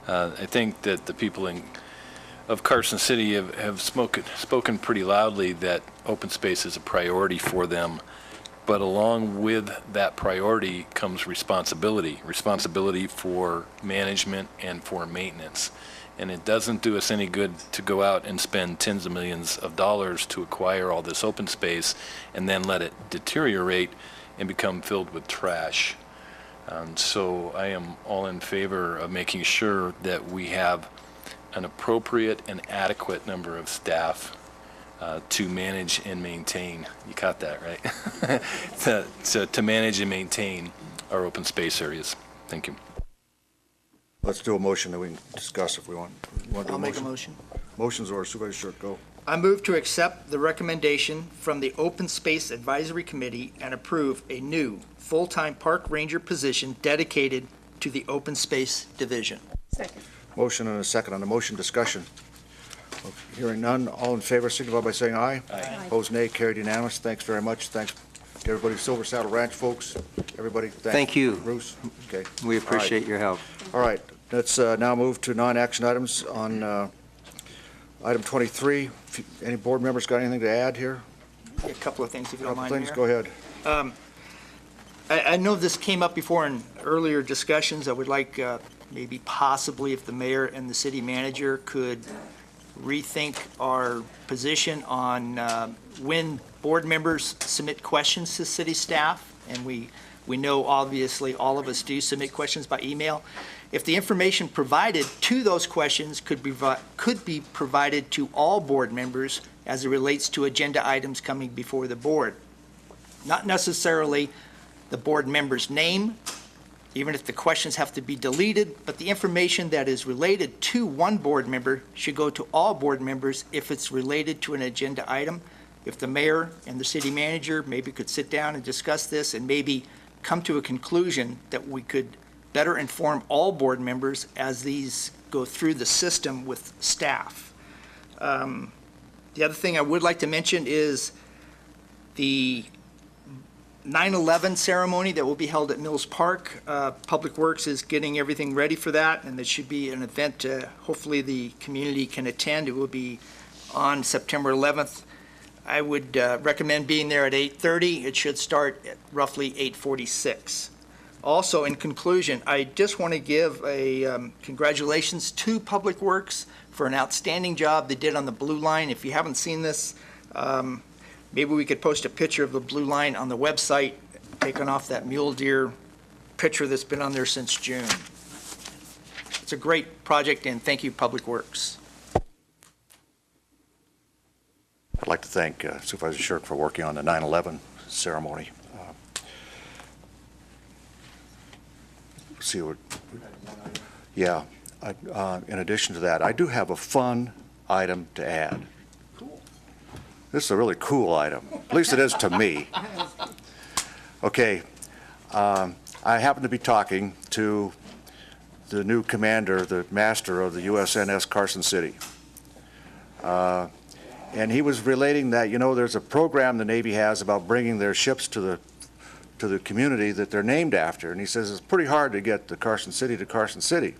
I think that the people of Carson City have spoken pretty loudly that open space is a priority for them. But along with that priority comes responsibility for management and for maintenance. And it doesn't do us any good to go out and spend tens of millions of dollars to acquire all this open space and then let it deteriorate and become filled with trash. So I am all in favor of making sure that we have an appropriate and adequate number of staff to manage and maintain, you caught that, right? to manage and maintain our open space areas. Thank you. Let's do a motion that we can discuss if we want. I'll make a motion. Motions or Supervisor Short, go. I move to accept the recommendation from the Open Space Advisory Committee and approve a new full-time park ranger position dedicated to the Open Space Division. Second. Motion and a second on the motion. Discussion. Hearing none, all in favor signify by saying aye. Aye. Opposed, nay. Carried unanimous. Thanks very much. Thanks to everybody, Silver Saddle Ranch folks, everybody. Thank you. Bruce. Okay. We appreciate your help. All right. Let's now move to non-action items on item 23. Any board members got anything to add here? A couple of things, if you don't mind, things. Mayor. Go ahead. I know this came up before in earlier discussions. I would like maybe possibly if the mayor and the city manager could rethink our position on when board members submit questions to city staff, and we know obviously all of us do submit questions by email. If the information provided to those questions could be provided to all board members as it relates to agenda items coming before the board. Not necessarily the board member's name, even if the questions have to be deleted, but the information that is related to one board member should go to all board members if it's related to an agenda item. If the mayor and the city manager maybe could sit down and discuss this and maybe come to a conclusion that we could better inform all board members as these go through the system with staff. The other thing I would like to mention is the 9/11 ceremony that will be held at Mills Park. Public Works is getting everything ready for that, and it should be an event hopefully the community can attend. It will be on September 11th. I would recommend being there at 8:30. It should start at roughly 8:46. Also, in conclusion, I just want to give a congratulations to Public Works for an outstanding job they did on the Blue Line. If you haven't seen this, maybe we could post a picture of the Blue Line on the website taking off that mule deer picture that's been on there since June. It's a great project, and thank you, Public Works. I'd like to thank Supervisor Shirk for working on the 9/11 ceremony. See what, yeah. In addition to that, I do have a fun item to add. This is a really cool item. At least it is to me. Okay. I happen to be talking to the new commander, the master of the USNS Carson City. And he was relating that, you know, there's a program the Navy has about bringing their ships to the community that they're named after. And he says it's pretty hard to get the Carson City to Carson City.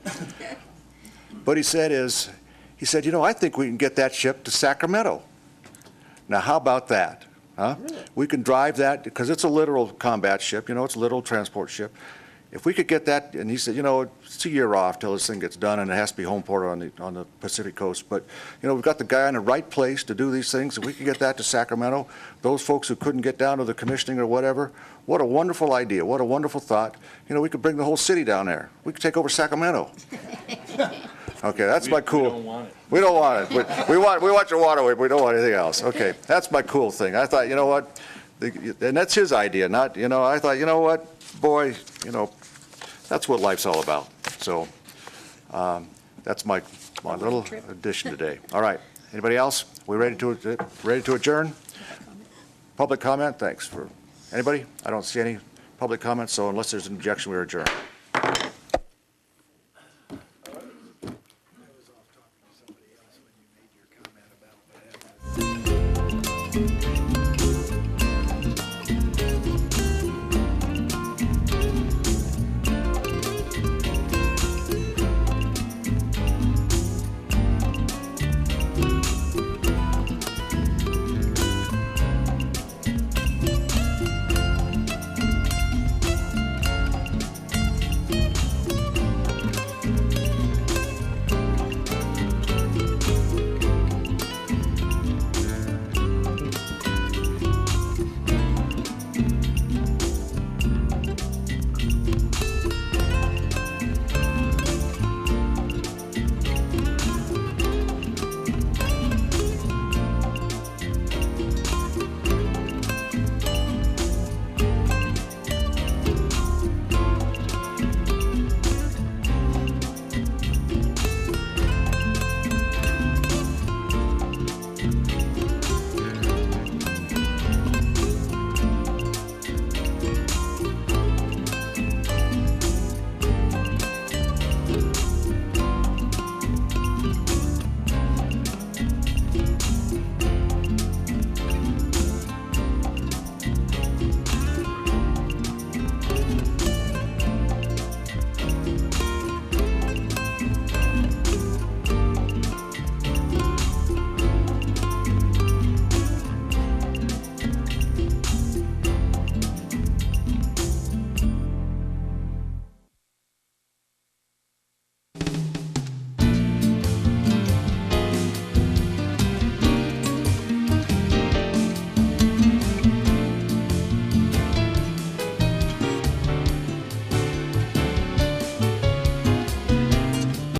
But he said, you know, I think we can get that ship to Sacramento. Now, how about that? Huh? Really? We can drive that, because it's a literal combat ship, you know, it's a literal transport ship. If we could get that, and he said, you know, it's a year off till this thing gets done, and it has to be home port on the Pacific coast. But, you know, we've got the guy in the right place to do these things. If we could get that to Sacramento, those folks who couldn't get down to the commissioning or whatever, what a wonderful idea, what a wonderful thought. You know, we could bring the whole city down there. We could take over Sacramento. Okay, that's my cool. We don't want it. We don't want it. We want your waterway, but we don't want anything else. Okay, that's my cool thing. I thought, you know what, and that's his idea, not, you know, I thought, you know what, boy, you know, that's what life's all about. So that's my little addition today. All right, anybody else? We ready to adjourn? Public comment? Thanks. Anybody? I don't see any public comments, so unless there's an objection, we're adjourned.